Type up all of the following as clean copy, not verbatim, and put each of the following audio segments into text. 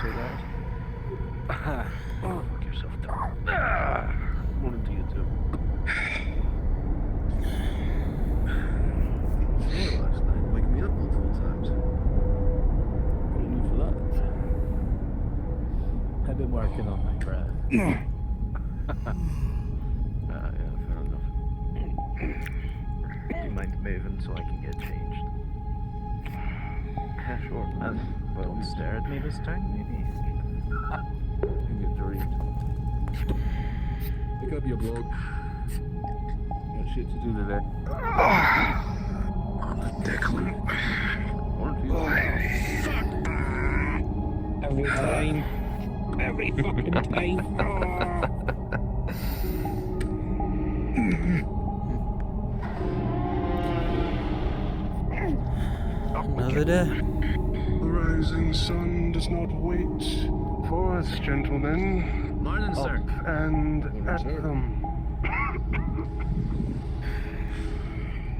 sweetheart. Oh, fuck yourself, Tom. Morning to you, too. You last night, waking me up multiple times. What do you need for that? I've been working on my craft. Yeah, fair enough. Do you mind moving so I can get changed? Yeah, sure. Don't stare at me this time, maybe? You get dreamed. Pick up your blog. Got shit to do today. On the Declan. Every time. Every fucking time. Another day. The rising sun does not wait for us, gentlemen. Morning, sir. Up and at them.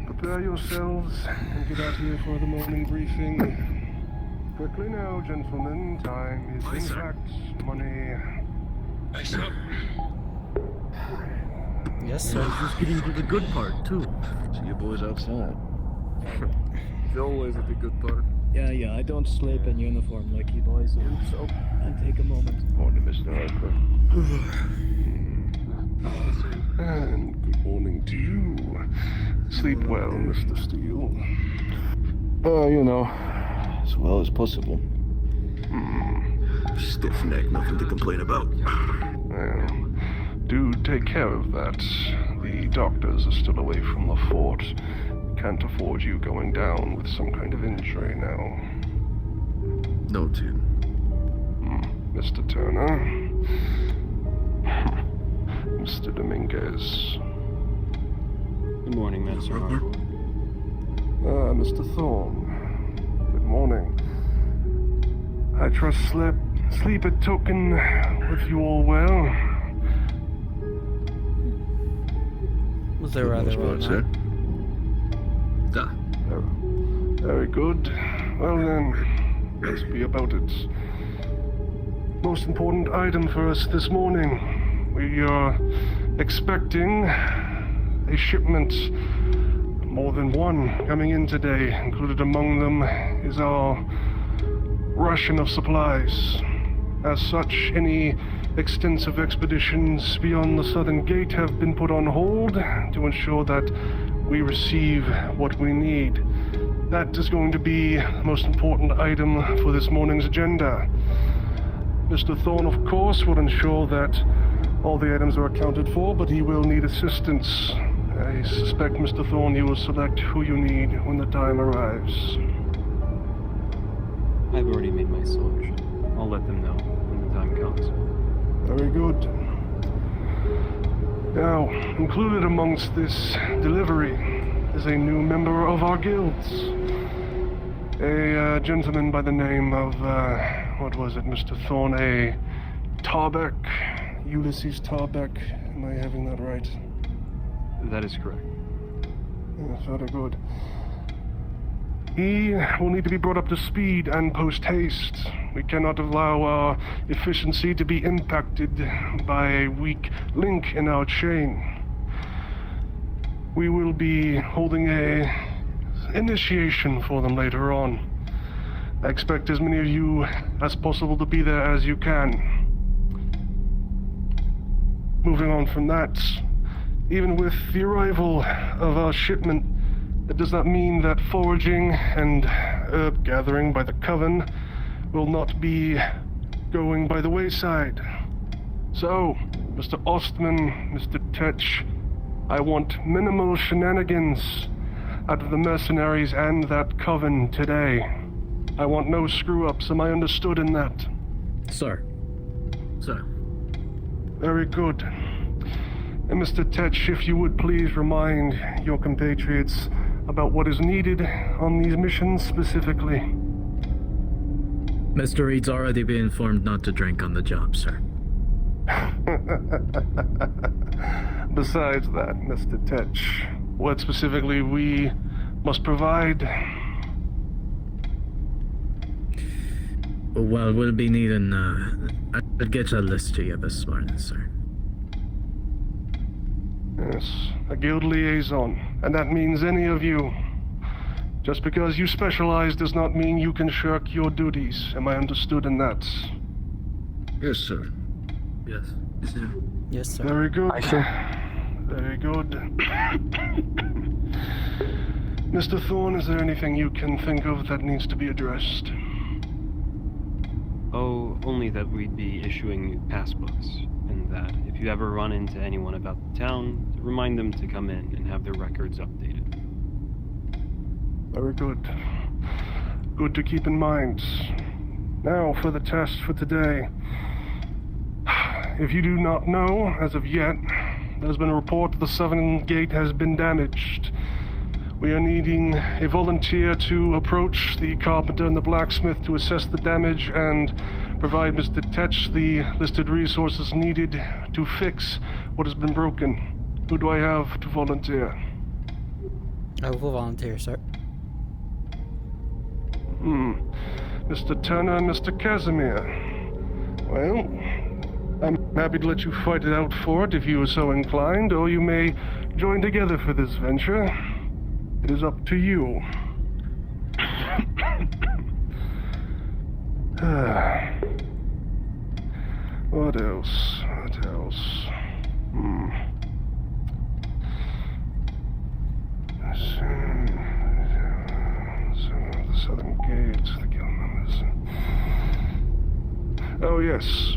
Prepare yourselves and get out here for the morning briefing. Quickly now, gentlemen. Time is in fact money. Yes, sir. Just getting to the good part, too. See you boys outside. It's always at the good part. Yeah, I don't sleep in uniform like you boys do, so I'll take a moment. Morning, Mr. Harper. And good morning to you. Sleep well, Mr. Steele. You know, as well as possible. Stiff neck, nothing to complain about. Well, do take care of that. The doctors are still away from the fort. Can't afford you going down with some kind of injury now. Noted. Mr. Turner. Mr. Dominguez. Good morning, Master Harper. Mr. Thorne. Good morning. I trust sleep had taken with you all well. Was there rather well, sir? Da. Very good. Well then, let's be about it. Most important item for us this morning. We are expecting a shipment, more than one, coming in today. Included among them is our ration of supplies. As such, any extensive expeditions beyond the southern gate have been put on hold to ensure that we receive what we need. That is going to be the most important item for this morning's agenda. Mr. Thorne, of course, will ensure that all the items are accounted for, but he will need assistance. I suspect, Mr. Thorne, you will select who you need when the time arrives. I've already made my selection. I'll let them know when the time comes. Very good. Now, included amongst this delivery is a new member of our guilds. A gentleman by the name of, what was it, Mr. Thorne? A Tarbeck, Ulysses Tarbeck. Am I having that right? That is correct. Yes, very good. He will need to be brought up to speed and post-haste. We cannot allow our efficiency to be impacted by a weak link in our chain. We will be holding a initiation for them later on. I expect as many of you as possible to be there as you can. Moving on from that, even with the arrival of our shipment, it does not mean that foraging and herb gathering by the Coven will not be going by the wayside. So, Mr. Ostman, Mr. Tetch, I want minimal shenanigans out of the mercenaries and that Coven today. I want no screw-ups. Am I understood in that? Sir. Sir. Very good. And Mr. Tetch, if you would please remind your compatriots about what is needed on these missions specifically. Mr. Reed's already been informed not to drink on the job, sir. Besides that, Mr. Tetch, what specifically we must provide? Well, we'll be needing, I'll get a list to you this morning, sir. Yes, a guild liaison. And that means any of you. Just because you specialize does not mean you can shirk your duties. Am I understood in that? Yes, sir. Yes. Yes, sir. Very good. Aye, sir. Very good. Mr. Thorne, is there anything you can think of that needs to be addressed? Oh, only that we'd be issuing new passbooks, and that if you ever run into anyone about the town, remind them to come in and have their records updated. Very good. Good to keep in mind. Now for the test for today. If you do not know, as of yet, there's been a report that the southern gate has been damaged. We are needing a volunteer to approach the carpenter and the blacksmith to assess the damage and provide Mr. Tetch the listed resources needed to fix what has been broken. Who do I have to volunteer? I will volunteer, sir. Mr. Turner and Mr. Casimir. Well, I'm happy to let you fight it out for it if you are so inclined, or you may join together for this venture. It is up to you. What else? What else? The southern gates, the guild members. Oh, yes.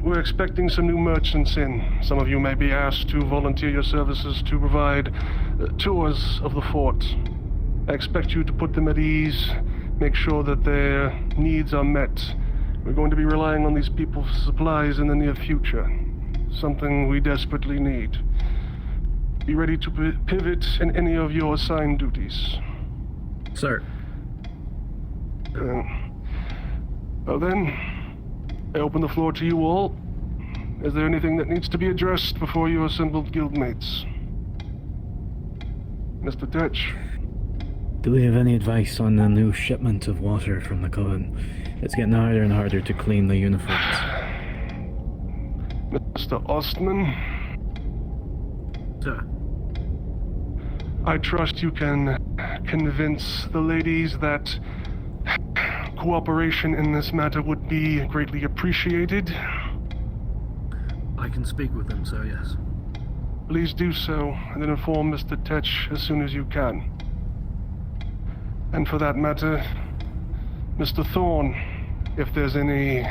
We're expecting some new merchants in. Some of you may be asked to volunteer your services to provide tours of the fort. I expect you to put them at ease, make sure that their needs are met. We're going to be relying on these people for supplies in the near future. Something we desperately need. Be ready to pivot in any of your assigned duties. Sir. Well then, I open the floor to you all. Is there anything that needs to be addressed before you assembled guildmates? Mr. Tetch. Do we have any advice on the new shipment of water from the Coven? It's getting harder and harder to clean the uniforms. Mr. Ostman. Sir. I trust you can convince the ladies that cooperation in this matter would be greatly appreciated. I can speak with them, sir, yes. Please do so, and then inform Mr. Tetch as soon as you can. And for that matter, Mr. Thorne, if there's any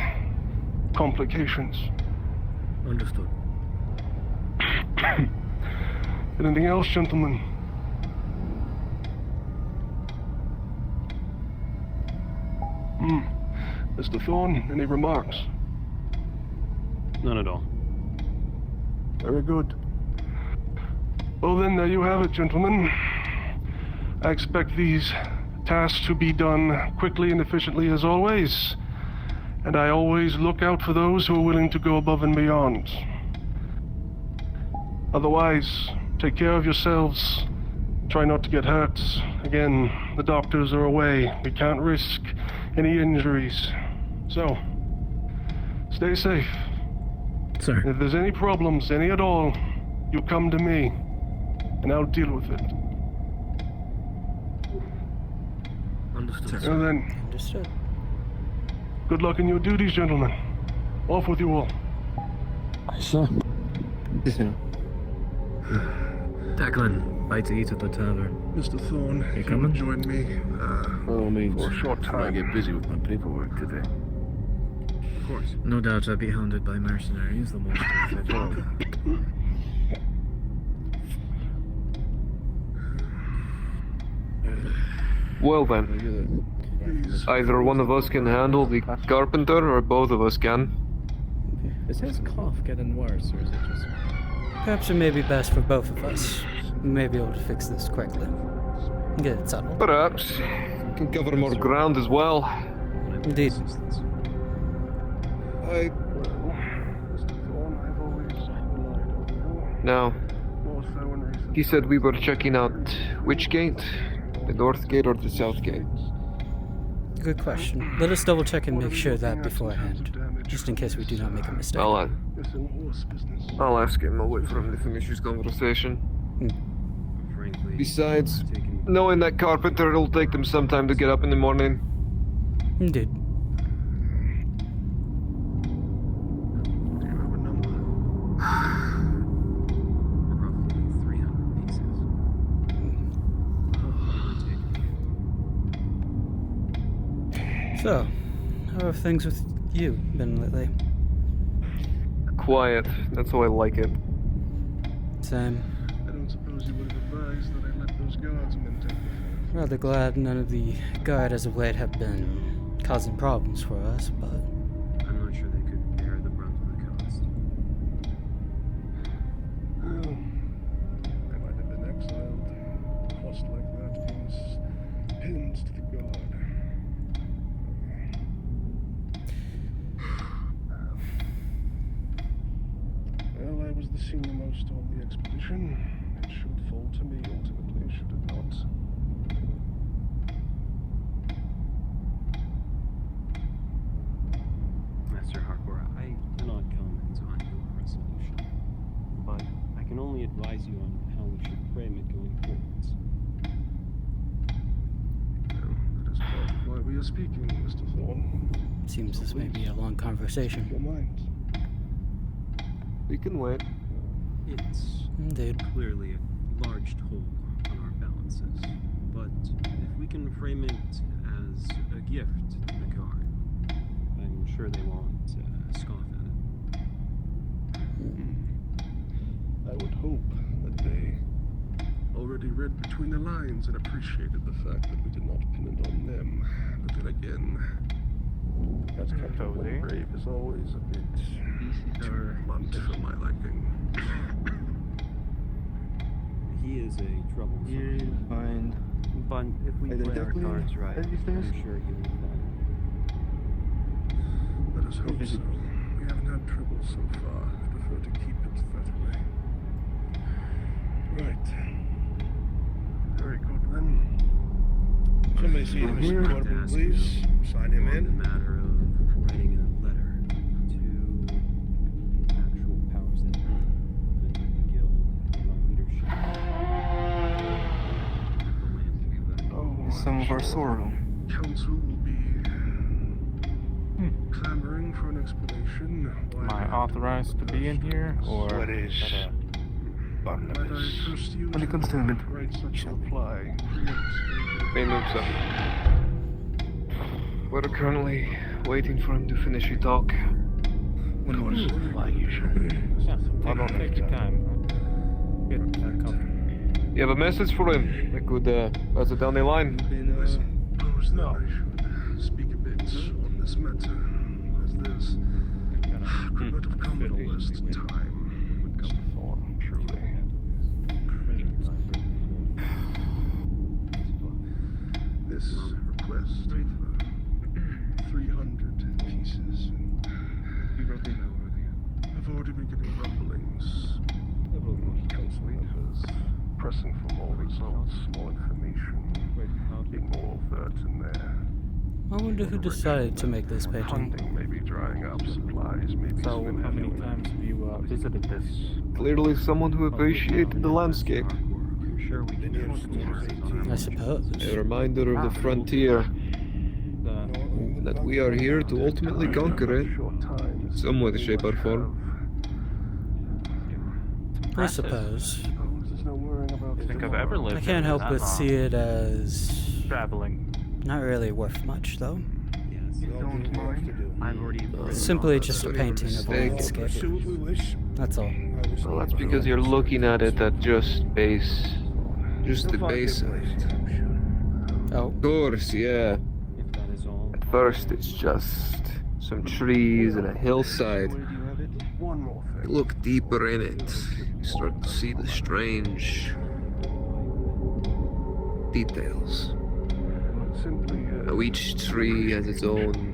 complications. Understood. Anything else, gentlemen? Mr. Thorne, any remarks? None at all. Very good. Well then, there you have it, gentlemen. I expect these tasks to be done quickly and efficiently as always. And I always look out for those who are willing to go above and beyond. Otherwise, take care of yourselves. Try not to get hurt. Again, the doctors are away. We can't risk any injuries. So, stay safe. Sir. And if there's any problems, any at all, you come to me, and I'll deal with it. Understood. So then, Understood. good luck in your duties, gentlemen. Off with you all. Sir. Declan, bite to eat at the tavern. Mr. Thorne, You coming? join me. By all means, For a short time. I get busy with my paperwork today. Of course. No doubt I'd be hounded by mercenaries the most I job. Well then, either one of us can handle the carpenter, or both of us can. Is his cough getting worse, or is it just... Perhaps it may be best for both of us. We may be able to fix this quickly. Get it settled. Perhaps. Can cover more ground as well. Indeed. Now, he said we were checking out which gate? The north gate or the south gate? Good question. Let us double check and make sure that beforehand, just in case we do not make a mistake. I'll ask him. I'll wait for him to finish his conversation. Frankly, Besides, taking knowing that carpenter, it'll take them some time to get up in the morning. Indeed. Do you have a number? roughly 300 pieces. So, how have things with you been lately? Quiet. That's how I like it. Same. I don't suppose you would have advised that I let those guardsmen take the field. Rather glad none of the guard as of late have been causing problems for us, but I'm not sure they could bear the brunt of the cost. Well, they might have been exiled. A cost like that means pinned to the guard. Well, I was the senior most on the expedition. It should fall to me ultimately, should it not? Master Harcourt, I cannot comment on your resolution, but I can only advise you on how we should frame it going forwards. Well, that is part of why we are speaking, Mr. Thorne. seems this may be a long conversation. Your mind. We can wait. It's Indeed. clearly a large toll on our balances, but if we can frame it as a gift to the guard, I'm sure they won't scoff at it. I would hope that they already read between the lines and appreciated the fact that we did not pin it on them. But then again, that Captain Wingrave is always a bit too blunt for my liking. He is a troublesome man, Fine. but if we play our cards right, I'm sure he will find. Let us hope so. We haven't had trouble so far. I prefer to keep it that way. Right. Very good then. Somebody see Mr. Corbin, please. Sign him On in. the matter of writing a letter to actual powers that be within the guild and our leadership. Some of our sorrow. Council will be clamoring for an explanation. Am I authorized to be in here, or What is that a- Might I trust you When it comes to him, write such a reply? May move so. We're currently waiting for him to finish his talk. Like usual. Yeah, I don't take your time. Get comfortable. You have a message for him? I could pass it down the line. I suppose that I should speak a bit on this matter, as there's could not have come at a worse time. Mr. Thorne, truly. This request for 300 pieces. I've already been getting rumblings. Council members pressing for more results, more information, being more overt in there. I wonder who decided to make this painting. Funding may be drying up, supplies may be So, how many times have you visited this? Clearly someone who appreciated the landscape. I'm sure we can I suppose. A reminder of the frontier, and that we are here to ultimately conquer it, in some way, shape, or form. I suppose. There's no worrying about I think I've ever lived I can't help that but long. see it as Traveling. not really worth much, though. Yes. I've already. Simply just a Sorry, painting of a mistake. landscape. we wish. That's all. Well, that's because you're looking at it at just the base of it. Oh, Of course, yeah. If that is all. At first, it's just some trees and a hillside. One more You thing. look deeper in it, you start to see the strange details. Simply, How each tree has its own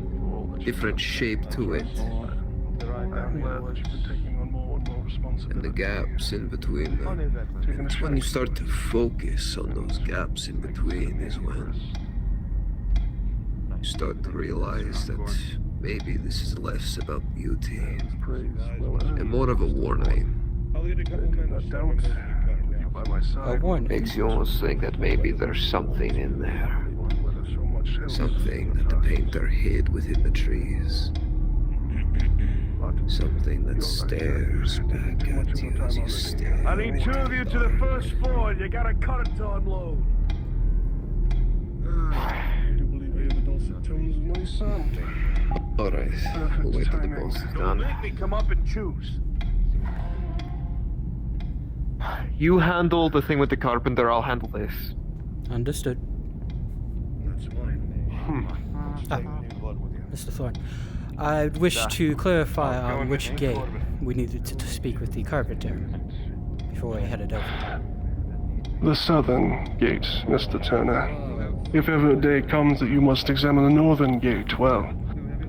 different shape to it, I'm glad that you've been taking on more and more and responsibility. the gaps in between them. Taking a It's when you chance. start to focus on those gaps in between is when start to realize that maybe this is less about beauty and more of a warning. A warning. Makes you almost think that maybe there's something in there. Something that the painter hid within the trees. Something that stares back at you as you stare. I need 2 of you to the first floor. You got a cut to unload. I do believe I hear the dulcet tones of my son. Alright, we'll wait till the boss is done. Make me come up and choose. You handle the thing with the carpenter, I'll handle this. Understood. That's fine. Mr. Thorne, I'd wish to clarify on which gate we needed to speak with the carpenter before we headed over. The southern gate, Mr. Turner. If ever a day comes that you must examine the northern gate, well,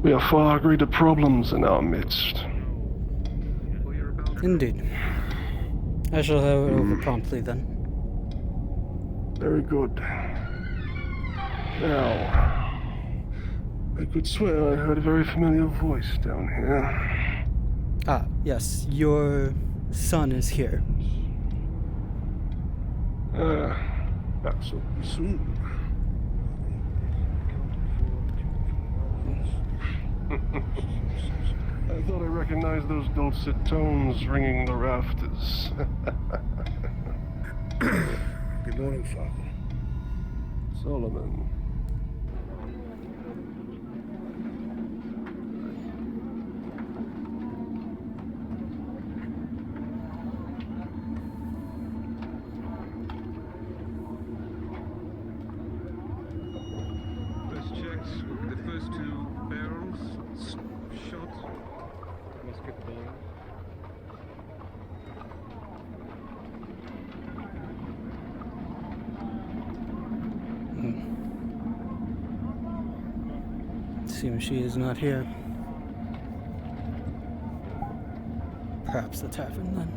we have far greater problems in our midst. Indeed. I shall have it over promptly then. Very good. Now, I could swear I heard a very familiar voice down here. Ah, yes, your son is here. Not so soon. I thought I recognized those dulcet tones ringing the rafters. Good morning, Father. Solomon. First checks, the first 2 barrels shot. Musket ball. Seems she is not here. Perhaps the tavern then.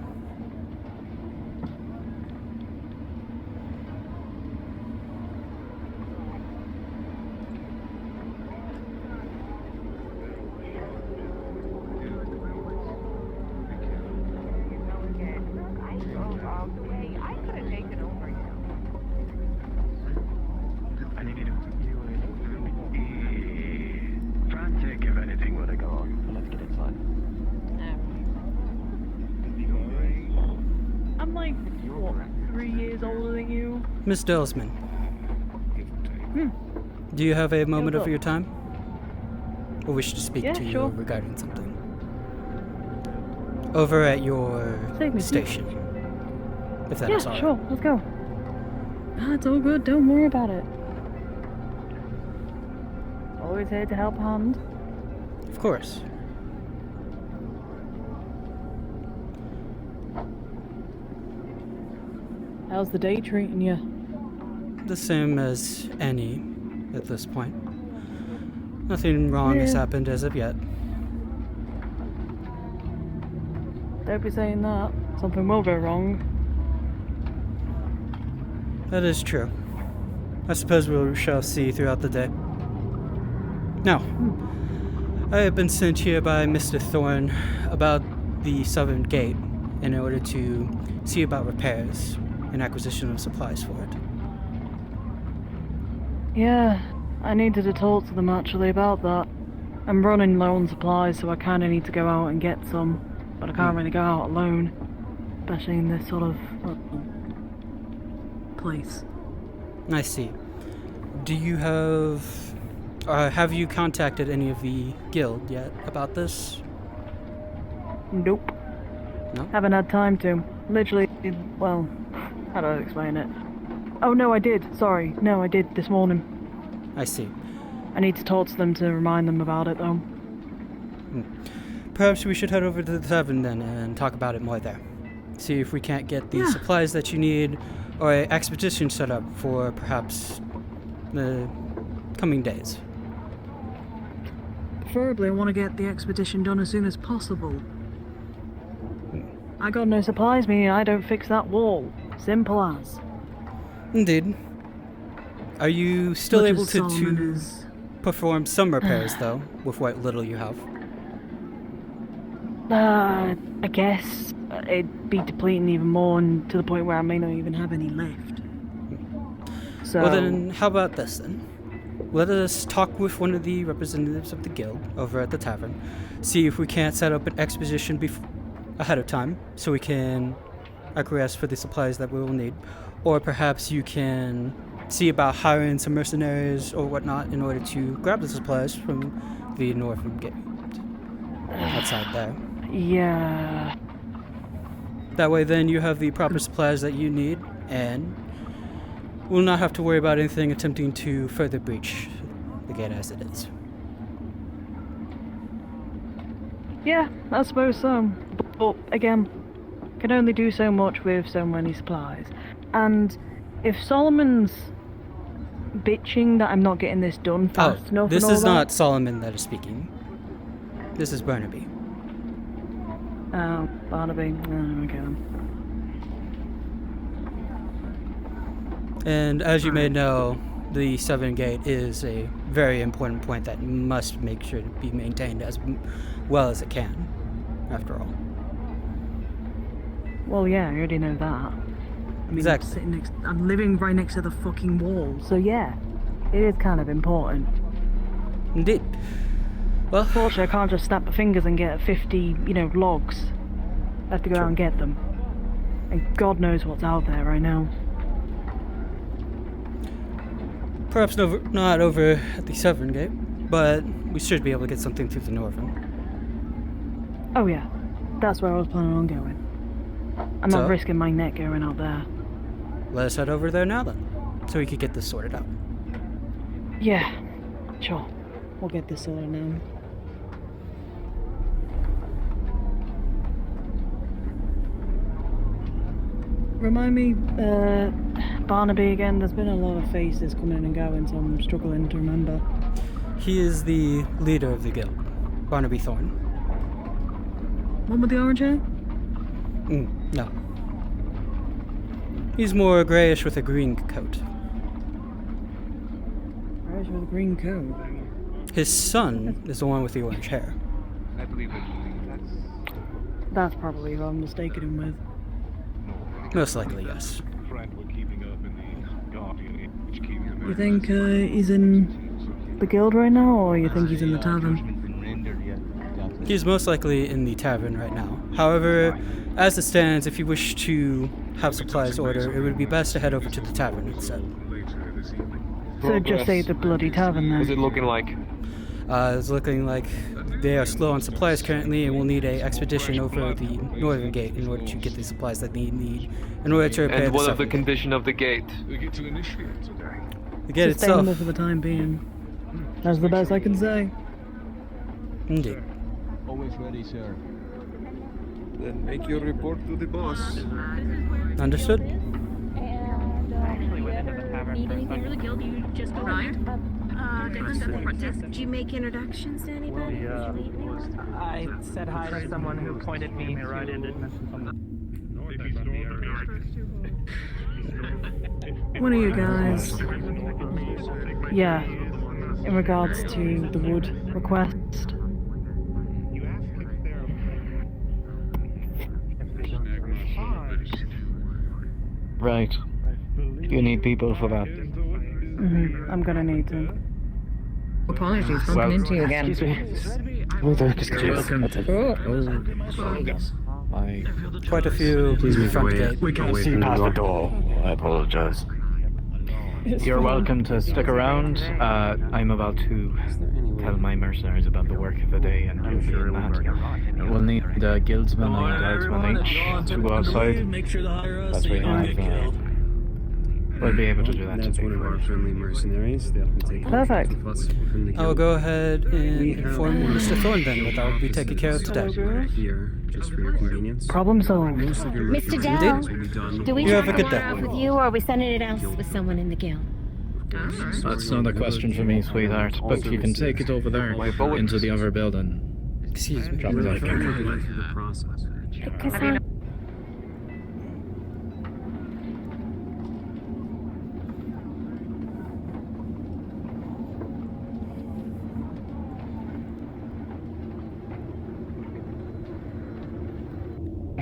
Frantic if anything were to go on, but let's get inside. I'm like, what, 3 years older than you? Miss Delsman, do you have a moment of your time? Or wish to speak to you sure. regarding something? Over at your Take me, station. If that Yeah, is all right. sure, let's go. Ah, it's all good, don't worry about it. Always here to help a hand. Of course. How's the day treating you? The same as any at this point. Nothing wrong has Yeah. happened as of yet. Don't be saying that. Something will go wrong. That is true. I suppose we shall see throughout the day. Now, I have been sent here by Mr. Thorne about the southern gate in order to see about repairs and acquisition of supplies for it. Yeah, I needed to talk to them actually about that. I'm running low on supplies, so I kinda need to go out and get some. But I can't really go out alone. Especially in this sort of place. I see. Do you have you contacted any of the guild yet about this? Nope. No? Haven't had time to. Literally, well, how do I explain it? Oh no, I did. Sorry. No, I did this morning. I see. I need to talk to them to remind them about it though. Perhaps we should head over to the tavern then and talk about it more there. See if we can't get the supplies that you need or an expedition set up for perhaps the coming days. Preferably, I want to get the expedition done as soon as possible. I got no supplies, meaning I don't fix that wall. Simple as. Indeed. Are you still Much able as to Solomon is perform some repairs, though, with what little you have. I guess it'd be depleting even more, and to the point where I may not even have any left. So. Well, then, how about this, then? Let us talk with one of the representatives of the guild over at the tavern, see if we can't set up an exposition ahead of time, so we can acquiesce for the supplies that we will need. Or perhaps you can see about hiring some mercenaries or whatnot in order to grab the supplies from the northern gate outside there. Yeah. That way, then, you have the proper supplies that you need, and we'll not have to worry about anything attempting to further breach the gate as it is. Yeah, I suppose so. But again, can only do so much with so many supplies. And if Solomon's bitching that I'm not getting this done fast enough, this and all is that, not Solomon that is speaking. This is Barnaby. Oh, Barnaby. Oh, okay then. And as you may know, the Southern Gate is a very important point that must make sure to be maintained as well as it can, after all. Well, yeah, I already know that. I mean, Exactly. I'm living right next to the fucking wall, so yeah, it is kind of important. Indeed. Well, Fortunately, I can't just snap my fingers and get 50, logs. I have to go out and get them. And God knows what's out there right now. perhaps not over at the Southern Gate, but we should be able to get something through the Northern. Oh yeah, that's where I was planning on going. I'm So? not risking my neck going out there. Let us head over there now then, so we could get this sorted out. Yeah, sure. We'll get this sorted now. Remind me, Barnaby again, there's been a lot of faces coming and going, so I'm struggling to remember. He is the leader of the guild, Barnaby Thorne. One with the orange hair? No. He's more grayish with a green coat. Orange with a green coat. His son is the one with the orange hair. I believe That's probably who I'm mistaken him with. Most likely, yes. You think he's in the guild right now, or you think he's in the tavern? He's most likely in the tavern right now. However, as it stands, if you wish to have supplies ordered, it would be best to head over to the tavern instead. So just say the bloody tavern then. What's it looking like? It's looking like they are slow on supplies currently, and we'll need an expedition over the northern gate in order to get the supplies that they need in order to repair And the what of the southern gate. condition of the gate? The gate itself. Sustainable for the time being. That's the best I can say. Indeed. Always ready, sir. Then make your report to the boss. Understood. Need anything for the guild? You just arrived? Did you make introductions to anybody? Did you meet anyone? I said hi to someone who pointed me right in it. One of you guys. Yeah. In regards to the wood request. Right. You need people for that. I'm gonna need to. Apologies, bumping into you again. Quite a few front gate. We can't see past the door. I apologize. You're welcome to stick around. I'm about to tell my mercenaries about the work of the day and that. We'll need the guildsmen and guardsmen each to go outside. That's what we have. We'll be able to do that That's today. one of our friendly mercenaries. They often take Perfect. from the I will go ahead and inform Mr. Thorne then that will be taken care of today. here, just for your convenience. Problem solved. Most of your Mr. repairs Dell, will be done. do we You have drop a the good water day. off with you, or are we sending it out with someone in the guild? That's not a question for me, sweetheart, but you can take it over there into the other building. Excuse me. Drop it off. Through the process. Because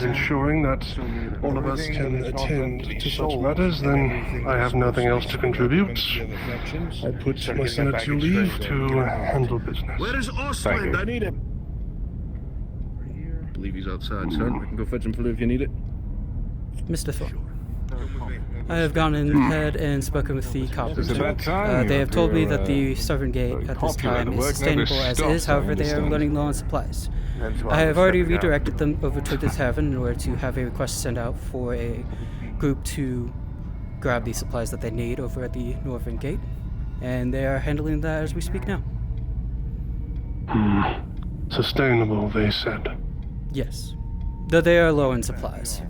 and ensuring that all of us can attend to such matters, then I have nothing else to contribute. I put my Senate to leave to handle business. Where is Ostland? I need him. I believe he's outside, sir. I can go fetch him for you if you need it. Mr. Thorne, I have gone ahead and spoken with the carpenter. They have told me that the southern gate at this time is sustainable as is, however they are running low on supplies. I have already redirected them over to the tavern in order to have a request sent out for a group to grab the supplies that they need over at the northern gate, and they are handling that as we speak now. Sustainable, they said. Yes, though they are low in supplies.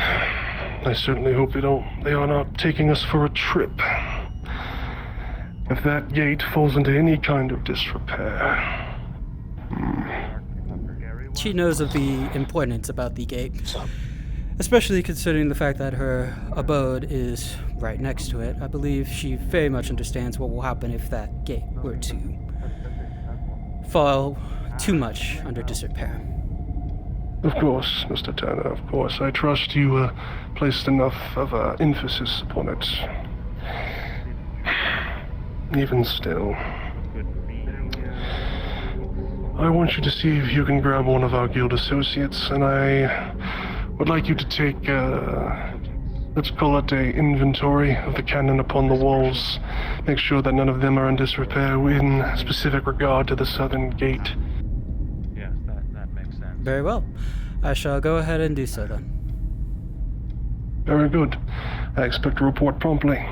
I certainly hope they are not taking us for a trip. If that gate falls into any kind of disrepair... She knows of the importance about the gate, especially considering the fact that her abode is right next to it. I believe she very much understands what will happen if that gate were to fall too much under disrepair. Of course, Mr. Turner, of course. I trust you placed enough of emphasis upon it. Even still, I want you to see if you can grab one of our guild associates, and I would like you to take, let's call it a inventory of the cannon upon the walls. Make sure that none of them are in disrepair in specific regard to the southern gate. Yes, that makes sense. Very well. I shall go ahead and do so then. Very good. I expect a report promptly.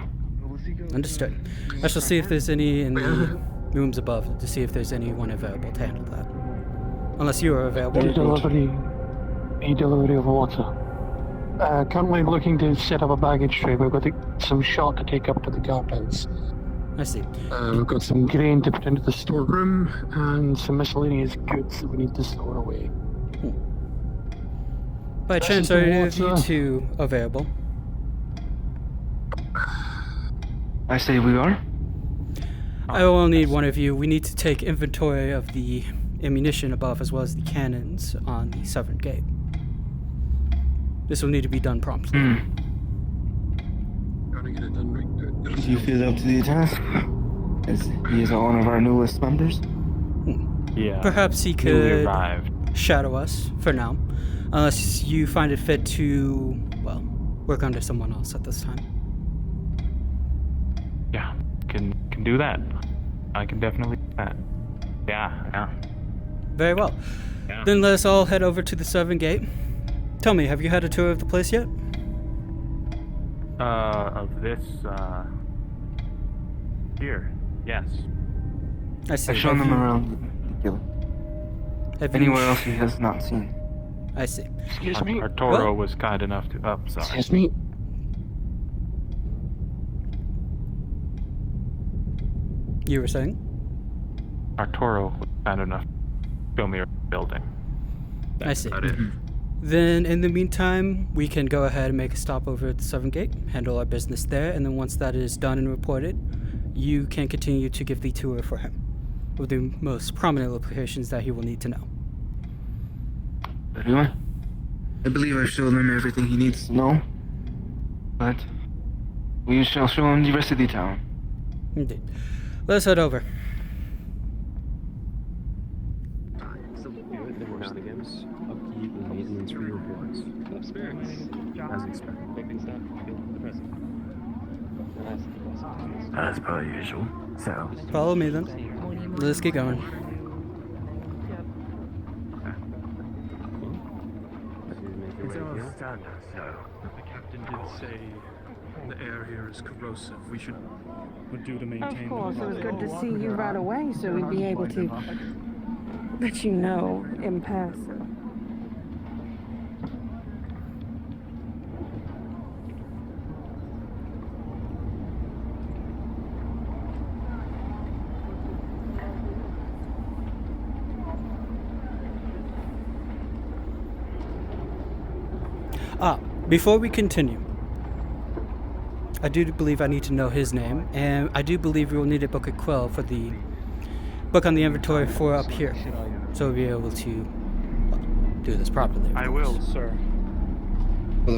Understood. I shall see if there's any in the rooms above to see if there's anyone available to handle that. Unless you are available. Delivery of water. Currently looking to set up a baggage tray. We've got some shot to take up to the guardhouse. I see. We've got some grain to put into the storeroom and some miscellaneous goods that we need to store away. By chance, are any of you two available? I say we are. I will only need one of you. We need to take inventory of the ammunition above as well as the cannons on the southern gate. This will need to be done promptly. Do you feel up to the task? As he is one of our newest members? Yeah. Perhaps he could shadow us for now, unless you find it fit to, well, work under someone else at this time. Yeah, can do that. I can definitely do that. Yeah. Very well. Yeah. Then let us all head over to the southern gate. Tell me, have you had a tour of the place yet? Of this, here, yes. I see. I've shown them around the guild. Anywhere else he has not seen. I see. Excuse me? Arturo was kind enough to... Oh, sorry. Excuse me? You were saying? Arturo was kind enough to show me a building. I see. Then, in the meantime, we can go ahead and make a stop over at the southern gate, handle our business there, and then once that is done and reported, you can continue to give the tour for him, with the most prominent locations that he will need to know. Everyone? I believe I've shown him everything he needs to know, but we shall show him the rest of the town. Indeed. Let's head over. Upkeep and maintenance reports. As expected. As per usual. So. Follow me then. Let's get going. The captain did say the air here is corrosive. We would do to maintain. Of course, it was good to see you right away, so we'd be able to let you know in person. Before we continue, I do believe I need to know his name, and I do believe we will need a book of quill for the book on the inventory for up here, so we'll be able to do this properly. I will, sir.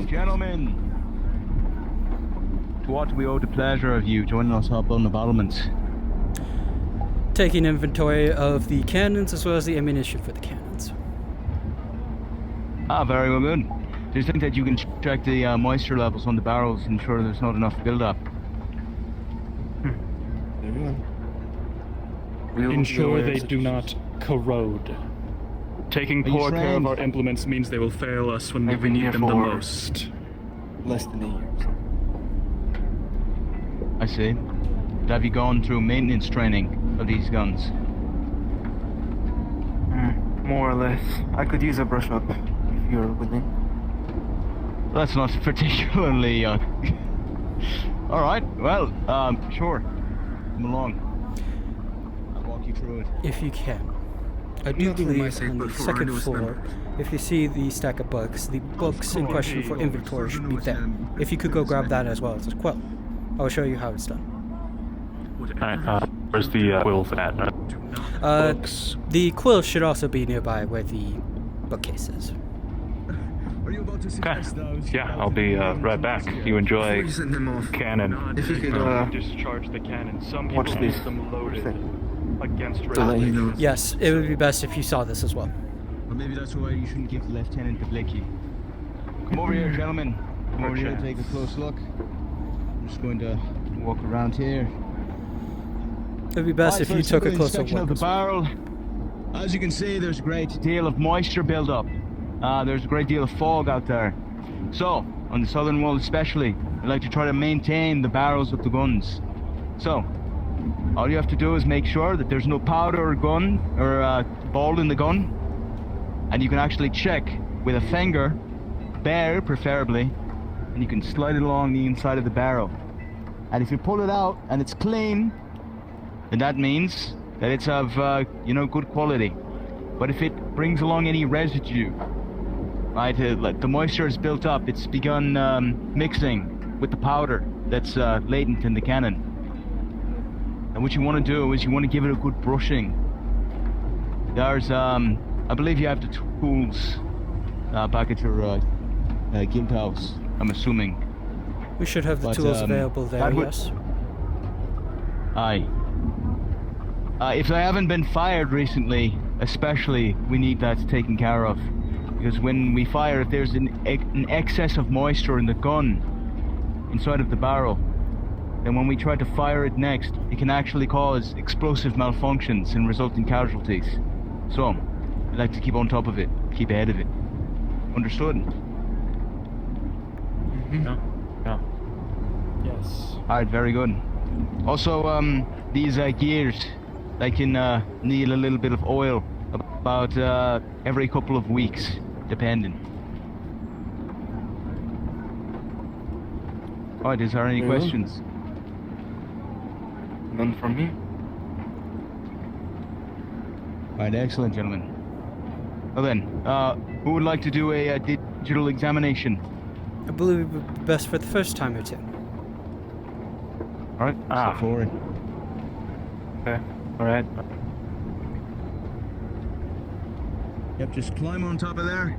Gentlemen, to what do we owe the pleasure of you joining us up on the battlements? Taking inventory of the cannons as well as the ammunition for the cannons. Ah, very well, good. Do you think that you can check the moisture levels on the barrels and ensure there's not enough build-up? Ensure they do not corrode. Taking poor care of our implements means they will fail us when we need them the most. Less than a year. I see. Have you gone through maintenance training of these guns? More or less. I could use a brush up if you're willing. That's not particularly, Alright, well, sure. Come along. I'll walk you through it. If you can. I do believe on the second floor, if you see the stack of books, the books in question for inventory should be there. If you could go grab that as well as a quill. I'll show you how it's done. Alright, where's the quills at? Books. The quill should also be nearby where the bookcase is. Okay. Yeah, I'll be right back. You enjoy cannon. If you could discharge the cannon. Some people use them loaded against Yes, it would be best if you saw this as well. Well, maybe that's why you shouldn't give Lieutenant the blicky. Come over here, gentlemen. Come over here and take a close look. I'm just going to walk around here. It would be best if you took a closer look. Of the barrel. As you can see, there's a great deal of moisture build-up. There's a great deal of fog out there. So, on the southern wall especially, we like to try to maintain the barrels of the guns. So, all you have to do is make sure that there's no powder or gun or ball in the gun, and you can actually check with a finger, bare preferably, and you can slide it along the inside of the barrel. And if you pull it out and it's clean, then that means that it's of good quality. But if it brings along any residue, right, the moisture is built up, it's begun mixing with the powder that's latent in the cannon. And what you want to do is you want to give it a good brushing. There's, I believe you have the tools back at your guild house, I'm assuming. We should have the tools available there, yes. Aye. If they haven't been fired recently, especially, we need that taken care of. Because when we fire, if there's an excess of moisture in the gun inside of the barrel, then when we try to fire it next, it can actually cause explosive malfunctions and result in casualties. So, I like to keep on top of it, keep ahead of it. Understood? No. Yes. Alright, very good. Also, these gears, they can need a little bit of oil about every couple of weeks, depending. Alright, is there any questions? None from me. Alright, excellent, gentlemen. Well then, who would like to do a digital examination? I believe it would be best for the first time or two. Alright, step forward. Okay, alright. Yep, just climb on top of there.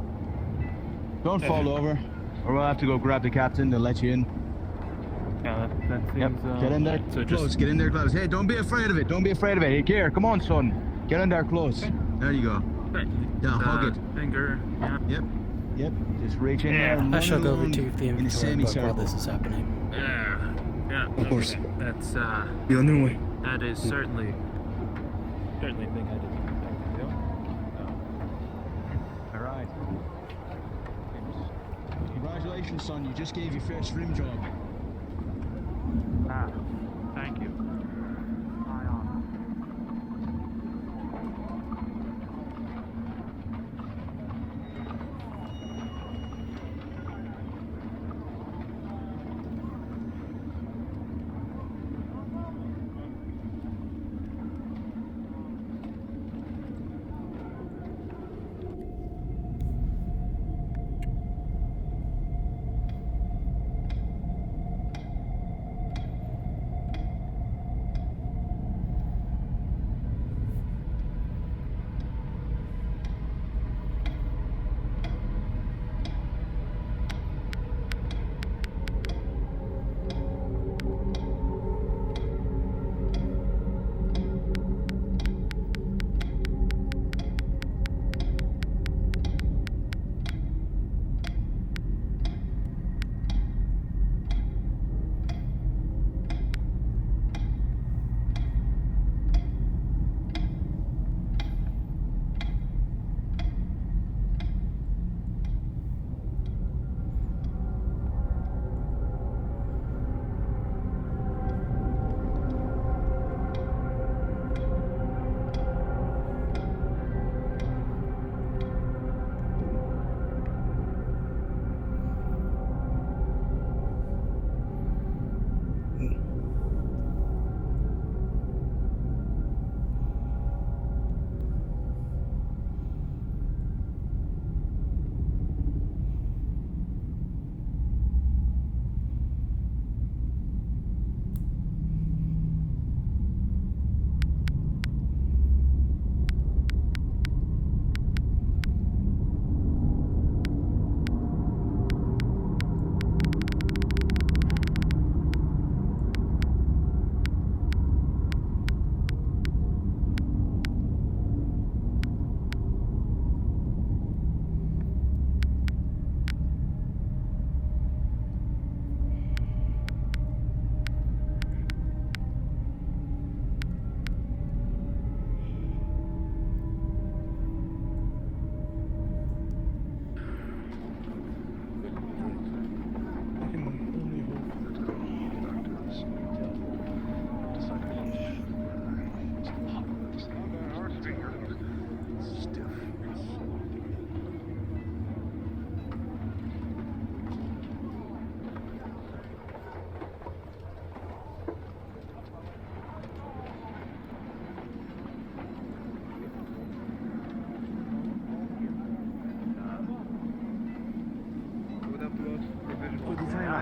Don't fall over, or we'll have to go grab the captain to let you in. Yeah, that seems... Yep, get in there. So close, get in there close. Hey, don't be afraid of it, don't be afraid of it. Hey, here, come on, son. Get in there close. There you go. Yeah, hug it. Finger, yeah. Yep, just reach in there and I shall go run retrieve the in a inventory book while semicircle. this is happening. Yeah, Of course. That's, Be on your way. that is certainly a thing I didn't expect to do. Alright. Congratulations, son, you just gave your first rim job. Thank you.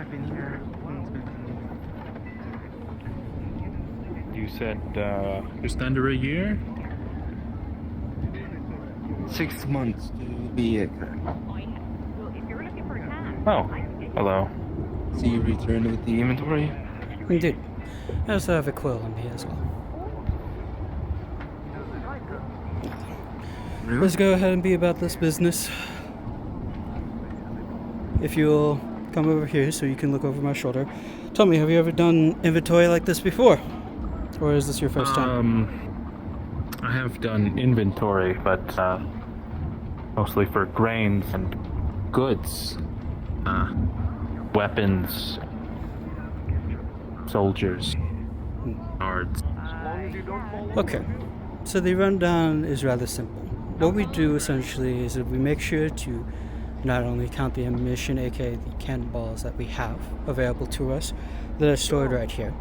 I've been here. It's been... You said just under a year? 6 months to be exact. Oh, hello. So you returned with the inventory? Indeed. I also have a quill on me as well. Really? Let's go ahead and be about this business. If you'll come over here so you can look over my shoulder. Tell me, have you ever done inventory like this before? Or is this your first time? I have done inventory, but mostly for grains and goods. Weapons, soldiers, guards. Okay, so the rundown is rather simple. What we do essentially is that we make sure to not only count the ammunition, aka the cannonballs that we have available to us that are stored right here.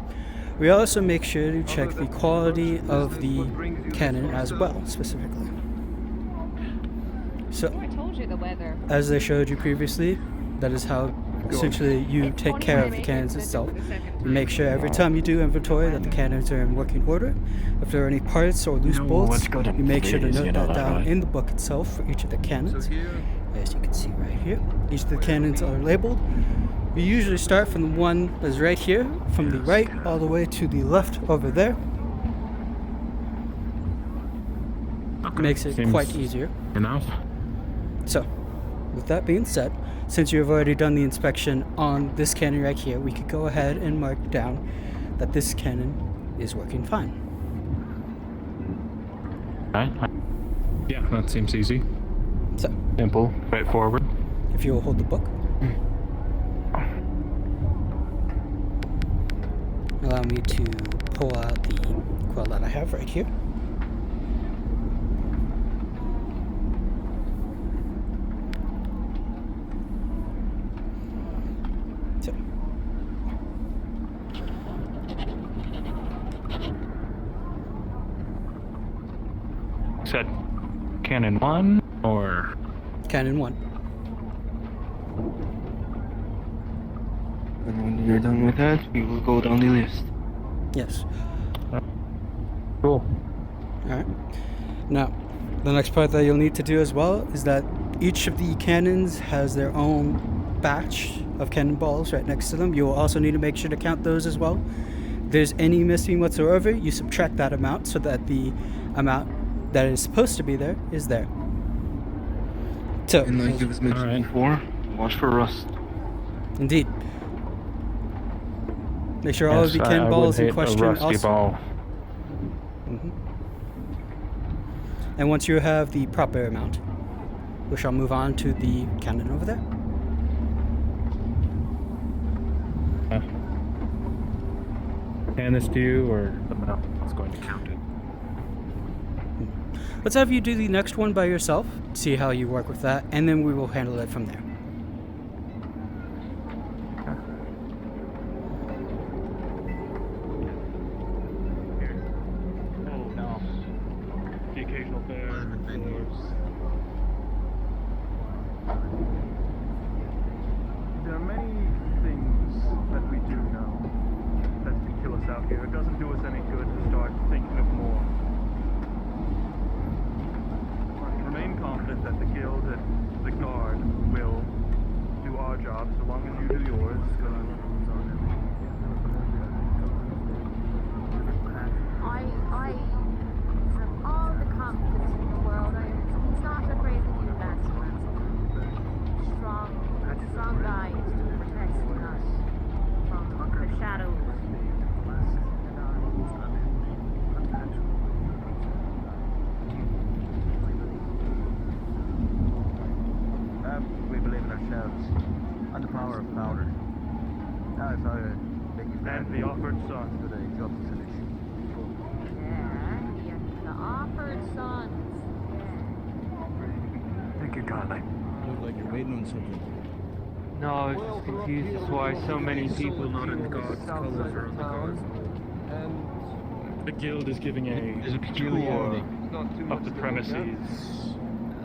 We also make sure to check the quality of the cannon as well, specifically. So, as I showed you previously, that is how essentially you take care of the cannons itself. You make sure every time you do inventory that the cannons are in working order. If there are any parts or loose bolts, you make sure to note that down in the book itself for each of the cannons. As you can see right here, each of the cannons are labeled. We usually start from the one that's right here, from the right all the way to the left over there. Makes it quite easier. Enough. So, with that being said, since you have already done the inspection on this cannon right here, we could go ahead and mark down that this cannon is working fine. Alright. Yeah, that seems easy. So, simple, straightforward. If you will hold the book. Allow me to pull out the quill that I have right here. So. Said cannon 1 or? Cannon 1. And when you're done with that, we will go down the list. Yes. Cool. Alright. Now, the next part that you'll need to do as well is that each of the cannons has their own batch of cannonballs right next to them. You will also need to make sure to count those as well. If there's any missing whatsoever, you subtract that amount so that the amount that is supposed to be there is there. So, and like it was mentioned before, watch for rust. Indeed. Make sure all of the cannonballs in question also. And once you have the proper amount, we shall move on to the cannon over there. Hand this to you, or someone else is going to count it? Let's have you do the next one by yourself, see how you work with that, and then we will handle it from there. There are many things that we do know that can kill us out here. It doesn't do us any good to start thinking of more. Remain confident that the guild and the guard will do our job so long as you do yours. I have all the confidence in the world. I'm not afraid to do that. Strong guys to protecting us from the shadows. We believe in ourselves and the power of powder. Now, if I make you and the offered son to the job solution. Yeah, the offered sons. Thank you, Conley. Look like you're waiting on something. No, I was just confused as why so many people not in the guard's colors or on the guard. The guild is giving There's a a peculiarity. tour of the premises.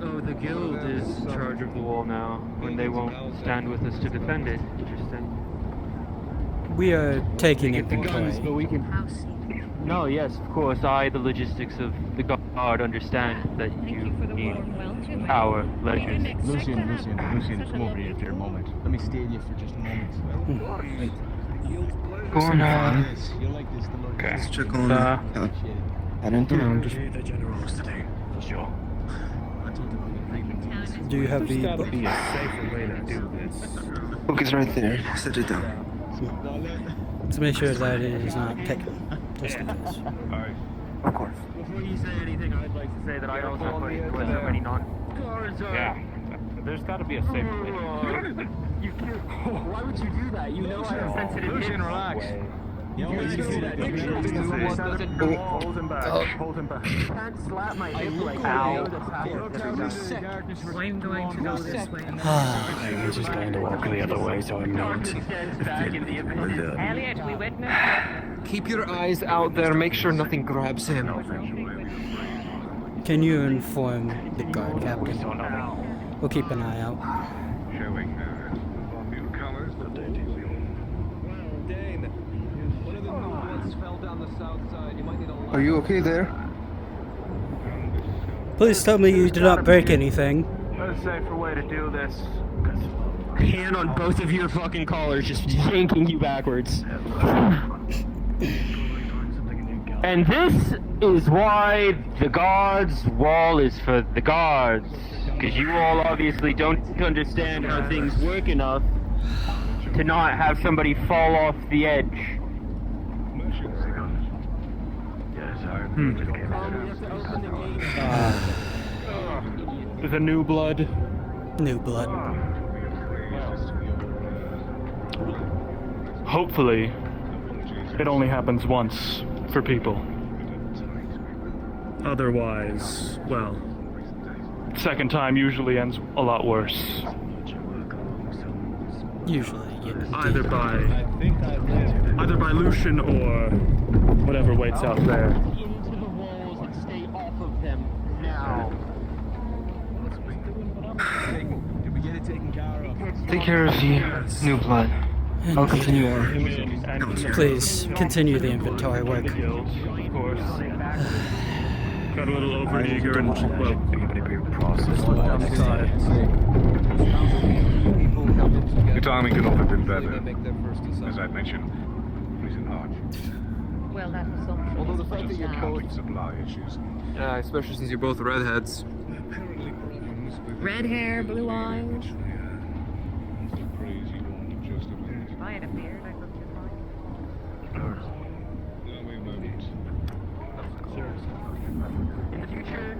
Oh, the guild is in charge of the wall now, when they won't stand with us to defend it. Interesting. We are taking inventory. But we can. No, yes, of course. The logistics of the guard, understand that you need our ledgers. Lucian, come over here for a moment. Let me stay you for just a moment. Going on. Okay. Let's check on I don't know, just Do you have the gotta be a safer way to do this. book is right there. Set it down. Let's make sure that it is not taken. Just in case. Of course. Before you say anything, I'd like to say that I also put it with so many non-guards. Yeah. There's gotta be a safer way to do it. Why would you do that? You know I have sensitive hips. Lucian, relax. You do that. Hold him back. Hold him back. You can't slap my hip like that. I'm going to go this way. I was just going to walk the other way, so I'm not. Elliot, we witnessed. Keep your eyes out there. Make sure nothing grabs him. Can you inform the guard captain? We'll keep an eye out. Showing new colors. Are you okay there? Please tell me you did not break anything. That's a safer way to do this. Hand on both of your fucking collars, just yanking you backwards. And this is why the guards' wall is for the guards. Because you all obviously don't understand how things work enough to not have somebody fall off the edge. The new blood. New blood. Hopefully, it only happens once for people. Otherwise, well, second time usually ends a lot worse. Usually, yeah. Either by Lucian or whatever waits out there. Into the walls and stay off of them now. Did we get it taken care of? Take care of the new blood. I'll continue our. Please continue the inventory work. Of course. Got a little over-eager and, well, Your timing could not have been better. As I mentioned, he's in heart. Well, that was so much. Although the fact that you're both supply issues. Yeah, especially since you're both redheads. Red hair, blue eyes. If I had a beard, I'd look just fine. In the future,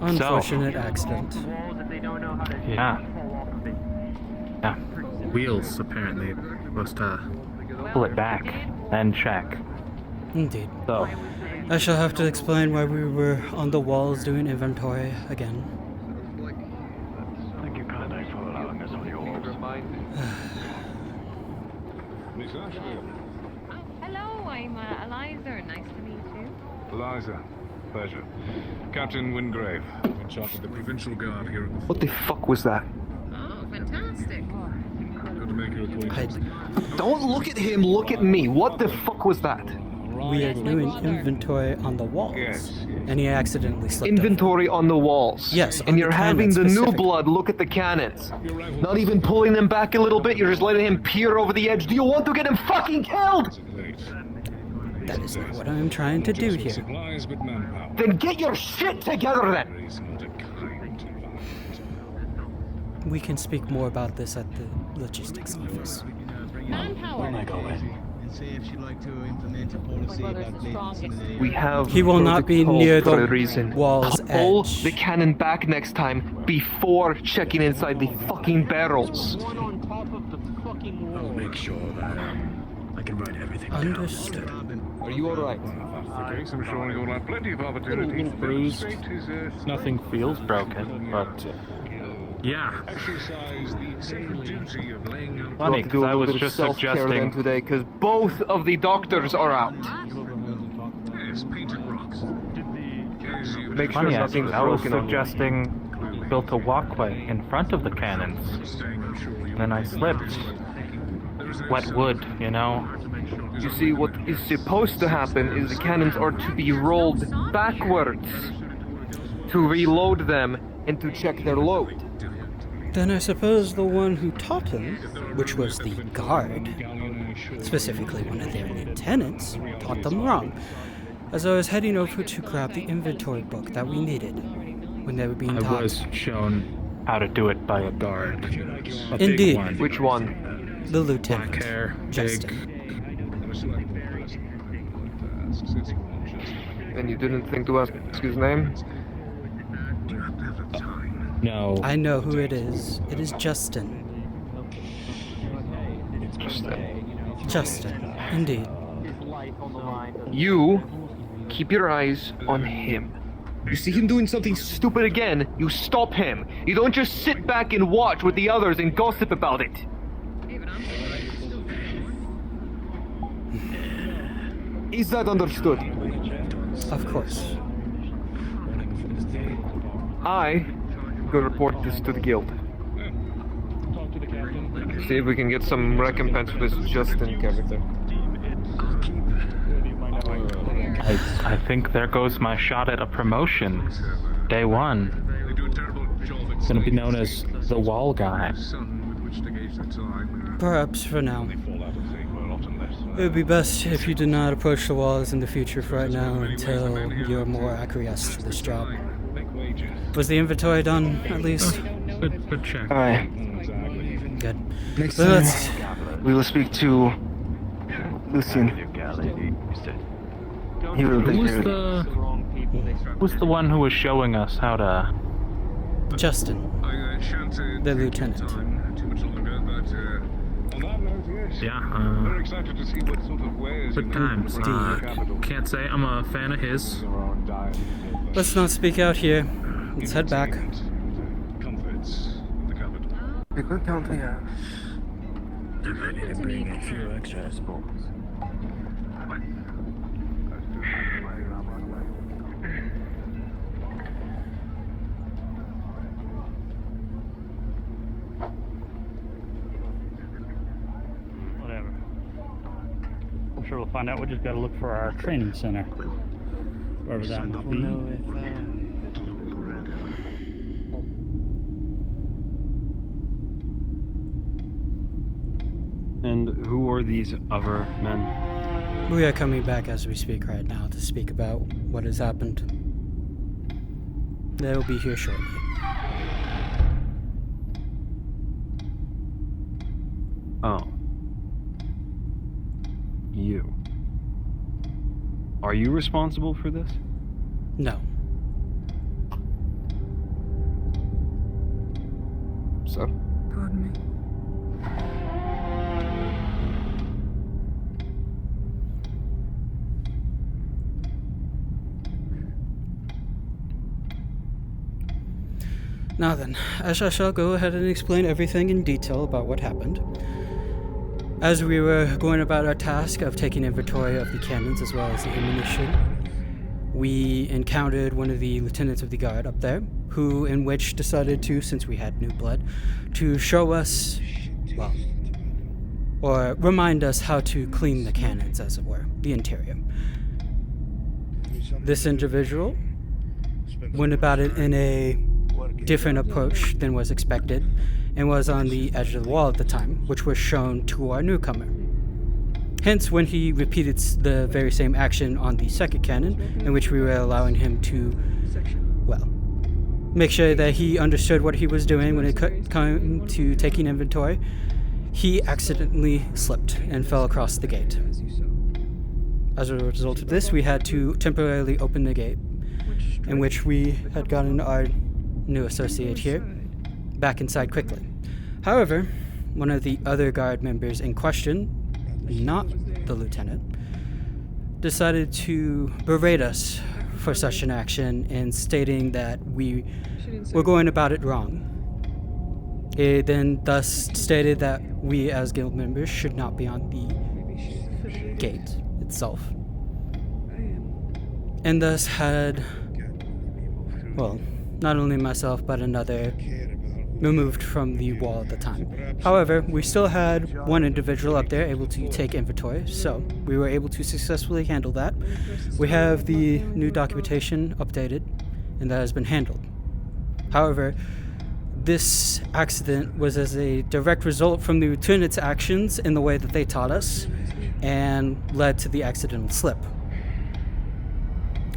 Unfortunate accident. walls if they don't know how to Yeah. fall off of it. Yeah. Wheels, apparently. Must, Pull it back and check. Indeed. So, I shall have to explain why we were on the walls doing inventory again. Thank you kindly for allowing us on your Hello, I'm Eliza. Nice to meet you. Eliza, pleasure. Captain Wingrave, in charge of the Provincial Guard here at the What the fuck was that? Oh, fantastic. Good to make your acquaintance. Don't look at him, look at me. What the fuck was that? We are doing inventory on the walls. And he accidentally slipped Inventory on the walls. Yes, on and the you're having cannons the new specifically. blood look at the cannons. Not even pulling them back a little bit, you're just letting him peer over the edge. Do you want to get him fucking killed? That is not what I'm trying to do here. Then get your shit together then! We can speak more about this at the logistics office. Manpower. And see if she'd like to implement a policy about ladies. We have He will not be protocol near for the a reason. wall's Pull edge. the cannon back next time before checking inside the fucking barrels. One on top of the fucking wall. I'll make sure that I can write everything Understood. down. Are you alright? I'm sure you'll have plenty of opportunities to bruised. demonstrate his Nothing feels broken, but yeah. exercise the sacred duty of laying out. funny, Do because a I little was bit of just self-care then suggesting. today, because both of the doctors are out. Yes, painted rocks. Make sure Funny, nothing's I was broken on you. suggesting built a walkway in front of the cannons. And then I slipped. wet wood, you know? You see, what is supposed to happen is the cannons are to be rolled backwards to reload them and to check their load. Then I suppose the one who taught him, which was the guard, specifically one of their lieutenants, taught them wrong, as I was heading over to grab the inventory book that we needed when they were being taught. I was shown how to do it by a guard. A Indeed. big one. Which one? The lieutenant. Black hair, Justin. And you didn't think to ask his name? No. I know who it is. It is Justin. Justin, indeed. You keep your eyes on him. You see him doing something stupid again, you stop him. You don't just sit back and watch with the others and gossip about it. Is that understood? Of course. I go report this to the guild. See if we can get some recompense for this Justin character. I think there goes my shot at a promotion. Day one. Gonna be known as the wall guy. Perhaps for now. It would be best if you did not approach the walls in the future for right now until you're more acquiesced to this job. Was the inventory done, at least? Good check. Alright. Good. Next Well, time, we will speak to Lucian. He will take care of it. Who's the one who was showing us how to... Justin, the lieutenant. Yeah, good times. Can't say I'm a fan of his. Let's not speak out here. Let's head back. We could count the They're ready to bring a few extra sports. Whatever. I'm sure we'll find out. We just gotta look for our training center. Wherever that might be. And who are these other men? We are coming back as we speak right now to speak about what has happened. They will be here shortly. Oh. You. Are you responsible for this? No. So? Pardon me. Now then, I shall go ahead and explain everything in detail about what happened. As we were going about our task of taking inventory of the cannons as well as the ammunition, we encountered one of the lieutenants of the guard up there, who in which decided to, since we had new blood, to show us, well, or remind us how to clean the cannons, as it were, the interior. This individual went about it in a different approach than was expected, and was on the edge of the wall at the time, which was shown to our newcomer. Hence, when he repeated the very same action on the second cannon, in which we were allowing him to, well, make sure that he understood what he was doing when it came to taking inventory, he accidentally slipped and fell across the gate. As a result of this, we had to temporarily open the gate, in which we had gotten our new associate here back inside quickly. However, one of the other guard members in question, not the lieutenant, decided to berate us for such an action and stating that we were going about it wrong. It then thus stated that we as guild members should not be on the gate itself. And thus had, well, not only myself but another removed from the wall at the time. However, we still had one individual up there able to take inventory, so we were able to successfully handle that. We have the new documentation updated, and that has been handled. However, this accident was as a direct result from the lieutenant's actions in the way that they taught us, and led to the accidental slip.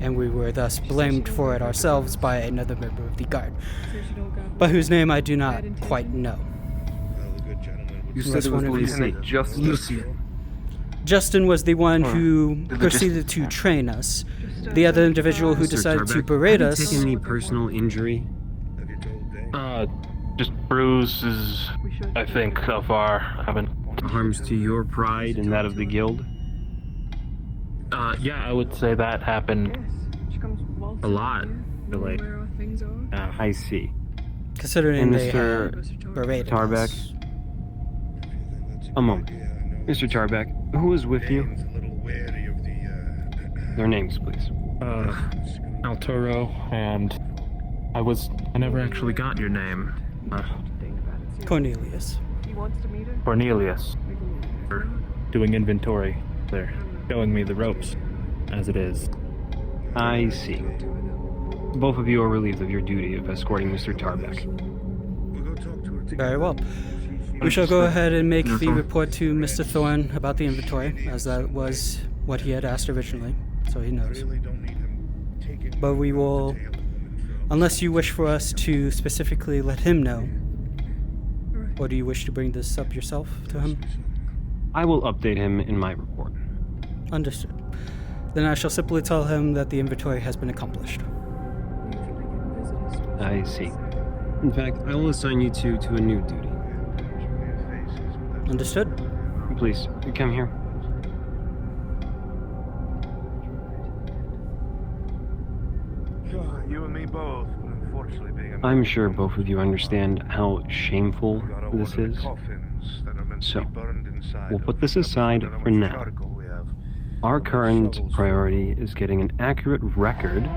And we were thus blamed for it ourselves by another member of the guard, but whose name I do not quite know. You said it was Lieutenant Justin. Justin was the one who proceeded to train us. The other individual who decided to berate us. Taken any personal injury? Just bruises, I think, so far. Haven't. Harms to your pride and that of the guild? Yeah, I would say that happened a lot. Really. I see. Considering and they Mr. berated Tarbeck. us. A moment. Mr. Tarbeck, who was with you? Their names, please. Alturo, and I never actually got your name. Cornelius. Cornelius. For doing inventory. They're showing me the ropes, as it is. I see. Both of you are relieved of your duty of escorting Mr. Tarbeck. Very well. We shall go ahead and make the report to Mr. Thorne about the inventory, as that was what he had asked originally, so he knows. But we will, unless you wish for us to specifically let him know, or do you wish to bring this up yourself to him? I will update him in my report. Understood. Then I shall simply tell him that the inventory has been accomplished. I see. In fact, I will assign you two to a new duty. Understood. Please, come here. You and me both, but unfortunately being I'm sure both of you understand how shameful this is. So, we'll put this aside for now. Our current priority is getting an accurate record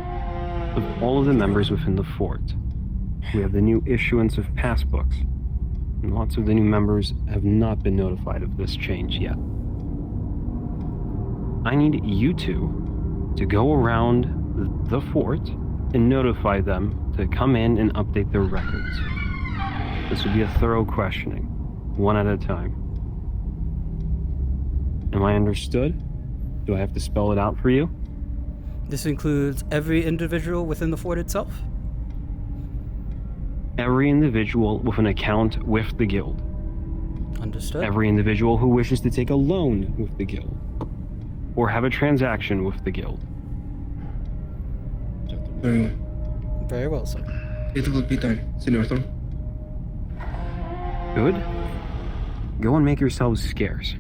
of all of the members within the fort. We have the new issuance of passbooks, and lots of the new members have not been notified of this change yet. I need you two to go around the fort and notify them to come in and update their records. This will be a thorough questioning, one at a time. Am I understood? Do I have to spell it out for you? This includes every individual within the fort itself? Every individual with an account with the guild. Understood. Every individual who wishes to take a loan with the guild, or have a transaction with the guild. Very well, sir. It will be done, Senor Thorne. Good. Go and make yourselves scarce.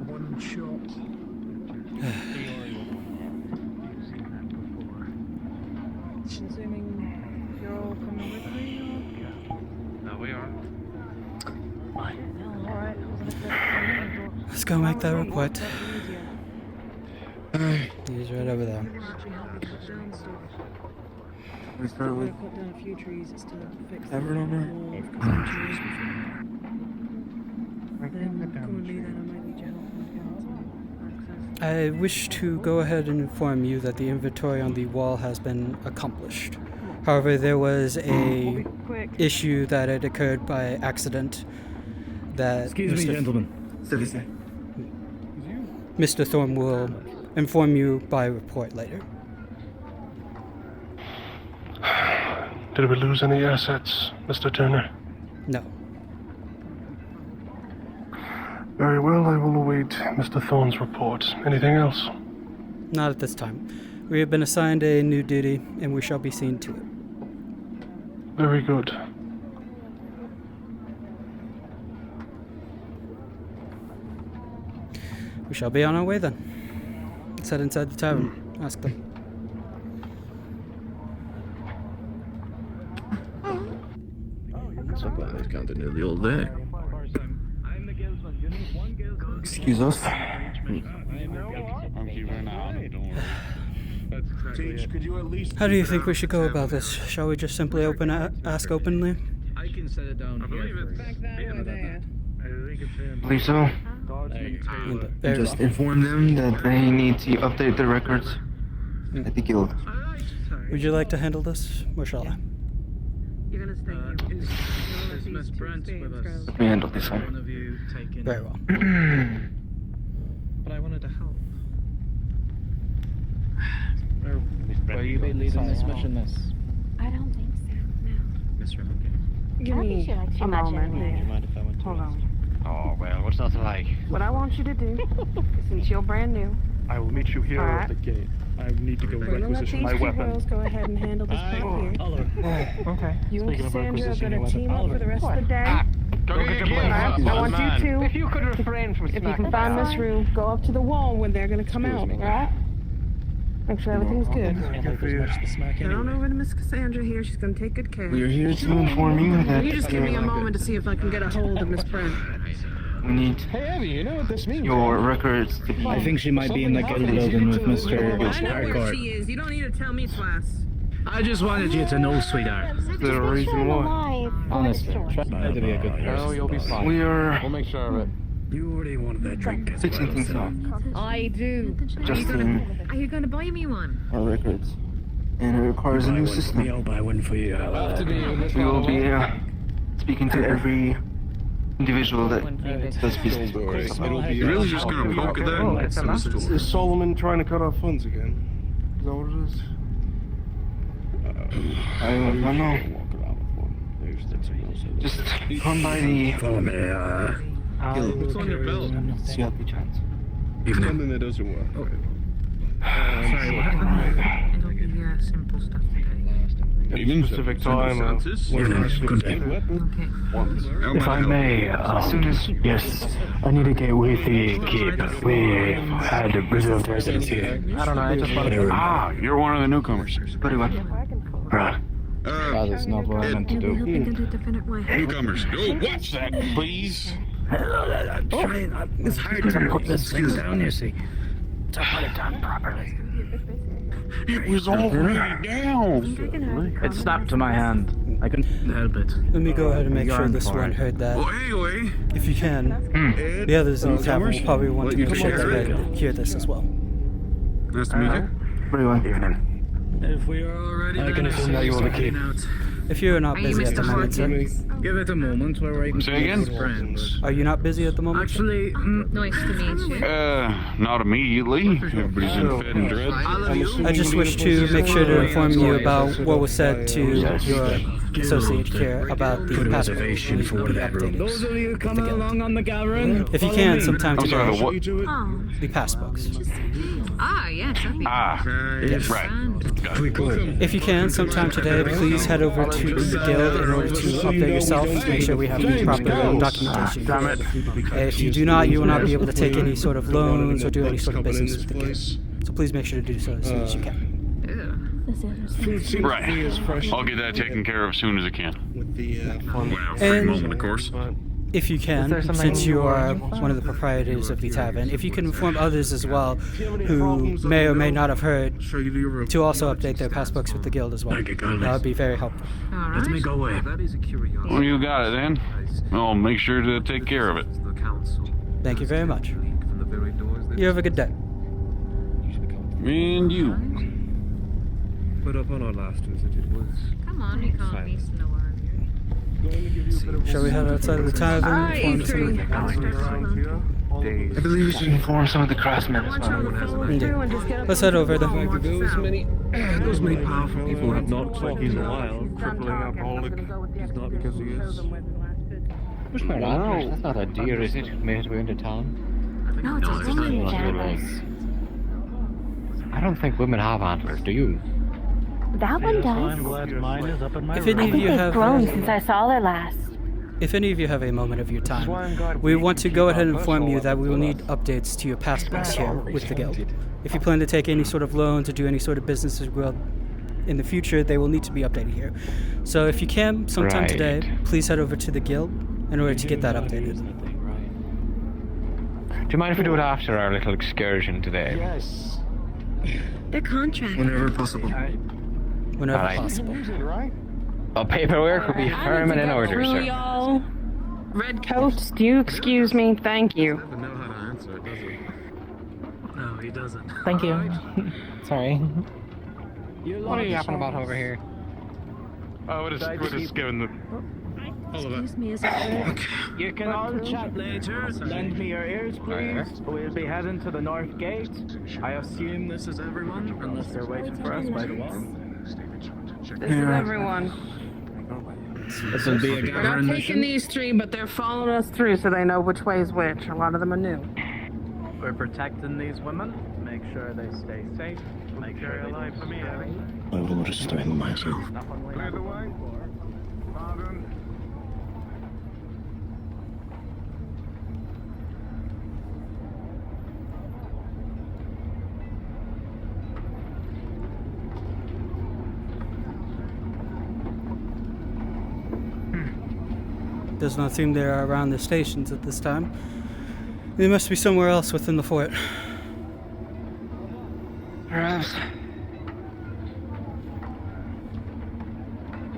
One shot. Assuming you're all coming with me, No, we are. Alright. Let's go make that report. He's right over there. We start with cut down a few trees to fix Everett on there. I wish to go ahead and inform you that the inventory on the wall has been accomplished. However, there was a issue that had occurred by accident that Excuse me, gentlemen. Mr. Thorne will inform you by report later. Did we lose any assets, Mr. Turner? No. Very well, I will await Mr. Thorne's report. Anything else? Not at this time. We have been assigned a new duty, and we shall be seen to it. Very good. We shall be on our way then. Let's head inside the tavern. Ask them. Somebody's counting nearly all day. Excuse us. I'm keeping an eye on him, don't worry. That's exactly it. Could you at least How do you think we should go about this? Shall we just simply ask openly? I can set it down here first. I believe so. Very Just well. inform them that they need to update their records at the guild. Would you like to handle this, or shall I? You're gonna stay here. Is Miss Brent with us? Let me handle this one. One of you taking... Very well. But I wanted to help. Will you be leading this mission, Miss? I don't think so. No. Miss Remke? Give me a moment Do you here. mind if I went to Hold on. Oh, well, what's not to like? What I want you to do, since you're brand new, I will meet you here All at right. the gate. I need to go we're gonna let requisition these my two weapon. girls go ahead and handle this part here. Oliver. Okay. You and Speaking of Cassandra are requisitioning gonna team up Oliver. for the rest of the day. Go get your Alright, I want you two. If you could refrain from If you smacking can find around. this room, go up to the wall when they're gonna come out, alright? Make sure everything's good. Head on over to Miss Cassandra here. She's gonna take good care. We are here to inform you that You just give me a moment to see if I can get a hold of Miss Brent. we need Hey, Abby, you know what this means? your records to be... I think she might be in the guild building with Mr. I know where Harcourt. she is. You don't need to tell me twice. I just wanted you to know, sweetheart. The reason why. Honestly, try to be a good person. Oh, you'll be fine. We are We'll make sure of it. You already wanted that drink as fixing well, things so- up, I do. adjusting Are you gonna buy me one? our records. And it requires a new Buy one for me, system. I'll buy one for you. Have to be in this We will one. be speaking to every individual that does business with us. You're really just gonna poke at that? Is Solomon trying to cut off funds again? Is that what it is? I don't know. Just come by the Follow me, What's on your belt? CLP chance. Something that doesn't work. Sorry, what happened? It'll be simple stuff today. Even Specific time. Good day. Okay. If I may, yes, I need to get with the keep. We had a reserved residence here. I don't know, I just want to... Ah, you're one of the newcomers. Very well. Right. That is not what I meant to do. Newcomers, go watch that, please. It's hard to put this thing down, you see. To put it down properly. It was already down. It snapped to my hand. I couldn't help it. Let me go ahead and make sure this one heard that. Well, anyway, If you can, the others in the tavern will probably want to shake their head and hear this as well. nice to meet you. Very well. Evening. If we are already I can assume that you will be keep. If you're not busy at the moment, sir. Give it a moment where I can Say again? with friends. Are you not busy at the moment? sir? Actually, Nice to meet you. Not immediately. Everybody's in fed and dread. I just wish to make sure to inform you about what was said to your associate here about the passport reservation for one of that room. those of you coming along on the gathering, If you can, sometime I'm sorry, today, what? Oh. the passbooks. Ah, yes, that'd be Ah, Yes. right. Got We it. could. If you can, sometime today, please head over to the guild in order to update yourself to make sure we have the proper documentation. Damn it. If you do not, you will not be able to take any sort of loans or do any sort of business with the guild. So please make sure to do so as soon as you can. Right. I'll get that taken care of as soon as I can. With the When I have a free And- moment, of course. If you can, since you are one of the proprietors of the tavern, if you can inform others as well who may or may not have heard to also update their passbooks with the guild as well. That would be very helpful. Let me go away. That is a curiosity. Well, you got it then. I'll make sure to take care of it. The council. Thank you very much. From the very doors that You have a good day. And you. But upon our last visit, it was. Come on, we can't be slower. Shall we head outside of the tavern? Inform some I believe we should inform some of the craftsmen as well. Indeed. Let's head over then. Those many powerful people have not Looks like he's a wild, crippling alcoholic. He's not because he is. Where's my antlers? That's not a deer, is it? Made its way into town. No, it's a woman, Janice. I don't think women have antlers, do you? That one does. If any of you have since I saw her last. If any of you have a moment of your time, we want to go ahead and inform you that we will need updates to your passbooks here with the guild. If you plan to take any sort of loans or do any sort of business as well in the future, they will need to be updated here. So if you can, sometime Right. today, please head over to the guild in order to get that updated. Do you mind if we do it after our little excursion today? Yes. They're contracted. Whenever possible. Whenever Alright. possible. Well, paperwork will be firm and in order, Through sir. y'all. Red coats, do you excuse me? Thank you. Doesn't know how to answer it, does he? No, he doesn't. Thank you. Sorry. What are you yapping about over here? Oh, we're just giving the... Excuse me, is it good? You can all chat later. Lend me your ears, please. We'll be heading to the north gate. I assume this is everyone, unless they're waiting for us by the wall. This is everyone. This will be a We're not gathering taking mission. these three, but they're following us through so they know which way is which. A lot of them are new. We're protecting these women. Make sure they stay safe. Make sure they alive for me, I will restrain myself. Clear the way. Pardon. Does not seem they are around the stations at this time. They must be somewhere else within the fort. Perhaps.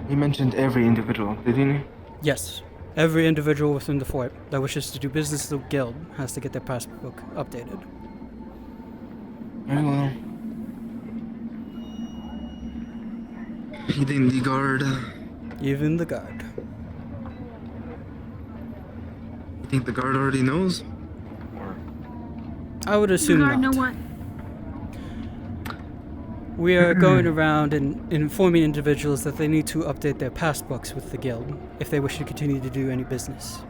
He mentioned every individual, didn't he? Yes. Every individual within the fort that wishes to do business with the guild has to get their passbook updated. Very well. Even the guard. Even the guard. You think the guard already knows? I would assume Guard, not. know what? We are going around and informing individuals that they need to update their passbooks with the guild if they wish to continue to do any business.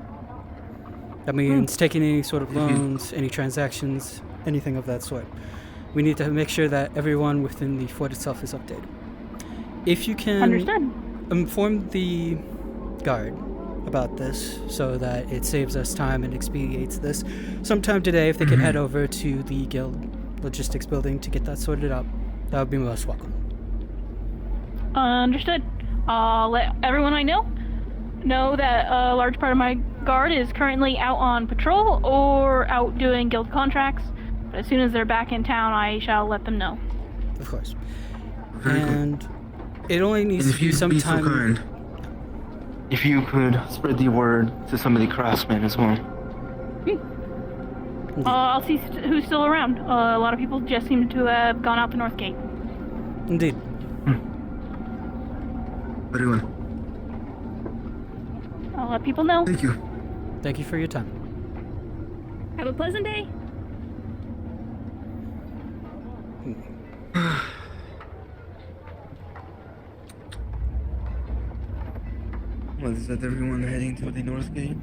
That means taking any sort of loans, any transactions, anything of that sort. We need to make sure that everyone within the fort itself is updated. If you can inform the guard about this so that it saves us time and expedites this, sometime today if they could head over to the guild logistics building to get that sorted out, that would be most welcome. Understood. I'll let everyone I know that a large part of my guard is currently out on patrol or out doing guild contracts. But as soon as they're back in town, I shall let them know. Of course. And it only needs to be some time. So kind, if you could spread the word to some of the craftsmen as well. I'll see who's still around. A lot of people just seem to have gone out the north gate. Indeed. Very well. I'll let people know. Thank you. Thank you for your time. Have a pleasant day. Well, is that everyone heading to the north gate?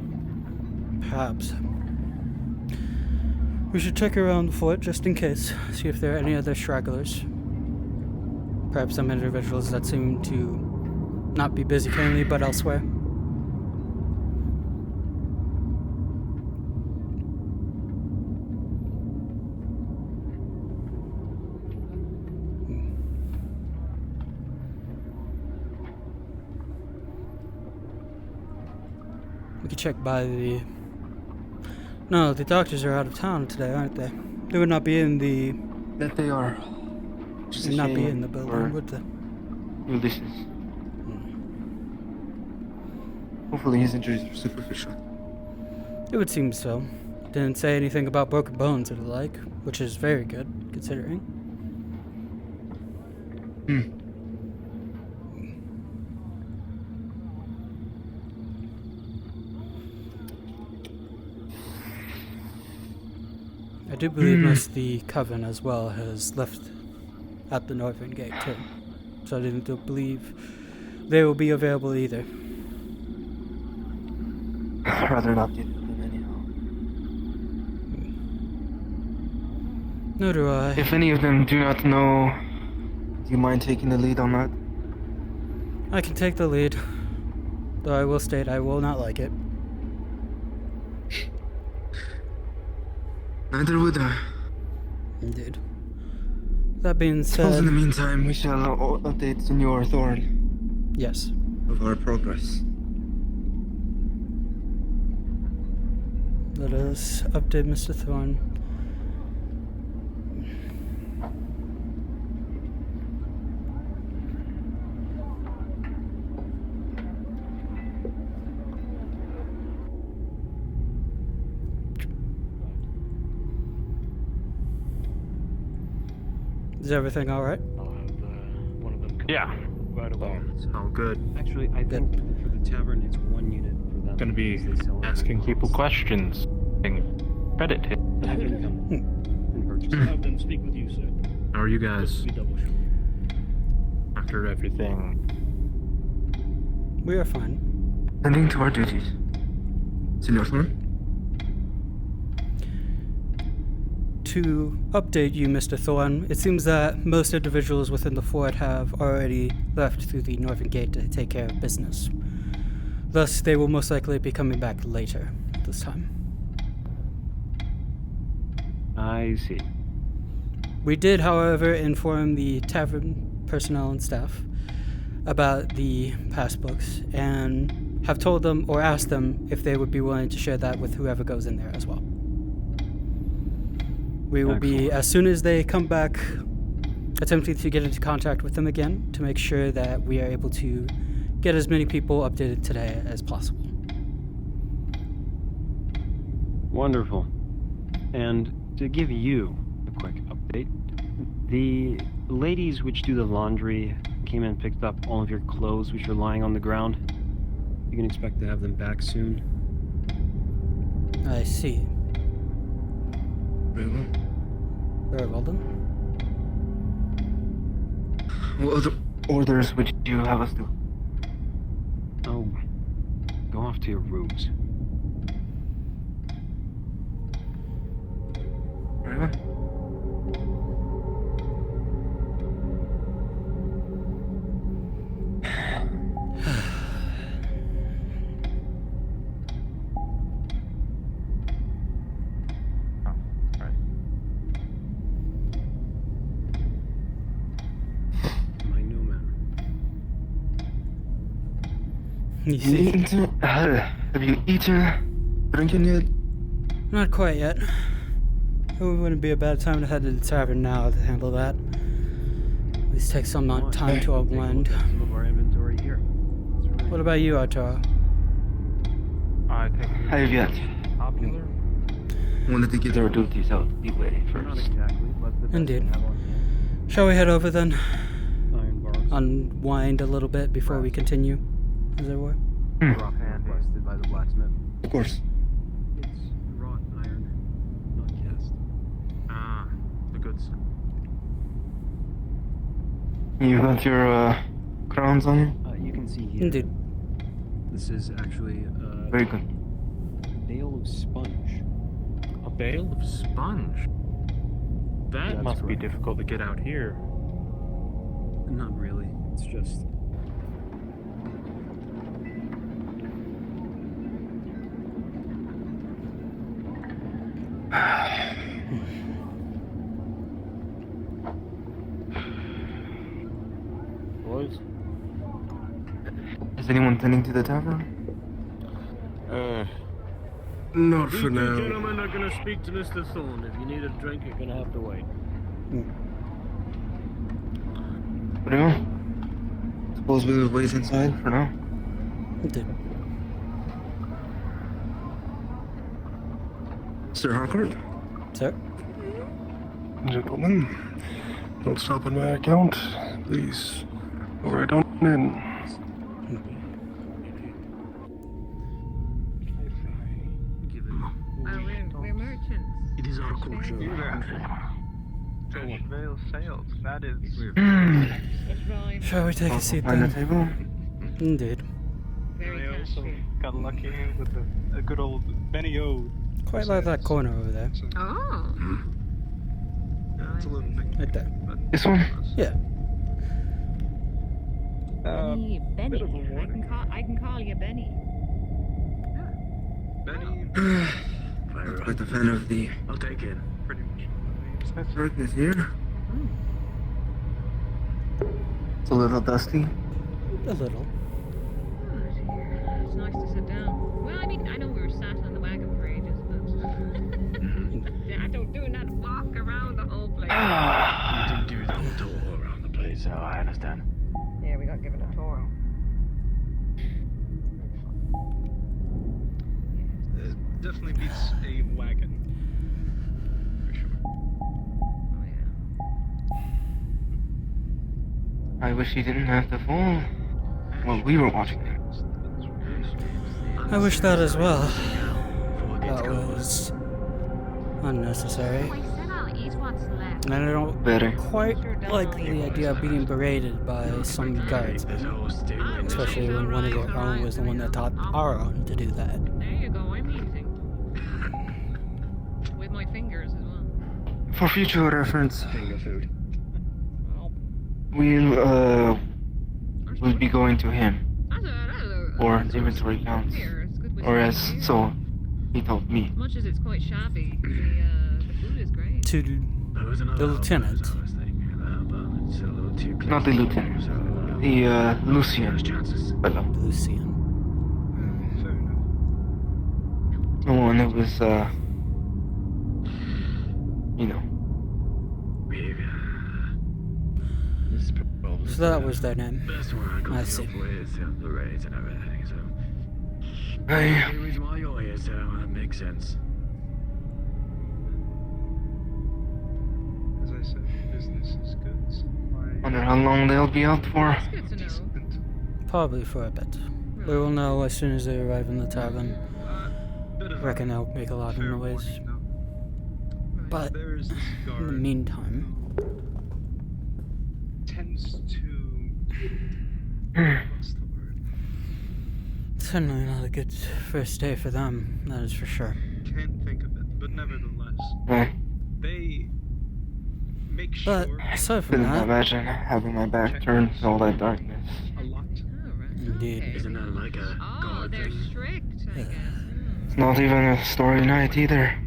Perhaps. We should check around the fort just in case, see if there are any other stragglers. Perhaps some individuals that seem to not be busy currently, but elsewhere. We could check by the... No, the doctors are out of town today, aren't they? They would not be in the... That they are. Just would not be in the building, would they? Ulysses. Hopefully his injuries are superficial. It would seem so. Didn't say anything about broken bones or the like, which is very good, considering. I do believe most of the coven as well has left at the northern gate too. So I didn't believe they will be available either. I'd rather not deal with them anyhow. No do I. If any of them do not know, do you mind taking the lead on that? I can take the lead. Though I will state I will not like it. Neither would I. Indeed. That being Suppose said... in the meantime we shall update Senor Thorn. Yes. Of our progress. Let us update Mr. Thorne. Is everything all right? I'll have one of them come right away. Oh, good. Actually, I think for the tavern, it's 1 unit for them. Gonna be asking people questions. Credit hit. Have them come and purchase. Have them speak with you, sir. How are you guys? Just to be double sure. After everything. We are fine. Tending to our duties. Senor Thorne? To update you, Mr. Thorne, it seems that most individuals within the fort have already left through the northern gate to take care of business. Thus, they will most likely be coming back later this time. I see. We did, however, inform the tavern personnel and staff about the passbooks and have told them or asked them if they would be willing to share that with whoever goes in there as well. We will be, as soon as they come back, attempting to get into contact with them again to make sure that we are able to get as many people updated today as possible. Wonderful. And to give you a quick update, the ladies which do the laundry came and picked up all of your clothes which are lying on the ground. You can expect to have them back soon. I see. Very well. Very well done. What other orders would you have us do? Oh, go off to your rooms. Very well. Have you eaten, drinking yet? Not quite yet. It wouldn't be a bad time to head to the tavern now to handle that. At least take some time to unwind. Some of our inventory here. What about you, Arturo? I think I have yet. popular. Wanted to get our duties out the way Not first. exactly, but the best Indeed. we have on hand. Shall we head over then? Iron bars. Unwind a little bit before we continue, as it were. Rough hand rusted by the blacksmith. Of course. It's wrought iron, not cast. Ah, the goods. You got your crowns on you? You can see here. Indeed. This is actually Very good. a bale of sponge. A bale of Sponge. That That's must be correct. difficult to get out here. Not really. It's just Boys? Is anyone tending to the tavern? Not These for two now. gentlemen are gonna speak to Mr. Thorne. If you need a drink, you're gonna have to wait. Very well. Suppose we'll wait inside for now. Indeed. Sir Harcourt? Sir? Gentlemen, don't stop on my account. Please, go right on in. We're merchants. It is our culture. Veil sales. That is. Shall we take a seat Find the then? table? Indeed. I also got lucky with a good old Benny O. Quite like that corner over there. Oh. It's a little bit. Right there. This one? Yeah. Benny. bit of a warning. I can call you Benny. Benny. I'm quite a fan of the I'll take it. Pretty much. darkness here. It's a little dusty. A little. It's nice to sit down. Well, I mean, I know we were sat on the wagon for ages, but so I understand. Yeah, we got given a tour. It definitely beats a wagon. For sure. I wish he didn't have to fall while we were watching him. I wish that as well. That was unnecessary. And I don't quite like the idea of being berated by some guards, especially when one of their own was the one that taught our own to do that. There you go, I'm eating. With my fingers as well. For future reference, Finger food. we'll be going to him for inventory counts, or as so he told me. As much as it's quite shabby, the food is great. To the lieutenant. Not the lieutenant, the Lucian fellow. Lucian. The one that was, you know. So that was their name. I see. The reason why you're here, so that makes sense. As I said, business is good. So Wonder how long they'll be out for. Probably for a bit. We will know as soon as they arrive in the tavern. Reckon they'll make a lot of noise. But in the meantime, tends to. What's the word? certainly not a good first day for them, that is for sure. Can't think of it, but nevertheless, they make sure. But aside from Couldn't that, imagine having my back turned to all that darkness. A lot. Indeed. Isn't that like a guard They're thing? strict, I guess. It's not even a story night either.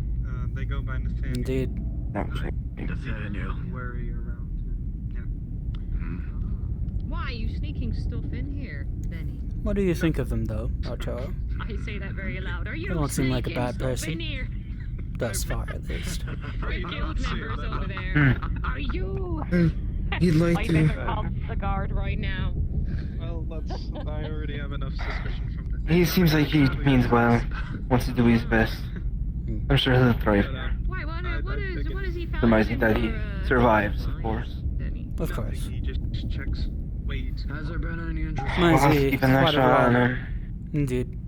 They go by Nathaniel. Indeed. That was Nathaniel. Worry around. Why are you sneaking stuff in here, Benny? What do you think of them, though, Arturo? I say that very loud. Are you They don't seem like a sneaking bad stuff person. in here? Thus far, at least. The guild members over there. Are you? He'd like My to. favorite called the guard right now. Well, I already have enough suspicion from the. He seems like he means well, wants to do his best. I'm sure he'll thrive. Why? What is he found? Surmising that he survives, of course. Of course. He just checks. Wait. Has there been any interest? Reminds We'll have me to keep an quite extra a eye on lot. him. Indeed.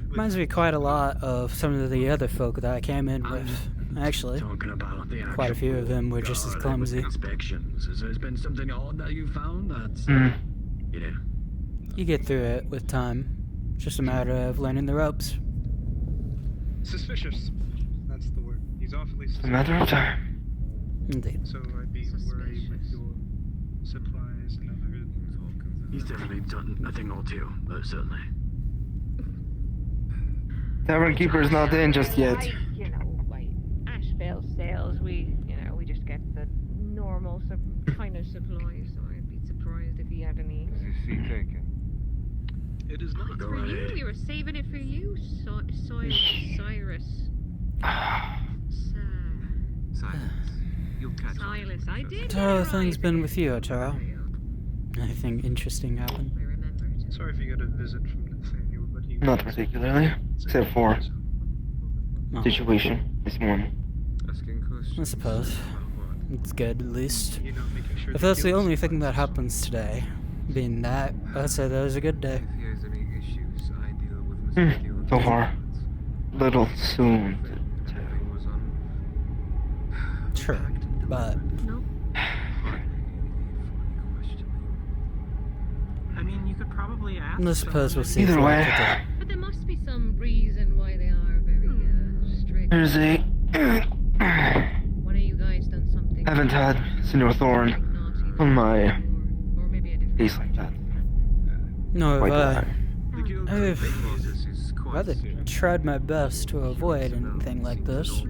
Reminds me quite a lot of some of the other folk that I came in with. Actually, Talking about the quite a few of them were just as clumsy. Inspections. Has there been something odd that you found that's, you know? You get through it with time. It's just a matter of learning the ropes. Suspicious. That's the word. He's awfully suspicious. A matter of time. Indeed. So I'd be worried with your supplies and other. He's definitely done a thing or two, certainly. Tavern Keeper's not in just yet. Like Asheville sales, we just get the normal kind of supplies. So I'd be surprised if he had any. Is his seat taken? It is not. It's for you. We were saving it for you, Cyrus. Silence. You'll catch on. Silas, I did. So how have things been with you, Arturo? Anything interesting happen? Sorry if you got a visit from Nathaniel, but he. Not particularly, except for Oh. situation this morning. Asking questions. I suppose. It's good, at least. You know, making sure If the that's the guild's only thing that happens today, being that, I'd say that was a good day. If he has any issues, I deal with Mr. Steele. So far, little soon. Everything was on. Sure, but I mean, you could probably ask. I suppose we'll see. Either throughout way. the day. But there must be some reason why they are very strict. There's a. One of you guys done something. Haven't had Senor Thorn on my case like that. No, Quite I've a I've rather tried my best to avoid anything like this.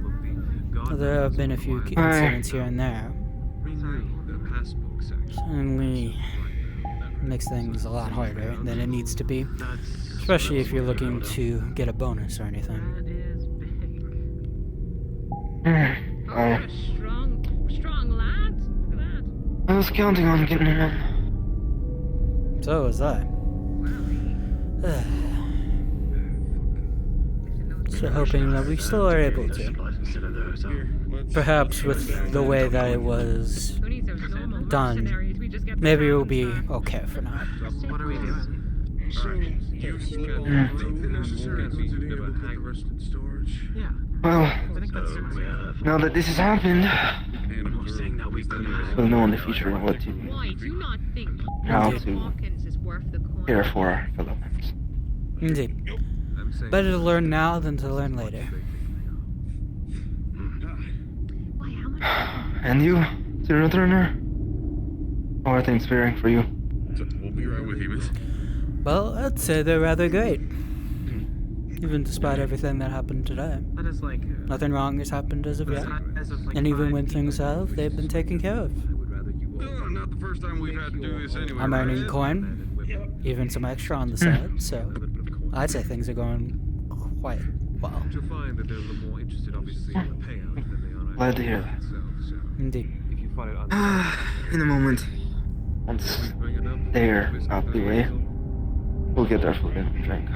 There have been a few incidents here and there. Certainly makes things a lot harder than it needs to be, especially if you're looking to get a bonus or anything. Strong lad. Look at I was counting on getting him in. So was I. So hoping that we still are able to. Perhaps with the way that it was done, maybe it will be okay for now. What are we doing? Well, now that this has happened, we'll know in the future what to do. How to care for our fellow members. Indeed. Better to learn now than to learn later. And you, Serial Turner? How are things faring for you? We'll be right with you, miss. Well, I'd say they're rather great. Even despite everything that happened today. That is like... Nothing wrong has happened as of yet. And even when things have, they've been taken care of. Not the first time we've had to do this anyway. I'm earning coin, even some extra on the side, so I'd say things are going quite well. You'll find that they're a little more interested, obviously, in the payout than they are. Glad to hear that. Indeed. If you find it In a moment, once they're out the way, we'll get our food and drink.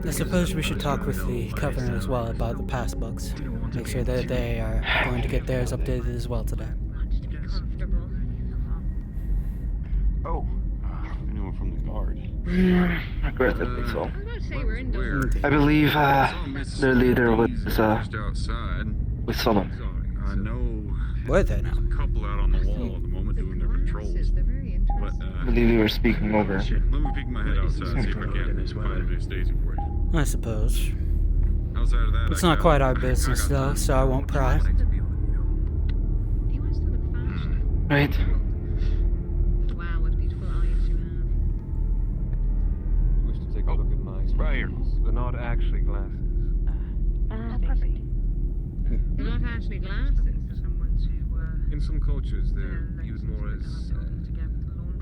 I suppose we should talk with the Covenant as well about the pass books. Make sure that they are going to get theirs updated as well today. Oh, anyone from the guard? Regrettably so. I believe their leader was with Solomon. I know. Were they now? A couple out on the wall at the moment doing their patrols. But I believe we were speaking over. let me peek my head outside, see if I can find a Stacy for you. I suppose. Outside of that, It's not quite our business though, so I won't pry. Right. Wow, what beautiful eyes you have. wish to take a look at my spectacles. They're not actually glasses. Perfect. They're not actually glasses. In some cultures, they're used more as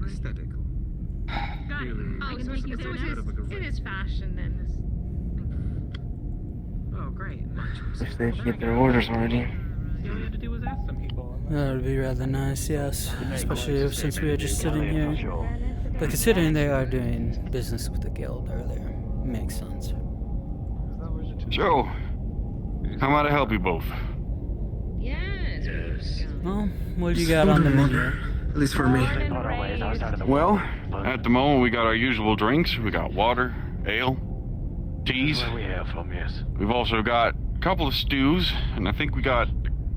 aesthetical. Really, Oh, so it is fashion then. Oh, great. If they get their orders already. All you had to do was ask some people. That would be rather nice, yes. Especially since we are just sitting here. But considering they are doing business with the guild earlier, makes sense. Joe, how might I help you both? Yes. Well, what do you got on the menu? At least for me. Well, at the moment we got our usual drinks. We got water, ale, teas. We've also got a couple of stews, and I think we got...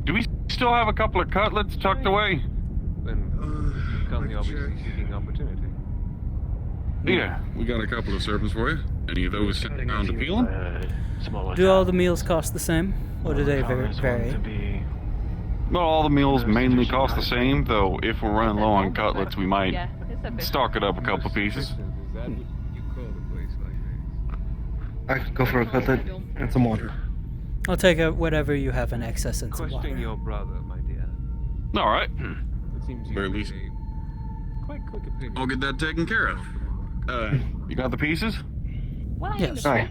Do we still have a couple of cutlets tucked away? Then come the obviously seeking opportunity. Yeah, we got a couple of servings for you. Any of those sitting down to peel them? Do all the meals cost the same? Or do they vary? Well, all the meals mainly cost the same, though if we're running low on cutlets, we might stock it up a couple pieces. I could go for a cutlet and some water. I'll take whatever you have in excess and some Question water. your brother, my dear. All right. It seems you Very have least. a quite quick opinion. I'll get that taken care of. You got the pieces? Yes. Aye.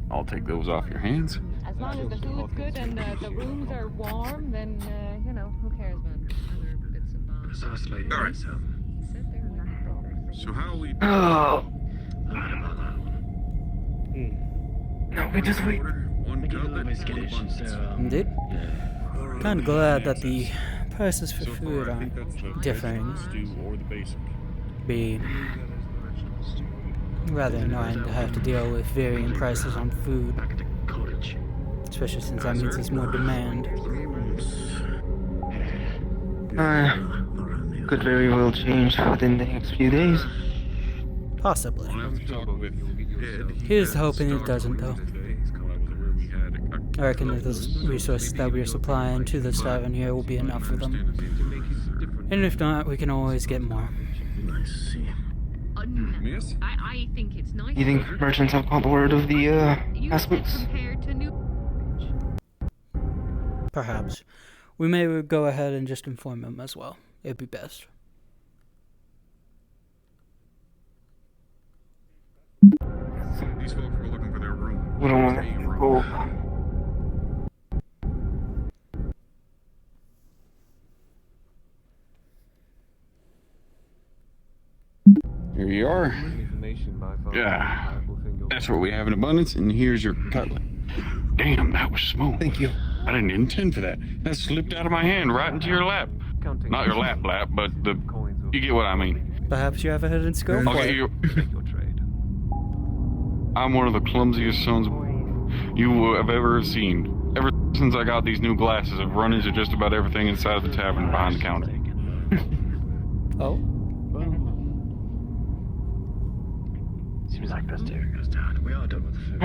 I'll take those off your hands. As long as the food's good and the rooms are warm, then, you know, who cares about other bits and bobs. All right. So how we... Oh. No, we just wait. One cutlet, one bun. Indeed. Kind of glad that the prices for food aren't differing. Or the basic. Be rather annoying to have to deal with varying prices on food. Especially since that means there's more demand. Could very well change within the next few days. Possibly. Here's hoping it doesn't, though. I reckon that the resources that we are supplying to the tavern here will be enough for them. And if not, we can always get more. Miss? I think it's nice. You think merchants have caught word of the passbooks? perhaps, we may go ahead and just inform him as well. It'd be best. These folks were looking for their room. We don't want to go. Here you are. Yeah. That's what we have in abundance, and here's your cutlet. Damn, that was smooth. Thank you. I didn't intend for that. That slipped out of my hand right into your lap. Not your lap, but you get what I mean. Perhaps you have a hidden skill? Okay, I'm one of the clumsiest sons you have ever seen. Ever since I got these new glasses, I've run into just about everything inside of the tavern behind the counter. Oh? Seems like best David goes down. We are done with the food.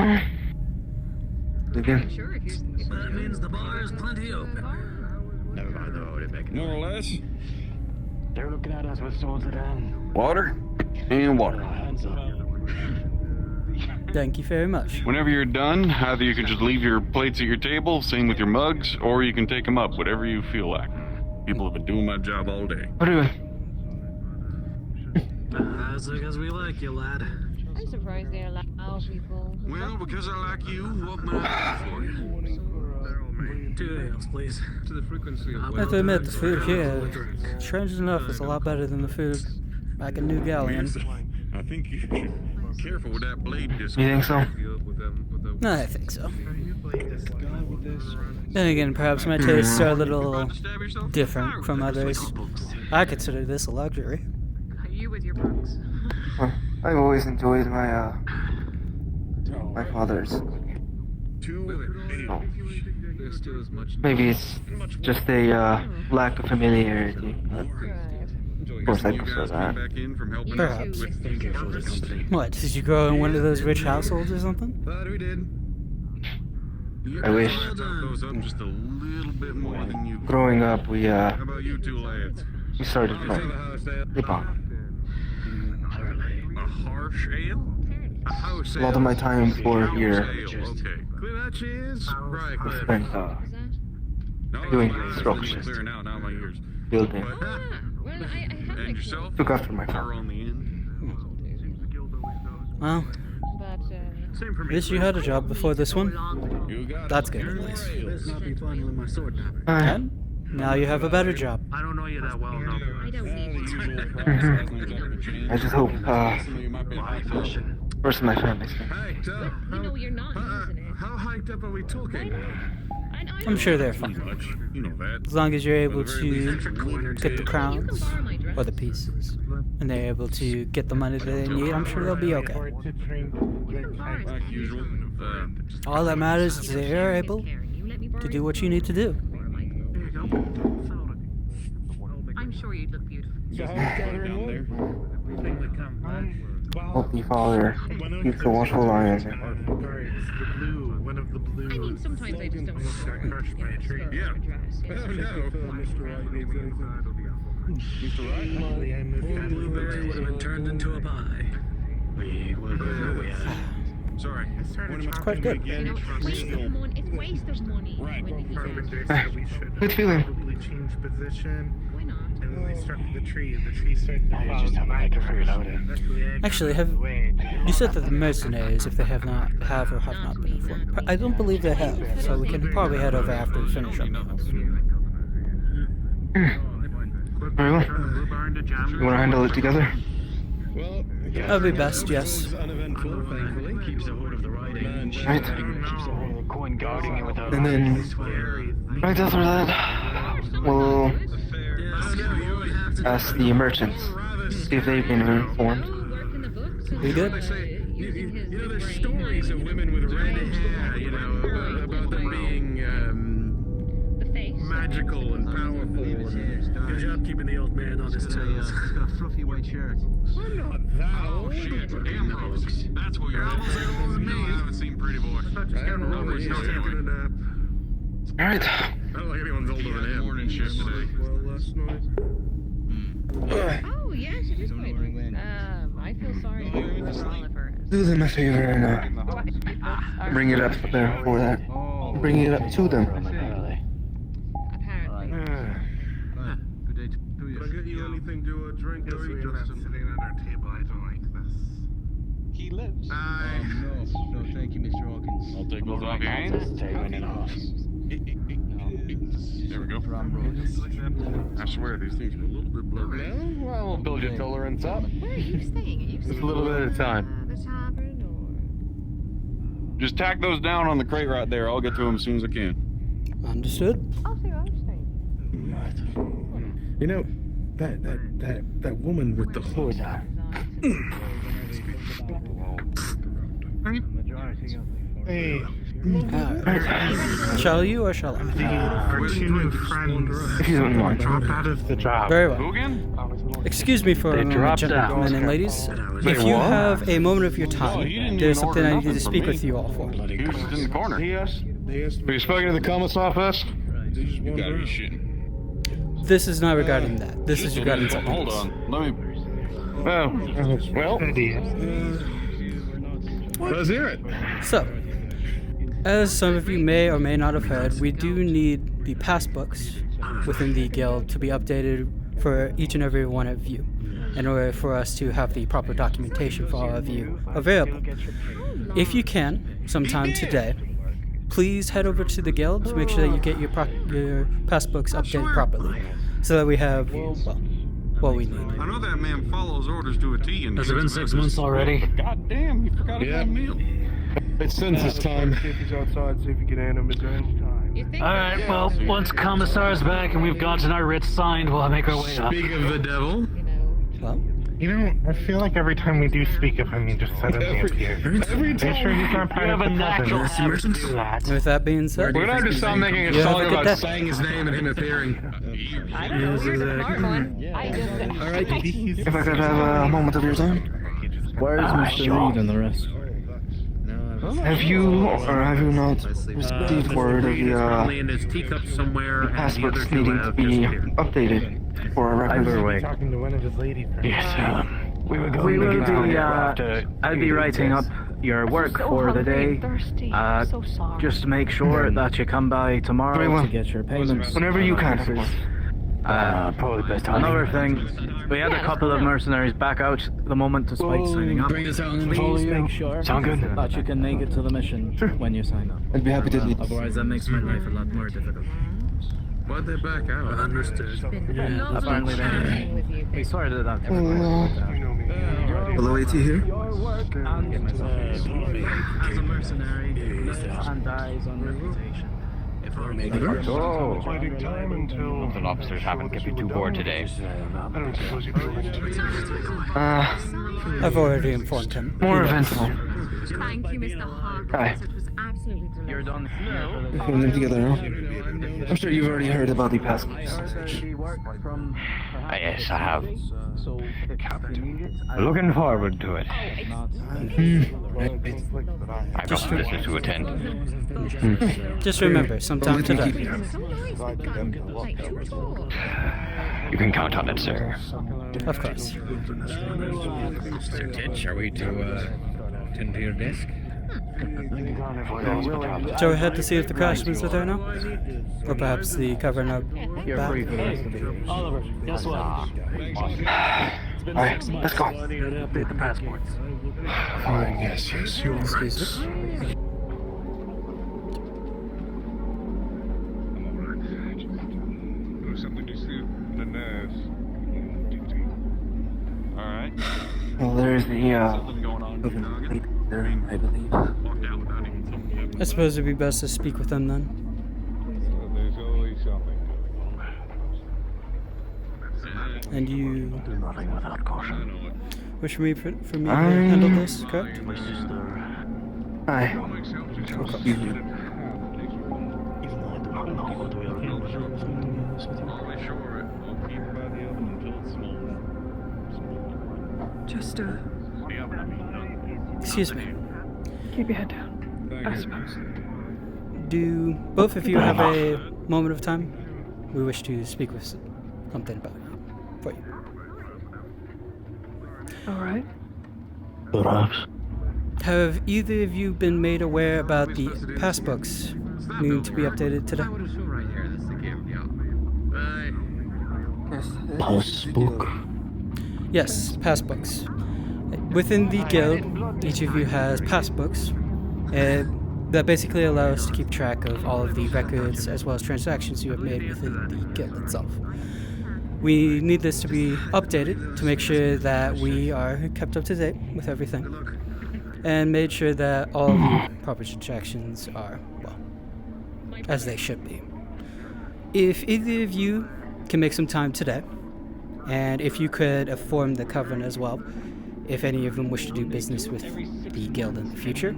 Again. That means the bar is plenty open. Never mind, they're already making More or less. They're looking at us with swords at hand. Water and water. Hands up. Thank you very much. Whenever you're done, either you can just leave your plates at your table, same with your mugs, or you can take them up, whatever you feel like. People have been doing my job all day. What are you? As we like you, lad. I'm surprised they allow people. Well, because I like you, what may I do for you? 2 ales, please. To the frequency of I have to admit, the food here, strange enough, is a lot better than the food back in New Galleon. I think you should be careful with that blade disc. You think so? No, I think so. Then again, perhaps my tastes are a little different from others. I consider this a luxury. You with your books. Well, I've always enjoyed my my father's. Oh. Maybe it's just a lack of familiarity. But of course, I prefer that. Perhaps. What, did you grow in one of those rich households or something? I wish. Growing up, we started from hip hop. A lot of my time before here was spent doing construction, building. Took after my father. Well, at least you had a job before this one. That's good, at least. And now you have a better job. I don't know you that well, no. I don't I just hope, first my family's You know you're not using it. How hyped up are we talking? I'm sure they're fine. As long as you're able to get the crowns or the pieces, and they're able to get the money that they need, I'm sure they'll be okay. All that matters is they are able to do what you need to do. I'm sure you'd look beautiful. Hope the father keeps a watchful eye on me. I mean, sometimes I just don't want to Blueberry would have been turned into a pie. Sorry. Quite good. It's waste of money. Good feeling. Change position. And then they struck the tree, and the tree started to fall. Actually, you said that the mercenaries, if they have or have not been informed? I don't believe they have, so we can probably head over after we finish our meals. Very well. You want to handle it together? That'd be best, yes. Right. And then, right after that, we'll ask the merchants, see if they've been informed. You good? You know, there's stories of women with red hair, you know, about them being magical and powerful. Good job keeping the old man on his toes. A fluffy white shirt. I'm not that old. Shit, damn folks. That's what you're almost as old as me. I haven't seen Pretty Boy. Alright. I don't think anyone's older than him. Morning shift today. Oh, yes, it is quite right. I feel sorry for Oliver. Do them a favor and bring it up there for that. Bring it up to them. No, thank you, Mr. Hawkins. I'll take those off your hands. There we go. I swear these things are a little bit blurry. Well, we'll build your tolerance up. Where are you staying? Are you Just a little bit at a time. the tavern or? Just tack those down on the crate right there. I'll get to them as soon as I can. Understood. I'll see what I'm staying. You know, that woman with the hood. Hey. Shall you or shall I? Our two new friends drop out of the job. Very well. Who again? Excuse me for a moment, gentlemen and ladies. If you have a moment of your time, there's something I need to speak with you all for. He was just in the corner. Have you spoken to the commissar office? You gotta be shitting. This is not regarding that. This is regarding something Hold else. on. Let me. Well, let's hear it. So, as some of you may or may not have heard, we do need the passbooks within the guild to be updated for each and every one of you in order for us to have the proper documentation for all of you available. If you can, sometime today, please head over to the guild to make sure that you get your passbooks updated properly so that we have, well, what we need. I know that man follows orders to a T. And Has it been 6 months already? God damn, he forgot about meal. It's census time. See if he's outside, see if you can hand him his own time. Alright, well, once Commissar's back and we've gotten our writs signed, we'll make our way up. Speak of the devil. Well, You know, I feel like every time we do speak of him, he just suddenly appears. Every Are you sure he's not part of the presence? with that being said, We're gonna have to stop making a You have song a good about day. saying his name and him appearing. I don't know. Here's a smart one. I just. Alright, If I could have a moment of your time. Where is Mr. Reed and the rest? Have you or have you not received word of the passbooks needing to be updated for a record? Either way. Talking to one of his lady friends. Yes, we were We going will to be, after I'll be writing up your work for the day. Thirsty. so sorry. Just to make sure that you come by tomorrow Very well. to get your payments. Whenever you can, of course. probably best time. Another thing, we had a couple of mercenaries back out the moment despite signing up. Bring us out in the Please folio. make sure Sound good? that you can make it to the mission when you sign up. I'd be happy to lead. Otherwise that makes my life a lot more difficult. Why'd they back out? Understood. Apparently they sorted it out. Hello, AT here. Your work and as a mercenary and dies on reputation. Fighting time until. The lobsters haven't kept you too bored today. I don't suppose you could. I've already informed him. More eventful. Thank you, Mr. Hawkins. Hi. It was absolutely delightful. You're done here for We're putting them together now. I'm sure you've already heard about the passbooks. Yes, I have. So if you need it, Looking forward to it. if not, I got some business to attend. Just remember, sometime today. You can count on it, sir. Of course. Mr. Titch, are we to tend to your desk? Go ahead to see if the crashmans are there now? Or perhaps the covering up you're back? free for the rest of the day. Oliver, guess what? Alright, let's go. Update the passports. Fine, yes, you're Excuse me. Alright. Well, there's the, there, I believe. I suppose it'd be best to speak with them then. There's always something. And you Do nothing without caution. wish me for me to handle this, correct? Aye. Okay. Just, Excuse me. keep your head down. I suppose. Do both of you have a moment of time? We wish to speak with something about it for you. Alright. Perhaps. Have either of you been made aware about the passbooks needing to be updated today? Passbook. Yes, passbooks. Within the guild, each of you has passbooks that basically allow us to keep track of all of the records as well as transactions you have made within the guild itself. We need this to be updated to make sure that we are kept up to date with everything and made sure that all the proper transactions are, well, as they should be. If either of you can make some time today, and if you could inform the Coven as well, if any of them wish to do business with the guild in the future,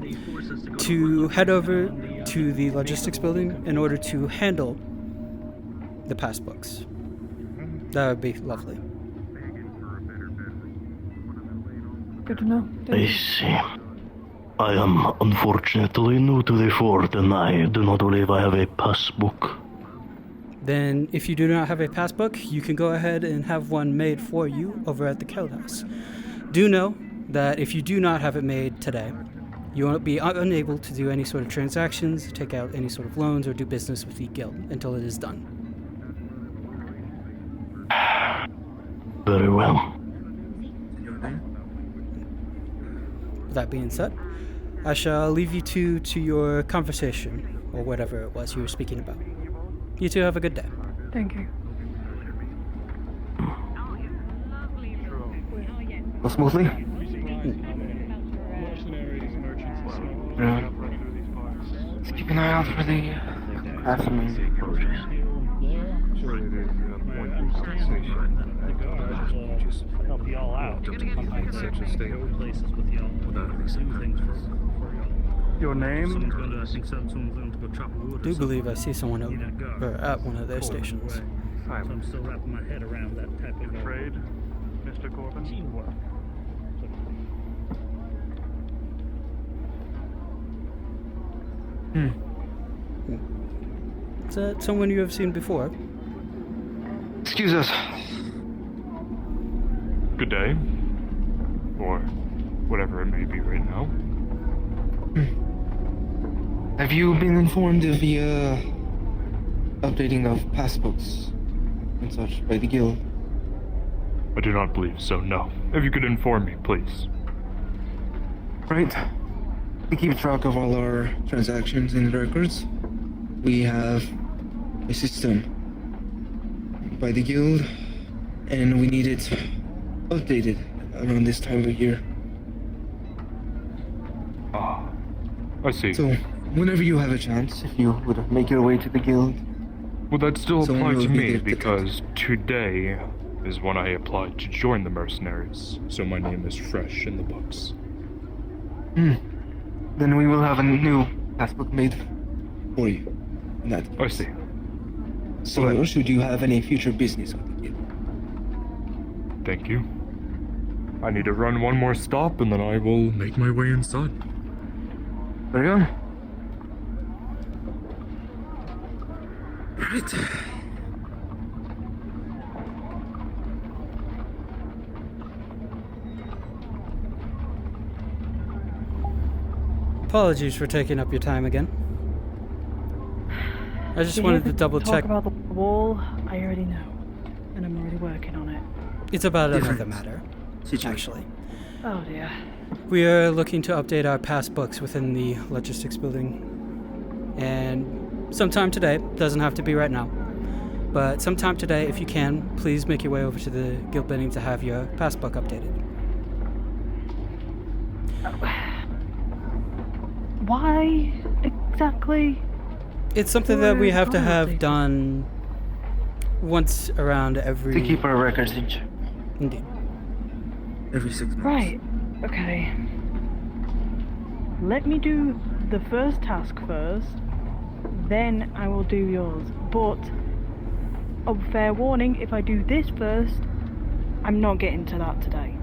to head over to the logistics building in order to handle the passbooks. That would be lovely. Good to know. I see. I am unfortunately new to the fort and I do not believe I have a passbook. Then, if you do not have a passbook, you can go ahead and have one made for you over at the guild house. Do know that if you do not have it made today, you won't be unable to do any sort of transactions, take out any sort of loans, or do business with the guild until it is done. Very well. With that being said, I shall leave you two to your conversation, or whatever it was you were speaking about. You two have a good day. Thank you. Go smoothly? Let's keep an eye out for the craftsmen. Help you all out. Such a state of places with y'all. Without things for y'all. Your name? Someone's going to, I think someone's going to go chop wood. I do believe I see someone over at one of their stations. So I'm still wrapping my head around that type of trade, Mr. Corbin. Teamwork. Is that someone you have seen before? Excuse us. Good day. Or whatever it may be right now. Have you been informed of the updating of passbooks and such by the guild? I do not believe so, no. If you could inform me, please. Right. We keep track of all our transactions and records. We have a system by the guild, and we need it updated around this time of year. Ah, I see. So, whenever you have a chance, if you would make your way to the guild. Would that still someone apply to will be me? there to Because today is when I applied to join the mercenaries, so my name is fresh in the books. Then we will have a new passbook made for you. In that case. I see. So, should you have any future business with the guild? Thank you. I need to run one more stop and then I will make my way inside. Very good. Right. Apologies for taking up your time again. I just Do you wanted to ever double talk check. about the wall, I already know, and I'm already working on it. It's about another matter, actually. Oh dear. We are looking to update our passbooks within the logistics building. And sometime today, doesn't have to be right now, but sometime today, if you can, please make your way over to the guild building to have your passbook updated. Why exactly? It's something that we have to have done once around every... To keep our records in check. Indeed. Every 6 months. Right. Okay. Let me do the first task first, then I will do yours. But, fair warning, if I do this first, I'm not getting to that today.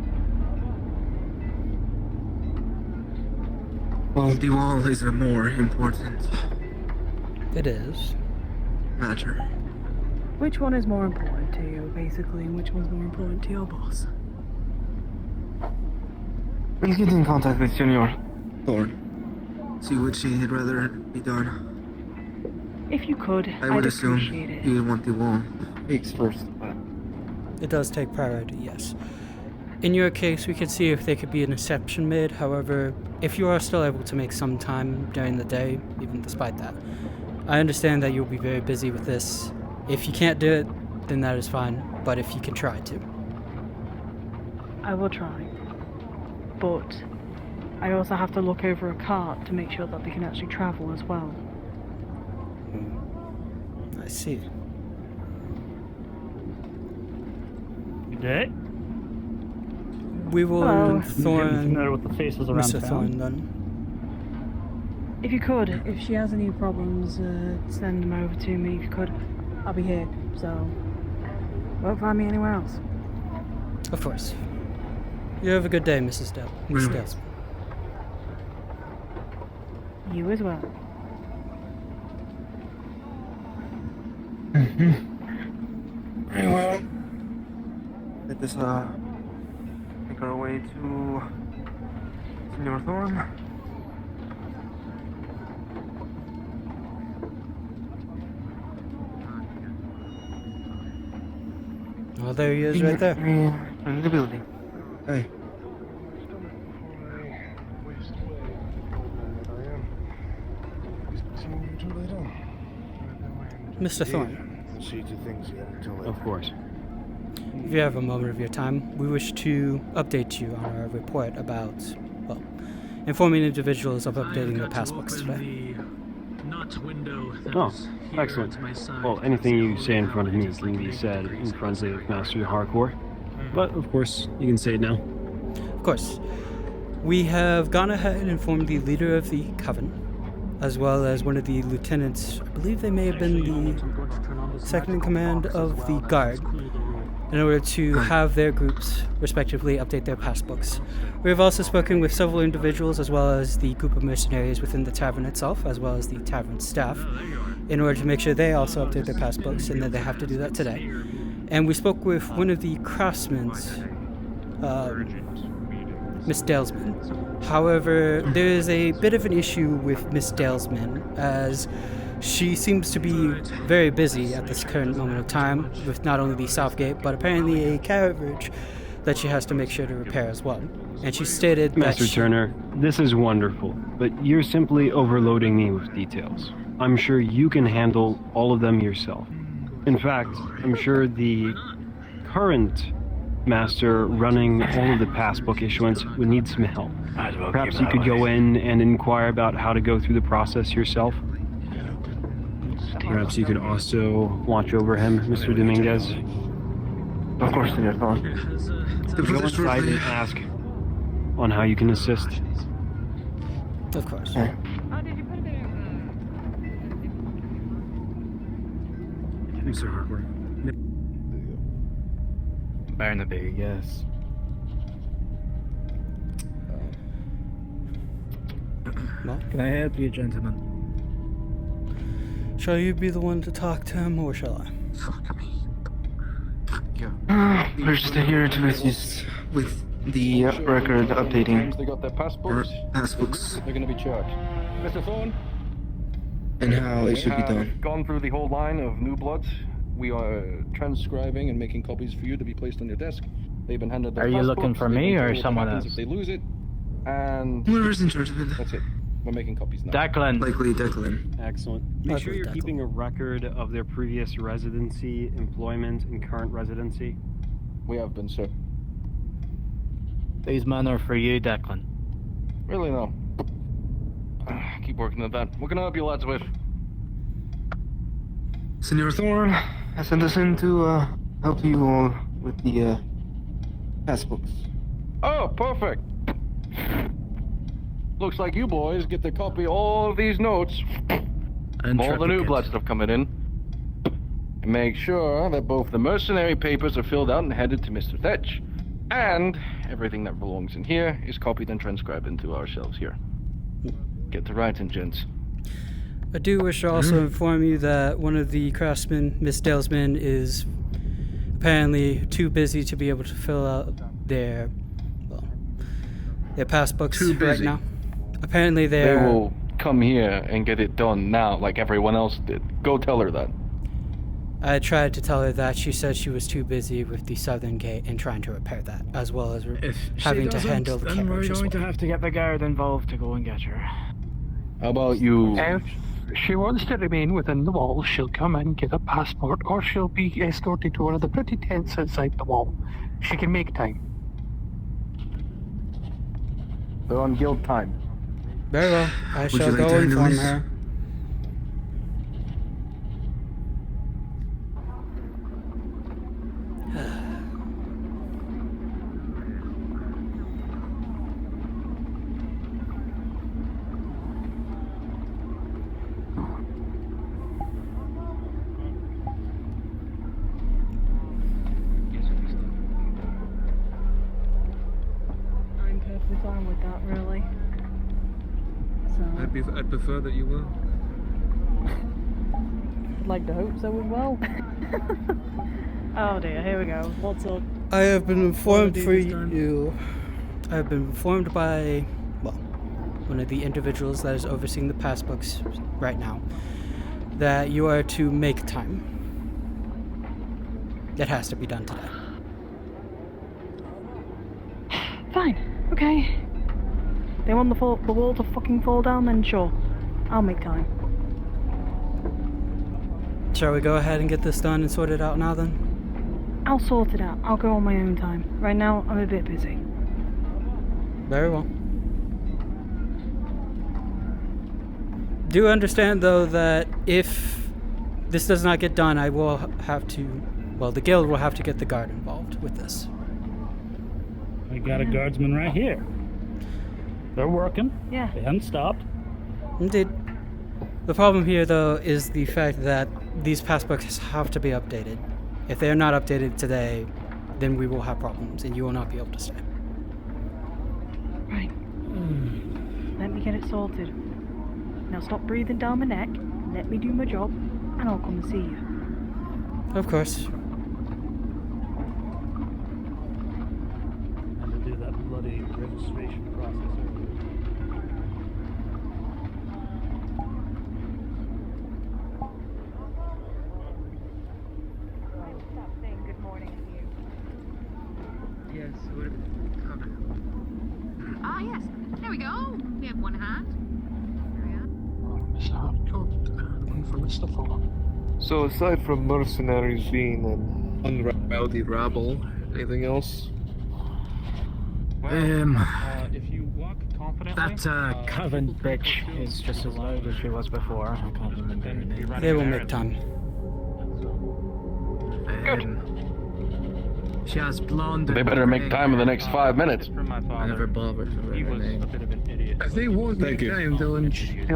Well, the wall is a more important It is. matter. Which one is more important to you, basically, and which one's more important to your boss? We'll get in contact with Junior Thorn. See what she'd rather be done. If you could, I would I'd assume appreciate it. you would want the wall fixed first, but... It does take priority, yes. In your case, we could see if there could be an exception made. However, if you are still able to make some time during the day, even despite that, I understand that you'll be very busy with this. If you can't do it, then that is fine, but if you can try to. I will try. But I also have to look over a cart to make sure that they can actually travel as well. I see. Good day. We will Hello. Thorn. Familiar with the faces around Mr. town? Thorn, then. If you could, if she has any problems, send them over to me. If you could, I'll be here. So, won't find me anywhere else. Of course. You have a good day, Miss Desmond. You as well. Very well. Let us make our way to Senor Thorn. Oh, there he is, right there. In the building. Hey. Mr. Thorn. Of course. If you have a moment of your time, we wish to update you on our report about, well, informing individuals of updating their passbooks today. Oh, excellent. Well, anything you say in front of me can be said in front of Master Hardcore. But, of course, you can say it now. Of course. We have gone ahead and informed the leader of the Coven, as well as one of the lieutenants, I believe they may have been the second in command of the Guard, in order to have their groups respectively update their passbooks. We have also spoken with several individuals as well as the group of mercenaries within the tavern itself, as well as the tavern staff, in order to make sure they also update their passbooks, and that they have to do that today. And we spoke with one of the craftsmen, Miss Dalesman. However, there is a bit of an issue with Miss Dalesman, as she seems to be very busy at this current moment of time with not only the Southgate, but apparently a carriage that she has to make sure to repair as well. And she stated that Master Turner, this is wonderful, but you're simply overloading me with details. I'm sure you can handle all of them yourself. In fact, I'm sure the current master running all of the passbook issuance would need some help. Perhaps you could go in and inquire about how to go through the process yourself. Perhaps you could also watch over him, Mr. Dominguez. Of course, Senor Thorn. Go inside and ask on how you can assist. Of course. Mr. Harper. Barnaby, yes. Well, can I help you, gentlemen? Shall you be the one to talk to him, or shall I? Fuck me. We're just here to assist with the record updating. They got their passports. Passbooks. They're going to be charged. Mr. Thorne? And how it should be done. Gone through the whole line of new bloods. We are transcribing and making copies for you to be placed on your desk. They've been handed their Are you passports. looking for They've me been or told what someone happens else? If they lose it, and Whoever's in charge of it. That's it. We're making copies now. Declan. Likely Declan. Excellent. Make sure you're keeping a record of their previous residency, employment, and current residency. We have been, sir. These men are for you, Declan. Really, no. Keep working at that. What can I help you lads with? Senor Thorn has sent us in to help you all with the passbooks. Oh, perfect. Looks like you boys get to copy all of these notes. And all the new blood stuff coming in. And make sure that both the mercenary papers are filled out and headed to Mr. Thatch. And everything that belongs in here is copied and transcribed into ourselves here. Get to writing, gents. I do wish to also inform you that one of the craftsmen, Miss Dalesman, is apparently too busy to be able to fill out their passbooks right now. Apparently They will come here and get it done now, like everyone else did. Go tell her that. I tried to tell her that. She said she was too busy with the southern gate and trying to repair that, as well as having to handle the then we're carriage as going to well. have to get the guard involved to go and get her. How about you? If she wants to remain within the wall, she'll come and get a passport, or she'll be escorted to one of the pretty tents outside the wall. She can make time. They're on guild time. Very well. I Would shall you like go to handle inform this? her. I'm perfectly fine with that, really. So, I'd prefer that you were. I'd like to hope so as well. Oh dear, here we go. What's up? I have been informed for this time? you. I have been informed by, well, one of the individuals that is overseeing the pass books right now, that you are to make time. It has to be done today. Fine, okay. They want the wall to fucking fall down, then sure. I'll make time. Shall we go ahead and get this done and sort it out now then? I'll sort it out. I'll go on my own time. Right now, I'm a bit busy. Very well. Do understand though that if this does not get done, I will have to, well, the guild will have to get the guard involved with this. We got a guardsman right here. They're working. Yeah. They haven't stopped. Indeed. The problem here though is the fact that these passbooks have to be updated. If they are not updated today, then we will have problems and you will not be able to stay. Right. Let me get it sorted. Now stop breathing down my neck, let me do my job, and I'll come and see you. Of course. And to do that bloody registration process earlier. Stop saying good morning to you. Yes, we're coming. Ah, yes. There we go. We have one hand. Miss Harcourt, one for Mr. Full. So aside from mercenaries being an unrowdy rabble, anything else? If you walk confidently, That coven bitch is just as loud as she was before. I can't remember her name. They will make time. She has blonde. They better make time in the next 5 minutes. From my father. Never bothered. He was a bit of an idiot. If they won't make time, they'll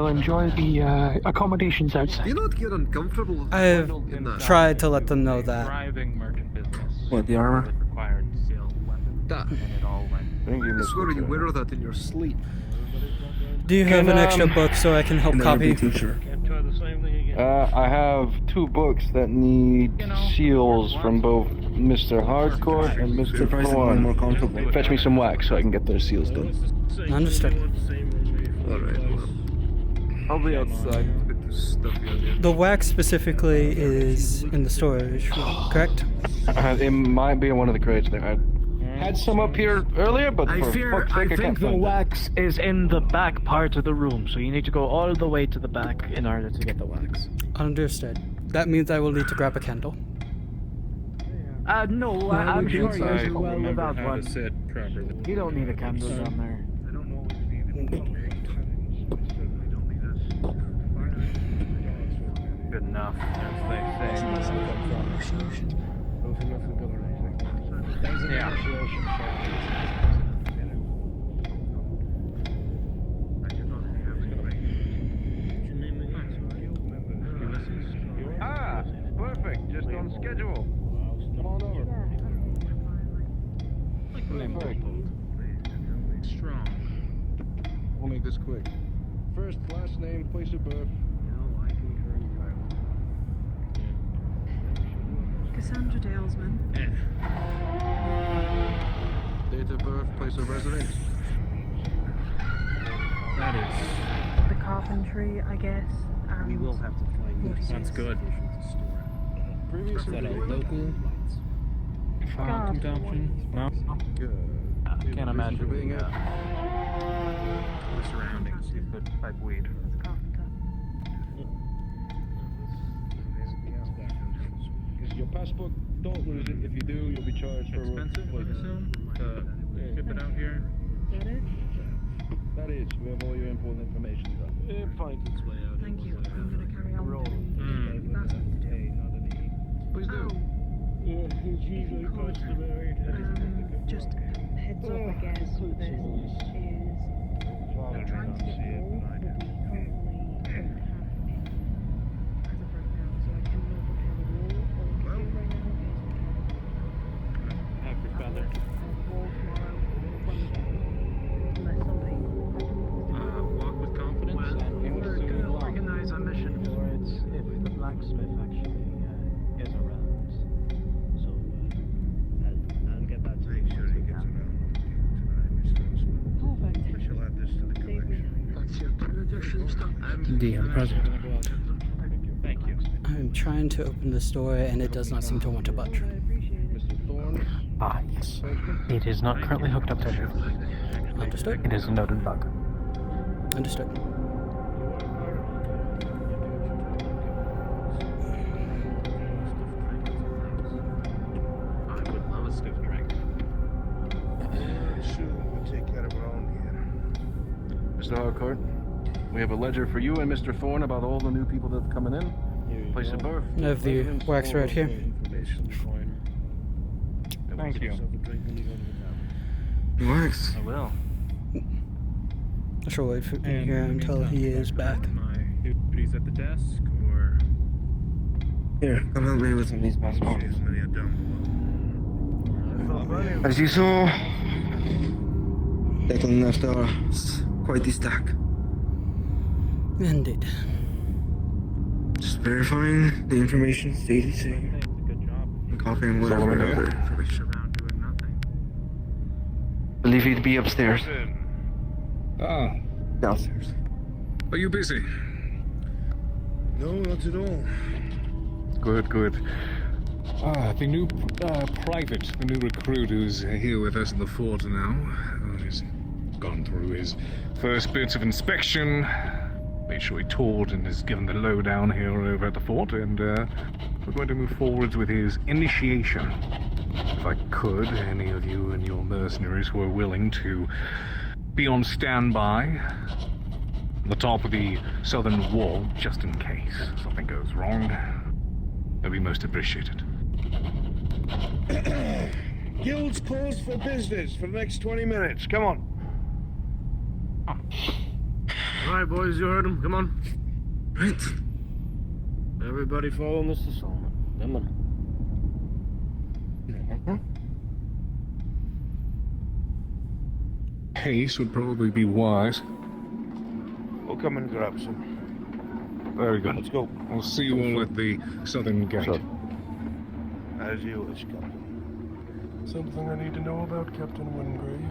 enjoy the accommodations outside. Do you not get uncomfortable? I have in that? tried to let them know that. Thriving merchant business. What, the armor? It required skilled weapons. That. And it all went. I swear you wear that in your sleep. Do you have an extra book so I can help copy? Can't try the same thing again. I have 2 books that need seals from both Mr. Hardcore and Mr. Surprisingly more Thorn. comfortable. Fetch me some wax so I can get those seals done. Understood. Alright, well. I'll be outside. It's a bit too stuffy out here. The wax specifically is in the storage room, correct? It might be in one of the crates there. I had some up here earlier, but I for fuck's sake, I think can't the find it. wax is in the back part of the room, so you need to go all the way to the back in order to get the wax. Understood. That means I will need to grab a candle. No, I'm sure you I do well remember without how one. to sit properly. You don't need a candle down there. Good enough, as they say. Ah, perfect. Just on schedule. Come on over. Perfect. Strong. We'll make this quick. First, last name, place of birth. Cassandra Dalesman. Date of birth, place of residence. That is. The carpentry, I guess. We will have to find Yes. That's good. Is that a local concoction? No? I can't imagine being the surroundings. You could pipe weed. Is your passport? Don't lose it. If you do, you'll be charged for Expensive, I assume, to ship it out here. Is that it? That is. We have all your important information done. It finds its way out. Thank you. I'm gonna carry on. Please do. It's usually customary. Just heads up, I guess. This is I'm trying to get more, but we currently don't have any as of right now, so I cannot repair the wall. All we can do right now is Have your feather. repair the wall tomorrow or Wednesday, unless somebody Walk with confidence. We're gonna organize a mission for it if the blacksmith actually is around. So I'll get that to you. Make sure he gets around Perfect. We shall add this to the collection. That's your tradition stuff. DM present. Thank you. I'm trying to open this door and it does not seem to want to budge. Ah, yes. It is not currently hooked up to anything. Understood. It is a noted bug. Understood. I would love a stiff drink. Soon we'll take care of our own here. Mr. Harcourt, we have a ledger for you and Mr. Thorne about all the new people that have coming in. Place of birth. I have the wax right here. Thank you. Wax? I will. I shall wait for here until he is back. My duties at the desk, or Here, come help me with some of these passports. As you saw, Declan left us quite the stack. Indeed. Just verifying the information stated here. good job. And copying whatever other information. Around doing nothing. Believe he'd be upstairs. Ah, Downstairs. are you busy? No, not at all. Good, good. Ah, the new private, the new recruit who's here with us in the fort now. He's gone through his first bits of inspection, made sure he toured and is given the lowdown here over at the fort, and we're going to move forwards with his initiation. If I could, any of you and your mercenaries who are willing to be on standby on the top of the southern wall, just in case something goes wrong, that'd be most appreciated. Guild's closed for business for the next 20 minutes. Come on. All right, boys, you heard him. Come on. Right. Everybody follow Mr. Solomon. Come on. Haste would probably be wise. We'll come and grab some. Very good. Let's go. I'll see you all at the southern gate. As you wish, Captain. Something I need to know about Captain Wingrave.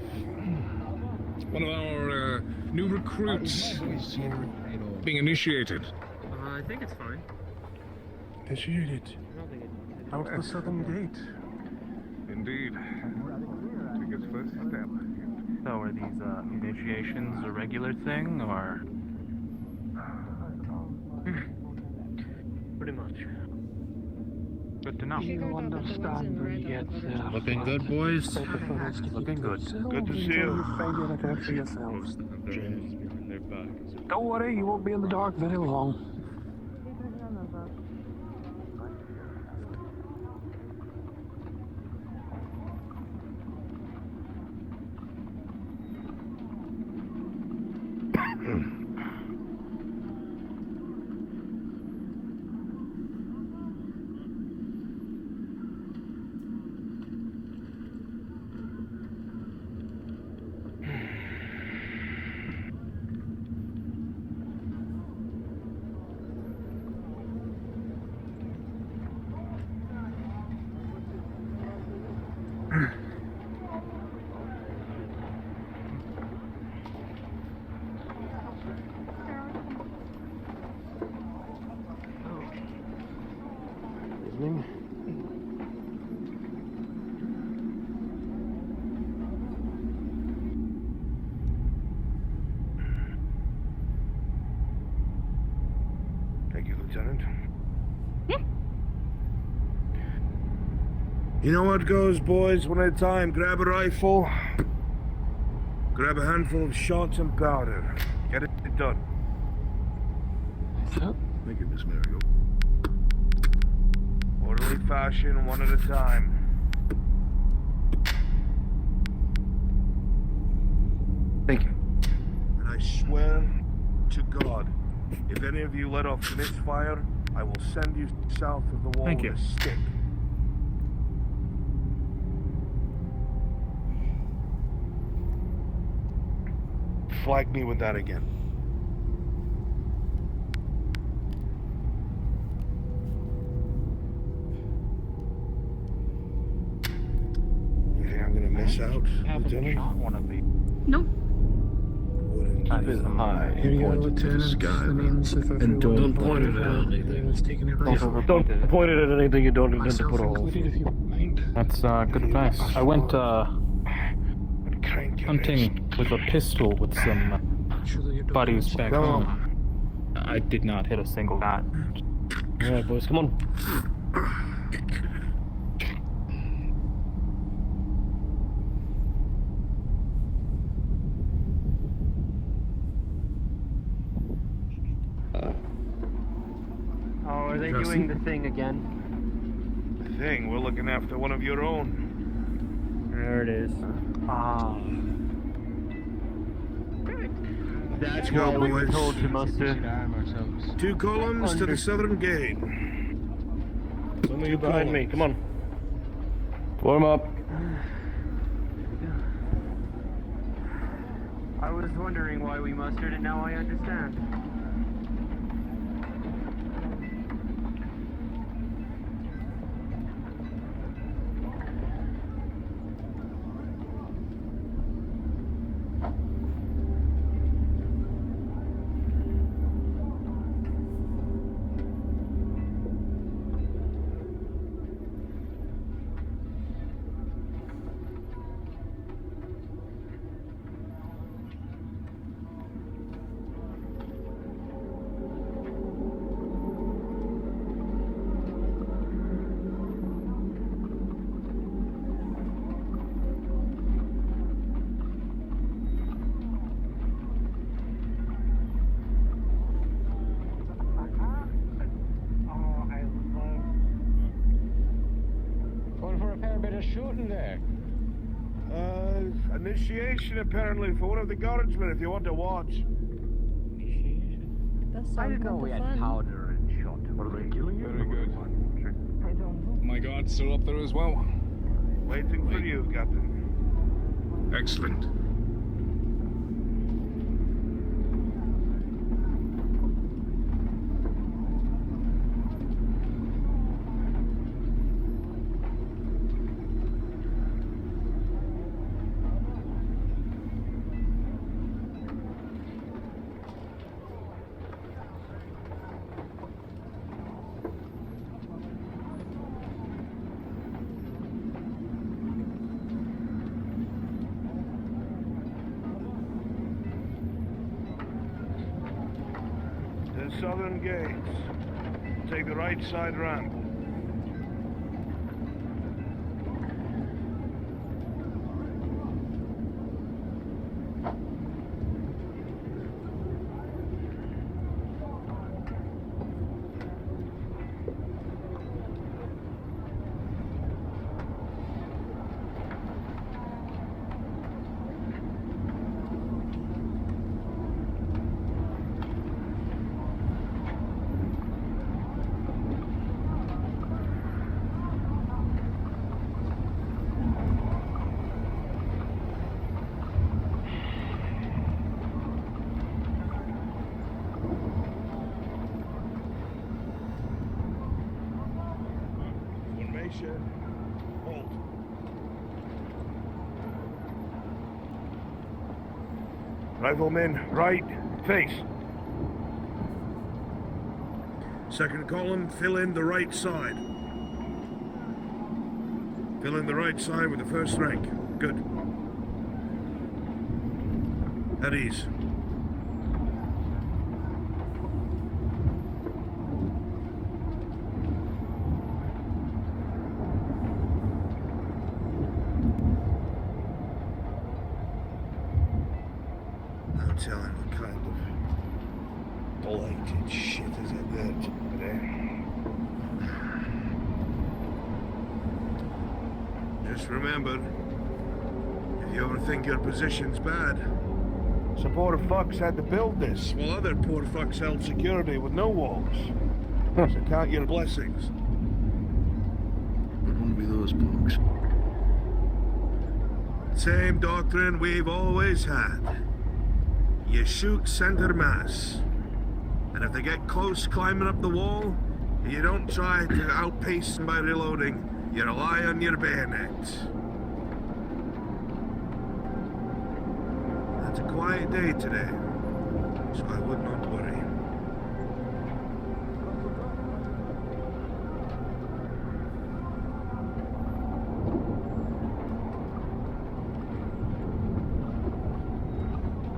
One of our new recruits being initiated. I think it's fine. Initiated. Out the southern gate. Indeed. Take his first step. So are these initiations a regular thing, or? Pretty much. Good to know. You understand when you get there. Looking good, boys. Looking good. Good to see you. Find out that for yourselves. Don't worry, you won't be in the dark very long. evening. Thank you, Lieutenant. Yeah. You know what goes, boys? One at a time. Grab a rifle. Grab a handful of shots and powder. Get it done. Thank you, Miss Mario. Orderly fashion, one at a time. Thank you. And I swear to God, if any of you let off misfire, I will send you south of the wall Thank with you. a stick. Flag me with that again. You think I'm gonna miss out, Lieutenant? Nope. Up is high. Here you go, Lieutenant. And don't point it at anything. Don't point it at anything you don't intend to put a hole through. That's good advice. I went hunting with a pistol with some buddies back home. I did not hit a single shot. Alright, boys, come on. Oh, are they doing the thing again? The thing, we're looking after one of your own. There it is. Ah. That's what go, we were boys. told to muster. 2 columns to the southern gate. Some of you behind me, come on. Form up. I was wondering why we mustered, and now I understand. Shooting there. Initiation apparently for one of the guardsmen if you want to watch. I didn't know we had powder and shot. What are they killing you? Very good. My guards are up there as well. Waiting for you, Captain. Excellent. Southern gates. Take the right side ramp. Halt. Riflemen, right, face. Second column, fill in the right side. Fill in the right side with the first rank. Good. At ease. No telling what kind of blighted shit is it there today. Just remember, if you ever think your position's bad, some poor fucks had to build this, while other poor fucks held security with no walls. So count your blessings. It won't be those punks. Same doctrine we've always had. You shoot center mass. And if they get close climbing up the wall, you don't try to outpace them by reloading. You rely on your bayonet. It's a quiet day today, so I would not worry.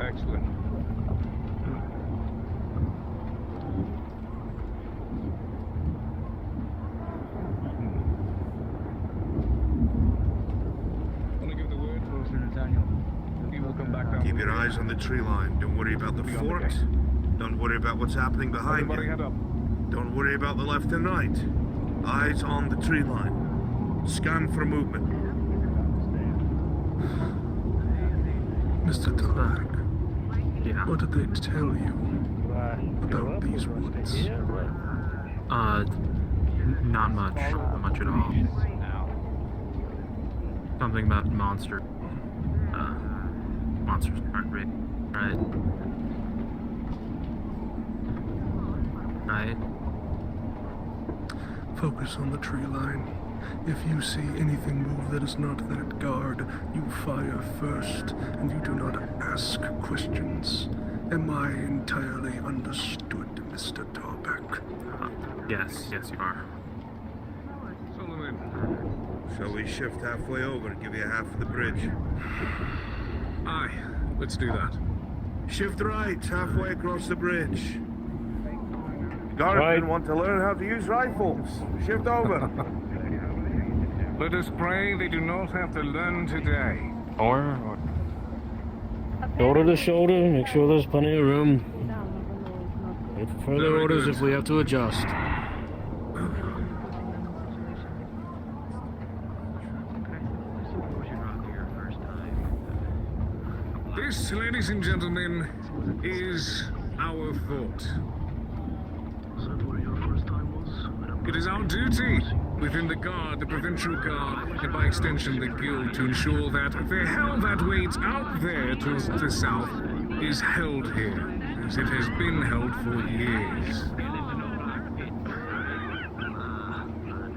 Excellent. Keep your eyes on the tree line. Don't worry about the fort. Don't worry about what's happening behind you. Don't worry about the left and right. Eyes on the tree line. Scan for movement. Mr. Tarek, what did they tell you about these woods? Not much at all. Something about monsters aren't real, right? Right? Focus on the tree line. If you see anything move that is not that guard, you fire first, and you do not ask questions. Am I entirely understood, Mr. Tarbeck? Yes, you are. Shall we shift halfway over and give you half of the bridge? Aye, let's do that. Shift right, halfway across the bridge. Guardsmen want to learn how to use rifles. Shift over. Let us pray they do not have to learn today. Or shoulder to shoulder, make sure there's plenty of room. Wait for further orders if we have to adjust. This, ladies and gentlemen, is our fort. It is our duty within the Guard, the Provincial Guard, and by extension the Guild, to ensure that the hell that waits out there to the south is held here, as it has been held for years.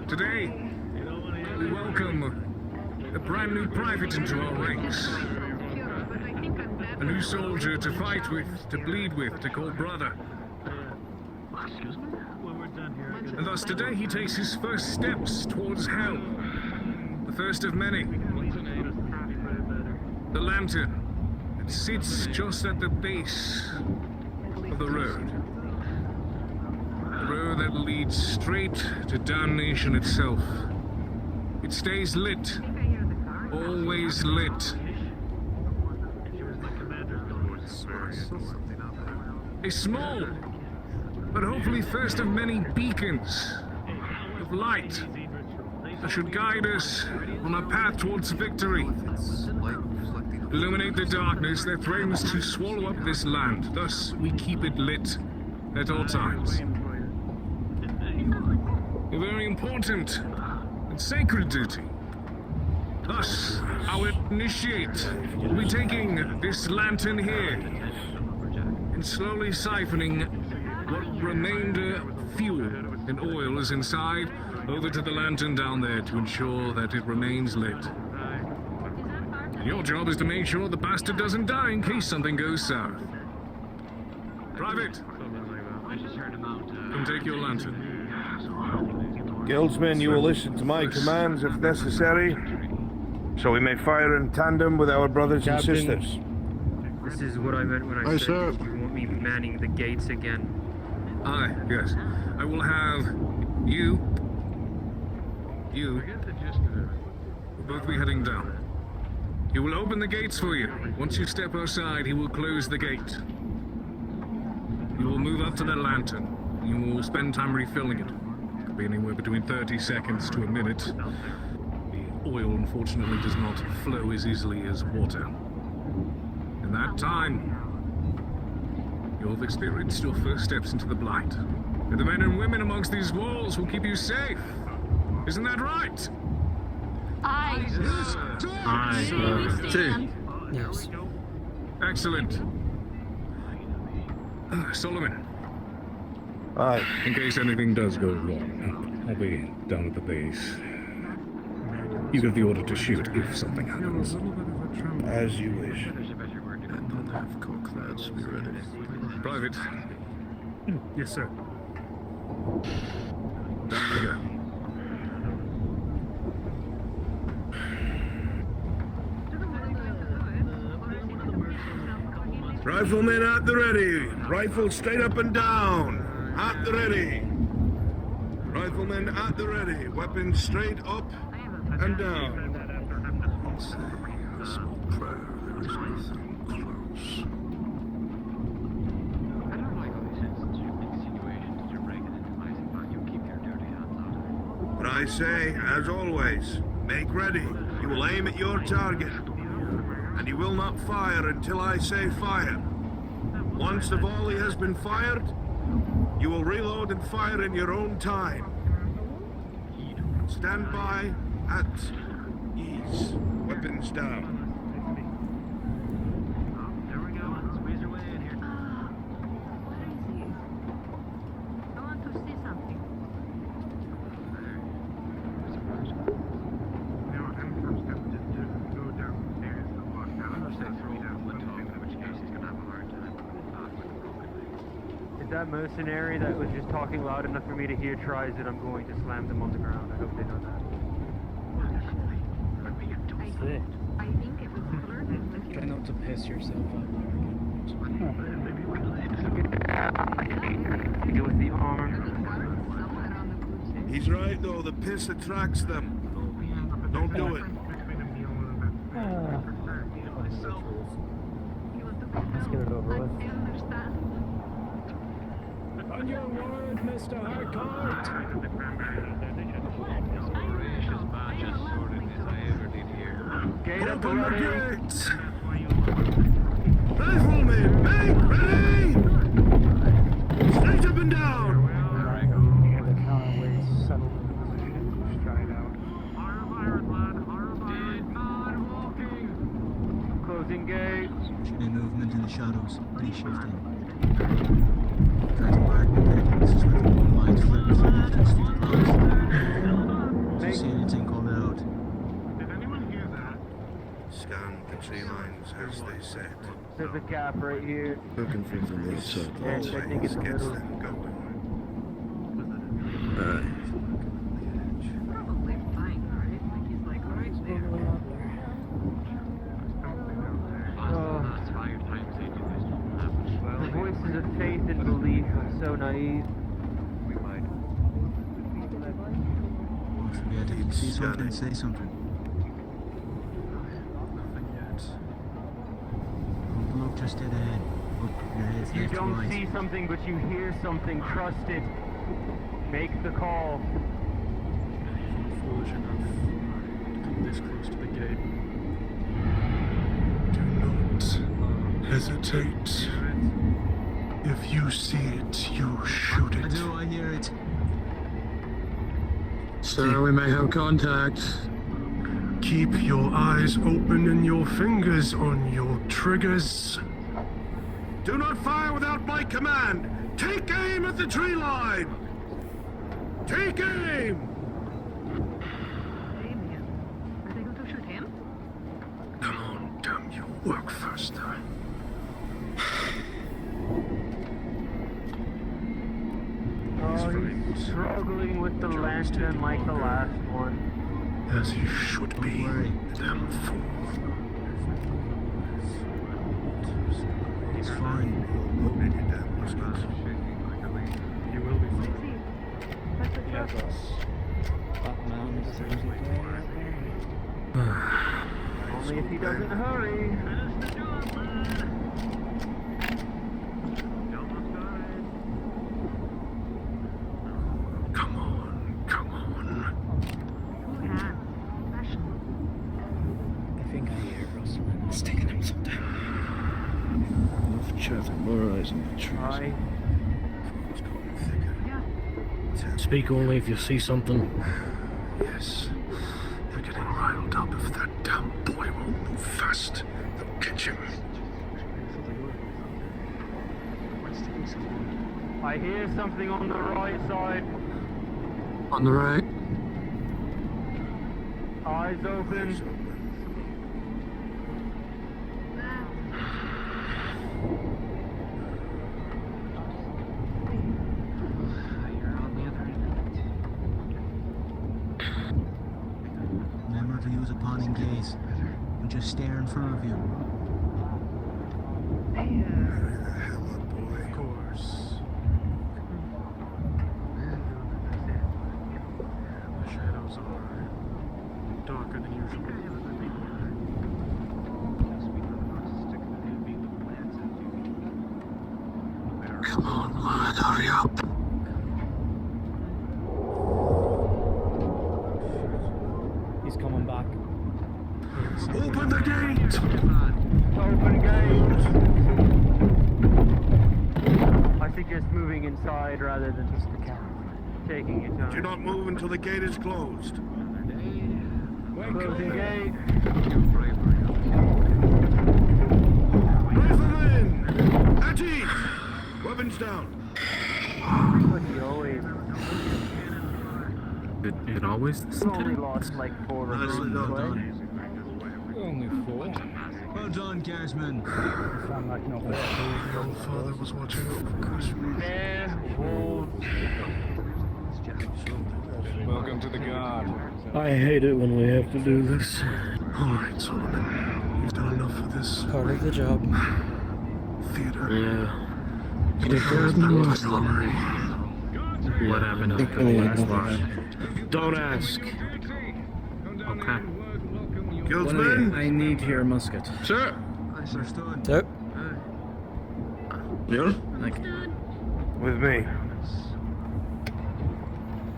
Today, we welcome a brand new private into our ranks. A new soldier to fight with, to bleed with, to call brother. And thus today he takes his first steps towards hell. The first of many. The lantern that sits just at the base of the road. The road that leads straight to damnation itself. It stays lit. Always lit. A small, but hopefully first of many beacons of light that should guide us on our path towards victory. Illuminate the darkness that threatens to swallow up this land. Thus, we keep it lit at all times. A very important and sacred duty. Thus, our initiate will be taking this lantern here and slowly siphoning what remainder fuel and oil is inside over to the lantern down there to ensure that it remains lit. And your job is to make sure the bastard doesn't die in case something goes south. Private, come take your lantern. Guildsmen, you will listen to my commands if necessary, so we may fire in tandem with our brothers and sisters. This is what I meant when I said, "Do you want me manning the gates again?" Aye, yes. I will have you will both be heading down. He will open the gates for you. Once you step outside, he will close the gate. You will move up to the lantern. You will spend time refilling it. Could be anywhere between 30 seconds to a minute. The oil, unfortunately, does not flow as easily as water. In that time, you'll have experienced your first steps into the blight. And the men and women amongst these walls will keep you safe. Isn't that right? Aye. Two. Yes. Excellent. Solomon. Aye. In case anything does go wrong, I'll be down at the base. You give the order to shoot if something happens. As you wish. Let's be ready. Private. Yes, sir. Down we go. Riflemen at the ready. Rifles straight up and down. At the ready. Riflemen at the ready. Weapons straight up and down. Say a small prayer. There is nothing close. I don't like all these insinuations you're breaking into my spot. You keep your dirty hands on But I say, as always, make ready. You will aim at your target. And you will not fire until I say fire. Once the volley has been fired, you will reload and fire in your own time. Stand by at ease. Weapons down. There we go. Squeeze your way in here. I want to see something. If that mercenary that was just talking loud enough for me to hear tries it, I'm going to slam them on the ground. I hope they know that. I think it was colored. Try not to piss yourself up. Deal with the armor. He's right though, the piss attracts them. Don't do it. Let's get it over with. On your word, Mr. Harcourt! Open the gates! Riflemen, make ready! Straight up and down! The counterweights settled in position. Stride out. Closing gate. Any movement in the shadows. Reshifting. Try to mark the entrances with light flickers and entrance to the glass. Do you see anything called out? Scan the tree lines as they set. There's a gap right here. Looking for the left side. And I think it's Gets middle. them going. Probably fine, right? Like he's like right there. The voices of faith and belief are so naive. We might. Don't forget, if you see something, say something. Nothing yet. Don't look just dead ahead. Look your head If you left to don't right. see something but you hear something, trust it. Make the call. Foolish enough to come this close to the gate. Do not hesitate. If you see it, you shoot it. I do, I hear it. Sir, we may have contact. Keep your eyes open and your fingers on your triggers. Do not fire without my command! Take aim at the tree line! Take aim! Are they going to shoot him? Come on, damn you. Work faster. Oh, he's Struggling with the lantern like the last one. As he should be, damn fool. It's fine. Loaded your damn muskets. You will be fine. Yes, that man is Thursday out there. Only if he doesn't hurry. Come on, come on. I think I hear rustling. It's taking him some time. Enough chatter, more eyes on the trees. Speak only if you see something. Yes, they're getting riled up. If that damn boy won't move fast, they'll catch him. I hear something on the right side. On the right. Eyes open. Remember to use a pawning gaze and just stare in front of you. Hurry the hell up, boy. Of course. The shadows are darker than usual. Come on, lad, hurry up. He's coming back. Open the gate! Open gate. I suggest moving inside rather than just the cat. Taking your time. Do not move until the gate is closed. Closing gate. Riflemen! At ease! Weapons down. But he always. It always. He's only lost like 4 Nicely recruits well away. done. Only 4. Well done, Gasman. Your father was watching over us. There, wolves. Welcome to the guard. I hate it when we have to do this. All right, Solomon. You've done enough for this Part of the job. theater. Yeah. You did good in the last lottery. What happened after the last lot? Don't ask. Okay. Guildsman? I need your musket. Sir. Understood. So, Yeah? Thank you. With me.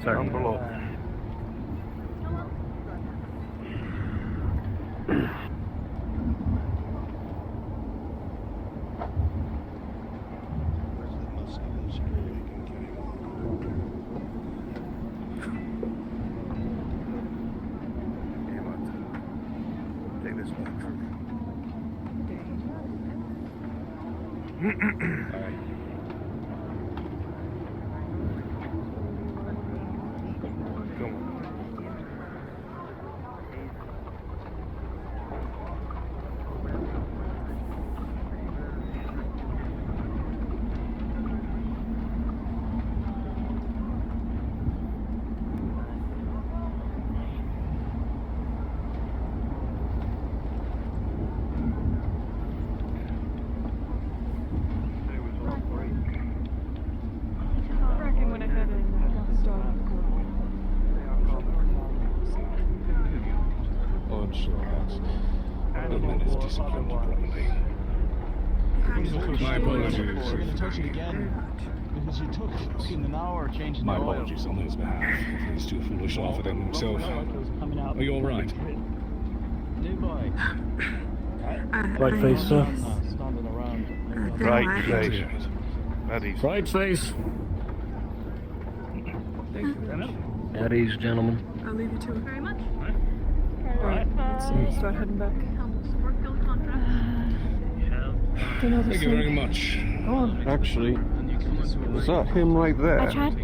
Down below. Take this one. Oh, I'm sure that's... The men is disciplined properly. My apologies. Touch it again. Because you took fucking an hour changing My the oil. apologies on his behalf. He's too foolish to offer them himself. Are you alright? New boy. Right face, sir. Standing around. Right face. At ease. Right face. At ease, gentlemen. I'll leave you to it. Very much. Alright, let's start heading back. Support guild contract. Do you know Thank you very much. Go on. Actually, is that him right there? I tried.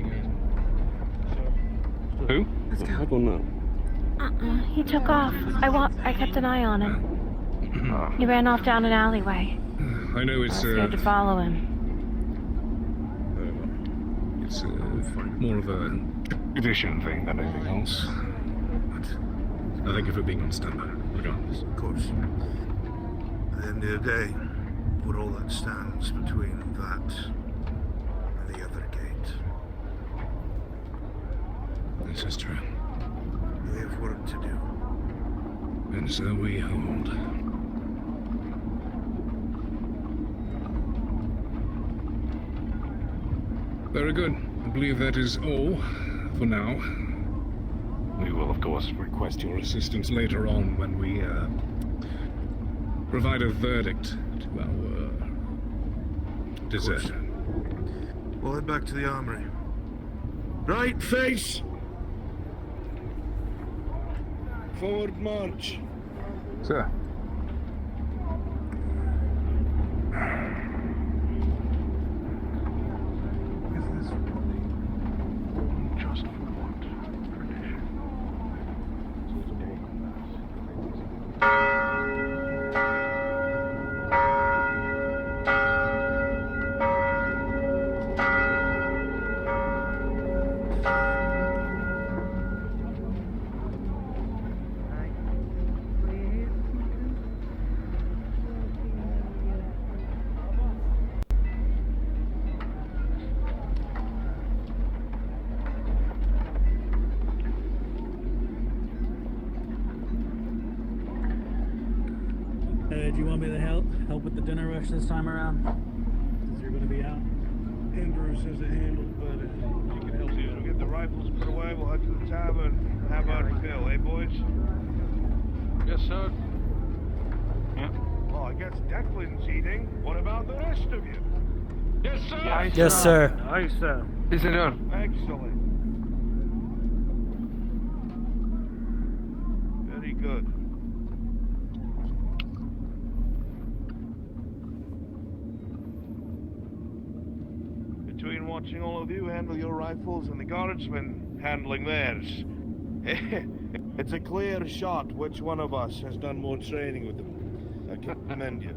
Who? I don't know. He took off. I kept an eye on him. He ran off down an alleyway. I know it's I was scared to follow him. It's more of a tradition thing than anything else. But I thank you for being on standby, regardless. Of course. At the end of the day, what all that stands between that and the other gate. This is true. We have work to do. And so we hold. Very good. I believe that is all for now. We will, of course, request your assistance later on when we provide a verdict to our deserter. We'll head back to the armory. Right, face! Forward march. Sir. Just for what? Tradition. Do you want me to help with the dinner rush this time around? Since you're going to be out. Andrew says it handled better. You can help you get the rifles put away. We'll head to the tavern. Have our fill, eh, boys? Yes, sir. Yeah. Well, I guess Declan's eating. What about the rest of you? Yes, sir. Yes, sir. Aye, sir. Is it done? Excellent. Very good. Between watching all of you handle your rifles and the guardsmen handling theirs, it's a clear shot which one of us has done more training with them. I commend you.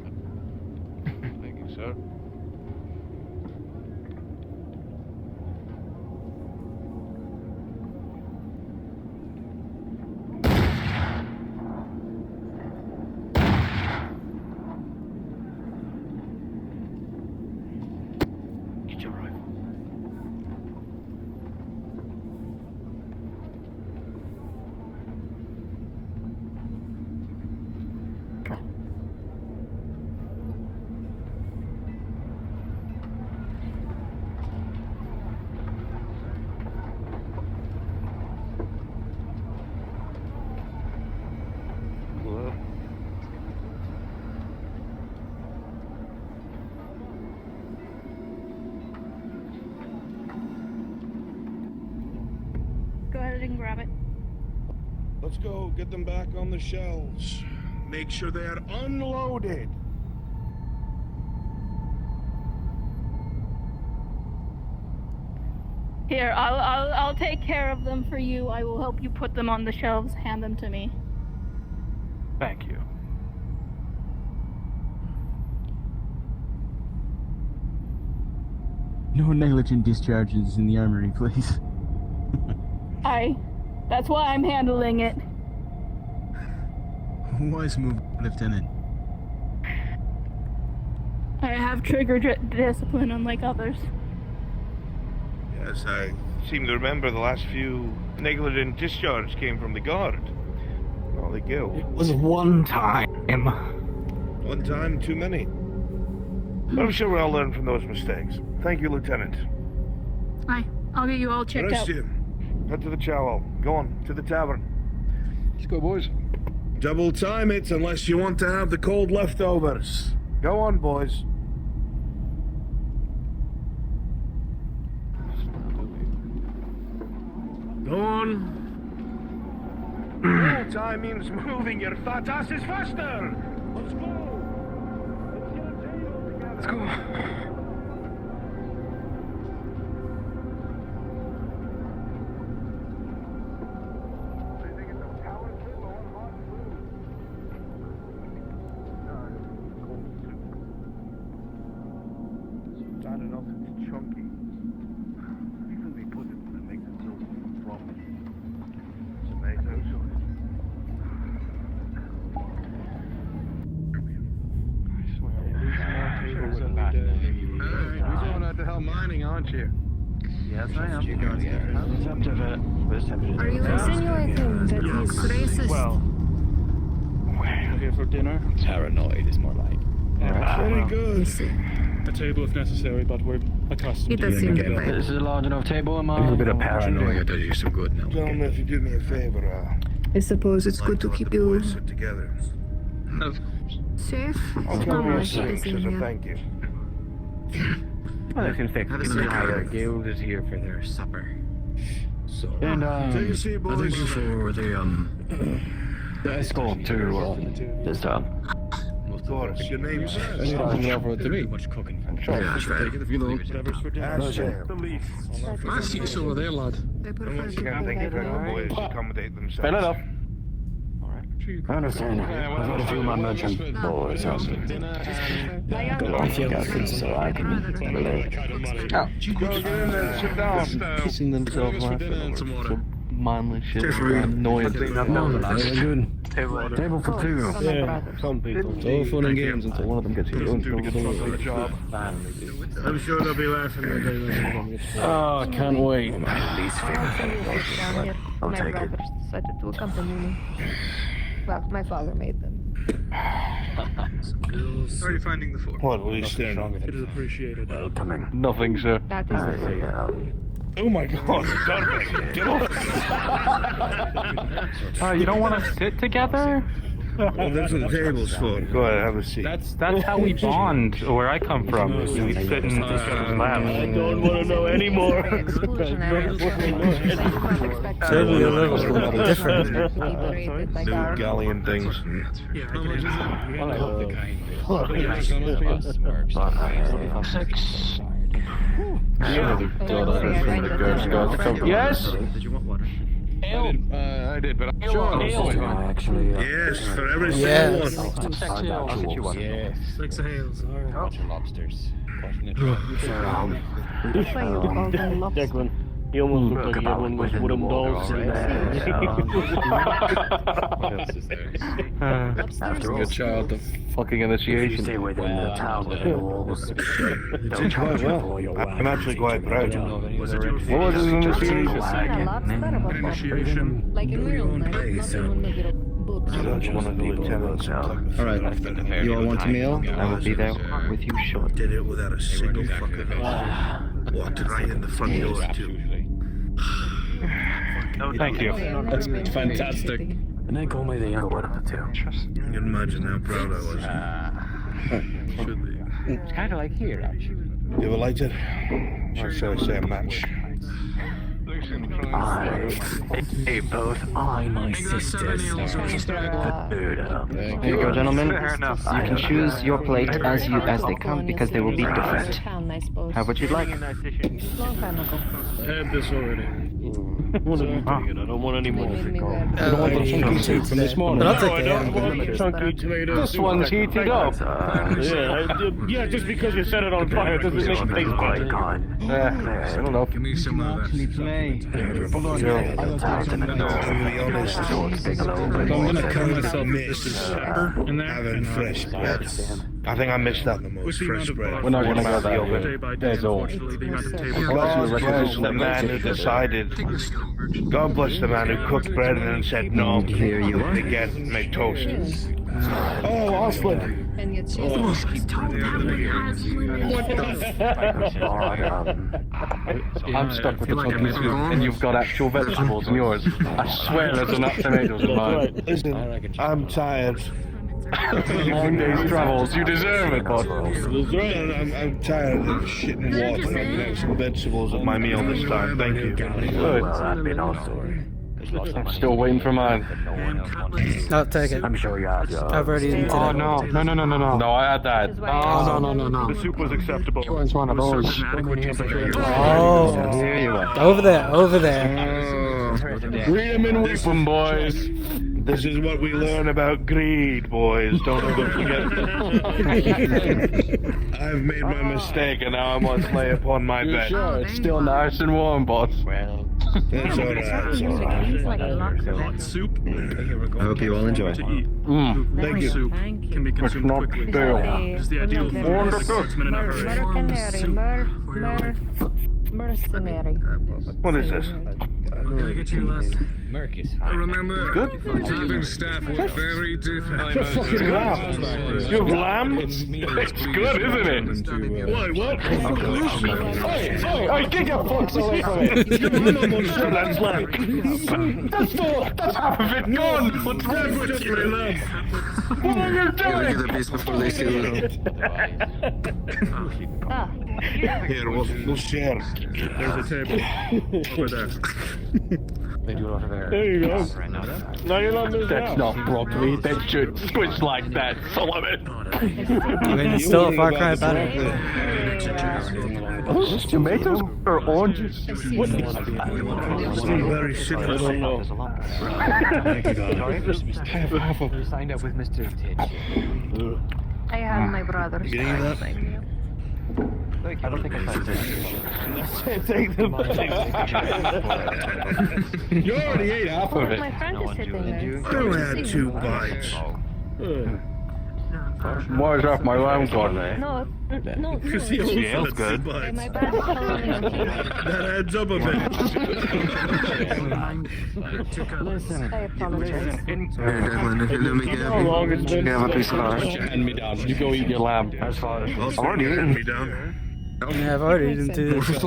Thank you, sir. Get your rifle. Go ahead and grab it. Let's go get them back on the shelves. Make sure they are unloaded. Here, I'll take care of them for you. I will help you put them on the shelves. Hand them to me. Thank you. No negligent discharges in the armory, please. Aye. That's why I'm handling it. Wise move, Lieutenant. I have trigger discipline unlike others. Yes, I seem to remember the last few negligent discharges came from the guard. All the guild. It was one time. One time too many. But I'm sure we all learn from those mistakes. Thank you, Lieutenant. Aye. I'll get you all checked Rest out. you. Head to the chow. Go on, to the tavern. Let's go, boys. Double time it unless you want to have the cold leftovers. Go on, boys. Go on. No time means moving your fat asses faster. Let's go. Let's go. Bad enough it's chunky. cheer. Yes, I am. Are you insinuating that he's racist? Well, we're here for dinner. Paranoid is more like. Very good. A table if necessary, but we're accustomed He to does seem to be. This is a large enough table, am I? A little bit of paranoia does you some good now. Gentlemen, if you do me a favor, I suppose it's good to keep you sit together. Safe? I'll It's tell not you a much six busy as in a here. thank you. Well, I can think Have a the seat. entire guild is here for their supper. So, And, Take a seat, boys. thank you for the escort to this job. Of course. Your name, sir? It's not coming over to me. Much cooking. I'm sure. Yeah, Take it if you know. whatever's for dinner. That's it. The least. My seat's over there, lad. They put a And once photo again, thank you for the boys to accommodate themselves. Fill it up. I understand. I've got a few of my merchant boys helping. Good luck, Captain, so I can relate. Go get in there and sit down. Kissing themselves laughing. Some mindless shit. Annoying. Good. Table for two. Yeah, some people. It's all fun and games until one of them gets hit. On the job. I'm sure they'll be laughing the day when they Oh, I can't wait. I'll take I'll take it. brothers decided to accompany me. Well, my father made them. How are you finding the fort? What, will you stand on? It is appreciated. Coming. Nothing, sir. That is the fort. Oh my god, get off! You don't want to sit together? Well, that's what the table's for. Go ahead, have a seat. That's how we bond where I come from. We sit in each other's laps. I don't want to know anymore. Totally a little different. New galleon things. Yeah, how much is Yes? Did you want water? I did, but I'm sure. Yes, for every Yes. single one. Yes. 6 ales. Alright. Bunch of lobsters. Declan, he almost looked like he had one of those wooden dolls sitting there. What else is there? After all, child of fucking initiation. Stay within the town within the walls. Did quite well. I'm actually quite proud. Was it your What was his initiation? Initiation. Like in real life, not in one of your books. One of the lieutenants. Alright, you all want a meal? I will be there with you shortly. Did it without a single fucking walked right in the front door too. Thank you. That's fantastic. And they call me the younger one of the two. You can imagine how proud I was. Should be. It's kind of like here, actually. You ever liked it? Or shall I say a match? They both are my sisters. Here you go, gentlemen. You can choose your plate as they come because they will be different. Have what you'd like. Long time ago. I had this already. What are you doing? I don't want any more. Made me wear You don't want the chunky soup from this morning. But I'll take I it. don't want chunky tomatoes. This one's heated up. Yeah, just because you set it on fire doesn't make it taste good. I don't know. Give me some of that. To be honest, I'm gonna cut myself pepper in there. having fresh bread. I think I missed out the most. Fresh bread. We're not gonna go that Day way. by day, There's all. unfortunately, the amount of table. God bless the man who decided. God bless the man who cooked bread and then said, no, Here you are. again, make toast. Oh, Austin. And yet she's I'm stuck with the chunky soup, and you've got actual vegetables in yours. I swear there's enough tomatoes in mine. Listen, I'm tired. Long day's travels. You deserve it, bud. I'm tired of shitting water and extra vegetables at my meal this time. Thank you. Good. I'm still waiting for mine. I'll take it. I'm sure you have. I've already eaten Oh, today. no. No, I had that. Oh, no. The soup was acceptable. It's one of those. Oh, Here you are. over there. Read them and whip them, boys. This is what we learn about greed, boys. Don't ever forget. I've made my mistake and now I must lay upon my You bed. sure? It's still nice and warm, boss. It's alright. Hot soup. I hope you all enjoy. To eat. Thank you. Soup can be consumed not quickly. stale. It's the ideal food for a 6 minute hurry. mercenary. What is this? Can I get you last? Remember, Good. having staff was very difficult. Fucking lamb. You have lamb? It's good, isn't it? Why, what? Hey, get your fucks away from it. Sure, that's lamb. That's half of it gone. What's wrong with you? What are you doing? Get the beast before they steal it. Here, we'll share. There's a table. Over there. There you go. No, you're not missing That's out. not broccoli. That should switch like that, Solomon. I mean, it's still a far cry better. Are those tomatoes or oranges? What? Very citrus. I don't know. Signed up with Mr. Titch. I have my brother's You getting that? I don't think I signed it. Take them. You already ate half of it. My friend is sitting there. I only had 2 bites. Why is that my lamb gone? No. Because he also Smells had good. 2 bites. My brother told me. That adds up a bit. I apologize. Here, Declan, if you let me get How long it's been? you have a piece of ours. Hand me down. You go eat your lamb. I've already eaten. me down. Yeah, I've already eaten too. What's the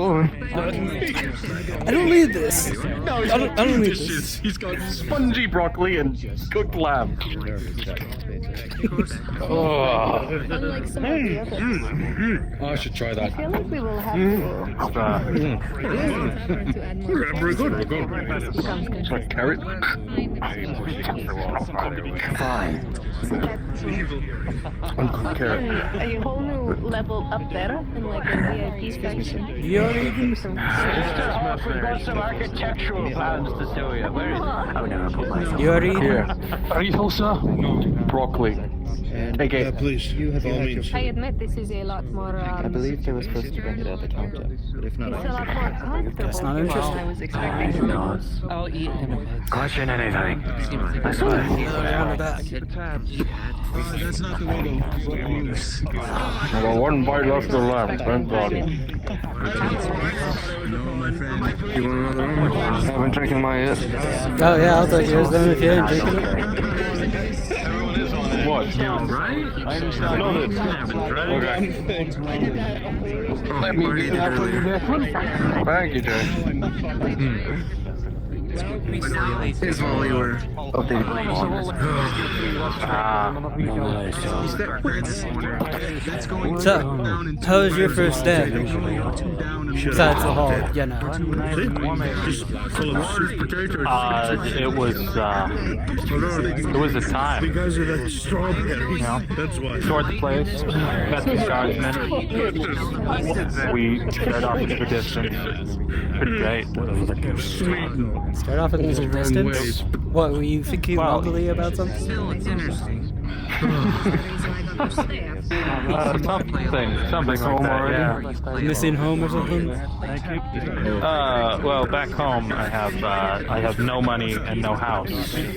I don't need this. No, I don't need this. He's got spongy broccoli and cooked lamb. Oh. Unlike some of the others. I should try that. I feel like we will have to add more. Very good. It's like carrot. Fine. Uncooked carrot. Are you a whole new level up there in like the VIP section? You already eaten? We've got some architectural plans to show you. Where is it? You already eaten? Here. Are you full, sir? Broccoli. Take it. Please, by all means. I admit this is a lot more. I believe they were supposed to bring it at the counter, but if not, It's a lot more comfortable. That's not interesting. I was expecting I'll eat in a bit. Question anything. I That's That's not the way to use. I got 1 bite left of lamb. Thank God. You want another one? I haven't drinking mine yet. Oh yeah, I'll take yours then if you ain't drinking it. What? Right? I know this. Okay. Let me read it earlier. Thank you, Jay. Here's while we were updating. So, how was your first day? Besides the whole, you know. Just full of sweet potatoes. It was a time. Because of that strawberries. Yeah. That's why. Short the place, met the guardsmen. We started off at a distance. Pretty great. Start off at this distance? What, were you thinking wildly about something? Still, it's interesting. Something like that, yeah. Missing home or something? Well, back home I have no money and no house. It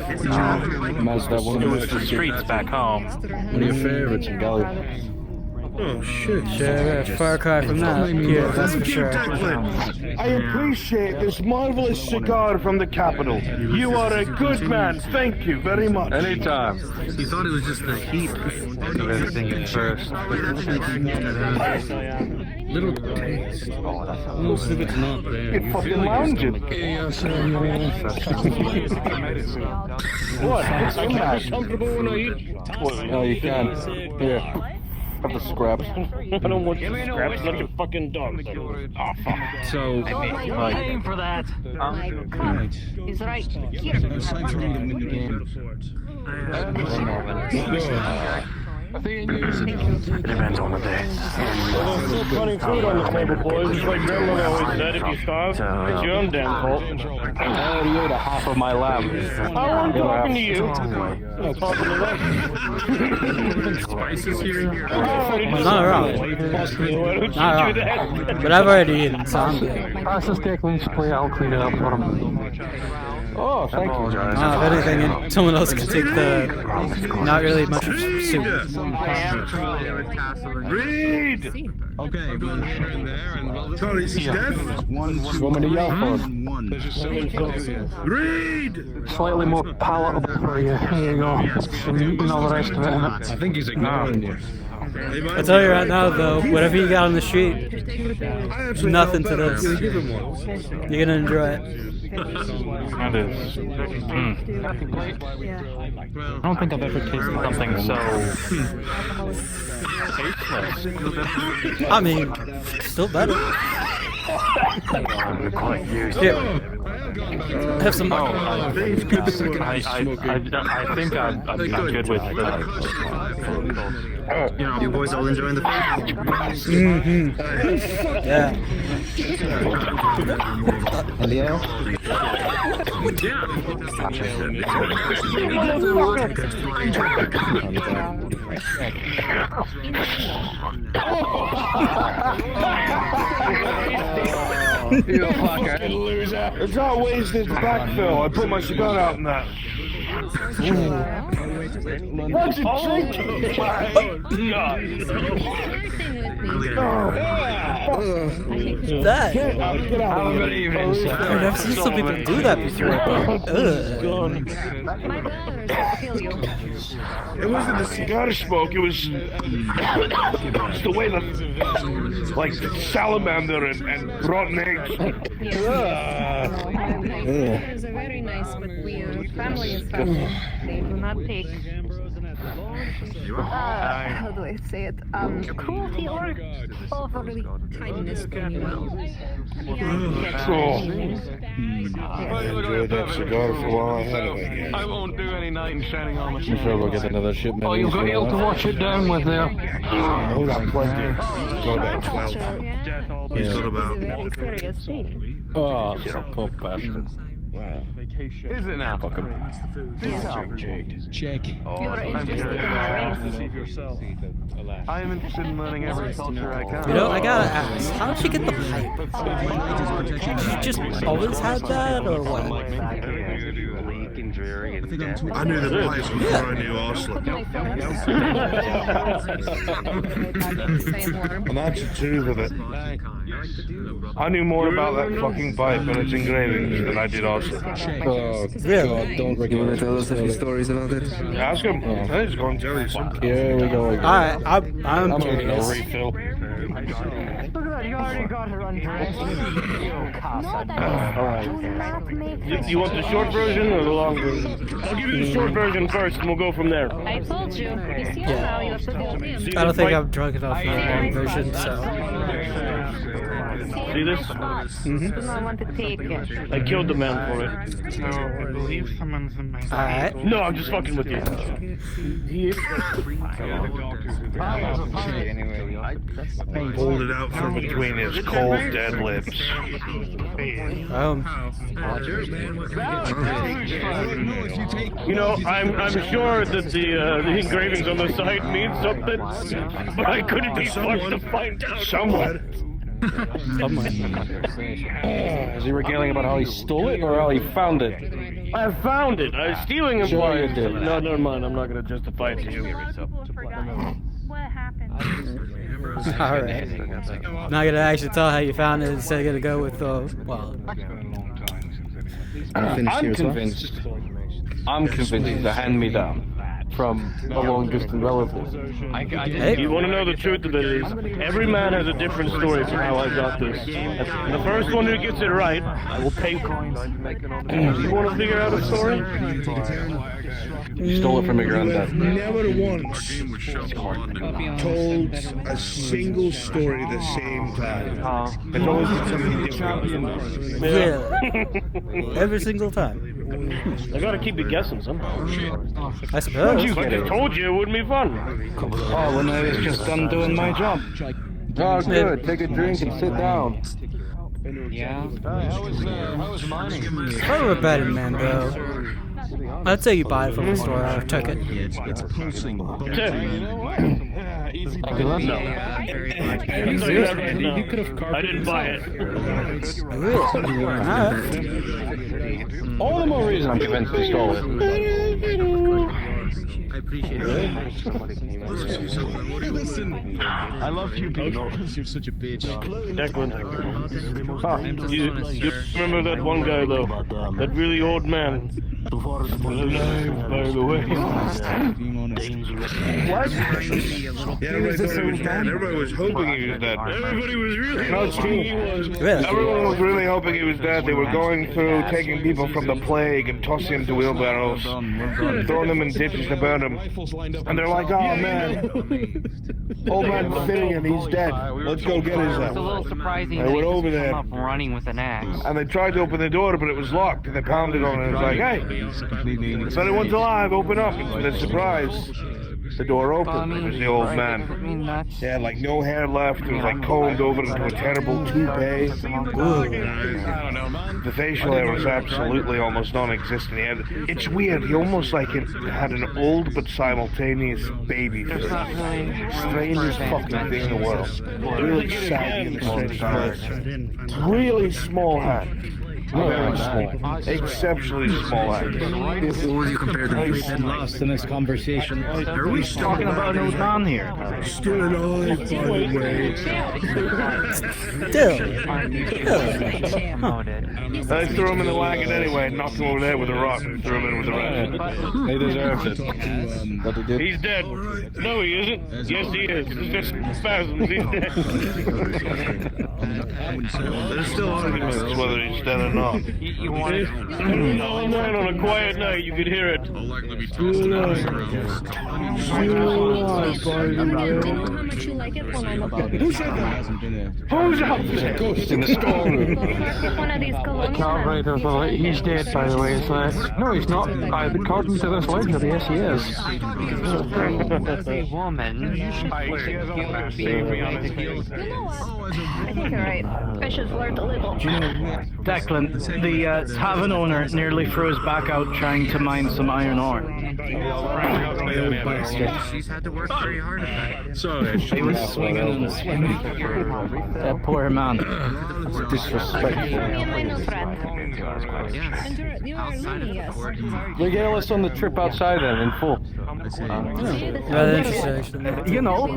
was the streets back home. One of your favorites in Gallia. Oh shit. Sure, a far cry from that. Yeah, that's for sure. I appreciate this marvelous cigar from the capital. You are a good man. Thank you very much. Anytime. He thought it was just the heat of everything at first. Little taste. Most of it's not there. You're fucking lounging. What? It's comfortable when I eat. No, you can't. Here. Have the scraps. I don't want the scraps like a fucking dog. Oh, fuck. So, Waiting for that. My cup is right here. Aside from the window game. Depends on the day. Well, there's still plenty of food on the table, boys. It's like grandmother always said, if you starve, it's your own damn fault. I already ate a half of my lamb. I'm talking to you. I'm talking to them. spices here. Not wrong. Not wrong. But I've already eaten, so I'm good. Process Declan's play, I'll clean it up for him. Oh, thank you. If anything, someone else can take the not really much of soup. Read! Okay, well, here and there, and well, Sorry, is he deaf? Want me to yell for him? Read! Slightly more palatable for you. Here you go. And all the rest of it in it. I think he's ignoring you. I tell you right now, though, whatever you got on the street, nothing to this. You're gonna enjoy it. That is. I don't think I've ever tasted something so tasteless. I mean, still better. Here. Have some more. I think I'm good with you boys all enjoying the food? Yeah. And the ale? You fucking loser. It's not wasted backfill. I put my cigar out in that. What's it drinking? That? Get out of here. I've seen some people do that before. It wasn't the cigar smoke, it was just the way the, like, salamander and rotten eggs. Those are very nice, but we are family and stuff. They do not take. How do I say it? Cruelty or overly kindness when you will. I enjoyed that cigar for a while ahead of it. I won't do any knight in shining armor. I'm sure we'll get another shipment. Oh, you've got able to wash it down with there. Hold on, plenty. Go about 12. He's got about. Very serious thing. Oh, poor bastard. Wow. Is it now? Fuck him. Check. You're interested in I am interested in learning every culture I can. You know, I gotta ask, how did she get the pipe? She just always had that, or what? I knew the place before I knew Oslo. And that's the truth of it. I knew more about that fucking pipe and its engravings than I did also. Oh, Really? don't you want to tell us a few stories about it? Ask him. He's going to tell you something. Here we go again. Alright, I'm gonna go curious. refill. Look at that, you already got her undressed. Alright. You want the short version or the long version? I'll give you the short version first and we'll go from there. I told you. It's your now, you have to go in. I don't think I've drunk enough for the long version, so. See this? Do not want to take it. I killed the man for it. I believe someone's in my. Alright. No, I'm just fucking with you. Pulled it out from between his cold, dead lips. You know, I'm sure that the engravings on the side mean something, but I couldn't be forced to find out. Someone. Is he regaling about how he stole it or how he found it? I found it. Stealing Sure implies. you did. No, never mind. I'm not going to justify it to you. What happened? Alright. Not gonna actually tell how you found it, instead gonna go with well. I'm convinced. I'm convinced it's a hand-me-down from a long-distance relative. You want to know the truth of it is, every man has a different story for how I got this. And the first one who gets it right, I will pay coins. You want to figure out a story? You stole it from your granddad. Never once told a single story the same time. It's always something different. Yeah. Every single time. I gotta keep you guessing somehow. I suppose. I just told you it wouldn't be fun. Oh, when I was just done doing my job. Oh, good. Take a drink and sit down. Yeah. How was mining? If I were a betting man, though, I'd say you buy it from the store. I took it. You could have carved I didn't buy it. All the more reason I'm convinced he stole it. I appreciate it. Listen, I love you because you're such a bitch. Declan. You remember that one guy though? That really old man? Alive, by the way. What? Yeah, everybody was hoping he was dead. Everybody was really hoping he was. Everyone was really hoping he was dead. They were going through taking people from the plague and tossing them to wheelbarrows, throwing them in ditches to burn them. And they're like, oh man, old man Finian, he's dead. Let's go get his ass. It's a little surprising I they went just over there. come up running with an axe. And they tried to open the door, but it was locked. And they pounded on it. And it was like, hey, if anyone's alive, open up. And to their surprise, the door opened. It was the old man. He had like no hair left. It was like combed over into a terrible toupee. The facial hair was absolutely almost non-existent. It's weird. He almost like had an old but simultaneous baby face. Strangest fucking thing in the world. Really saggy in the strangest place. Really small hand. Very small. Exceptionally small hand. What would you compare them to? Been lost in this conversation. Are we talking about an old man here? Still alive, by the way. I threw him in the wagon anyway, knocked him over there with a rock and threw him in with the rest. They deserved it. He's dead. No, he isn't. Yes, he is. It's just spasms. He's dead. There's still arguments whether he's dead or not. You want it? No, man, on a quiet night, you could hear it. How much you like it when I'm up there? Who said that? Who's out there? Ghost in the storeroom. One of these colonial He's dead, by the way. It's like, no, he's not. According to this legend, yes, he is. As a woman, you should I think you're right. I should flirt a little. Declan, the tavern owner nearly threw us back out trying to mine some iron ore. She's had to work very hard at that. Sorry. He was swinging and swinging. That poor man. Disrespectful. Regale us on the trip outside then, in full. Rather interesting, actually. You know,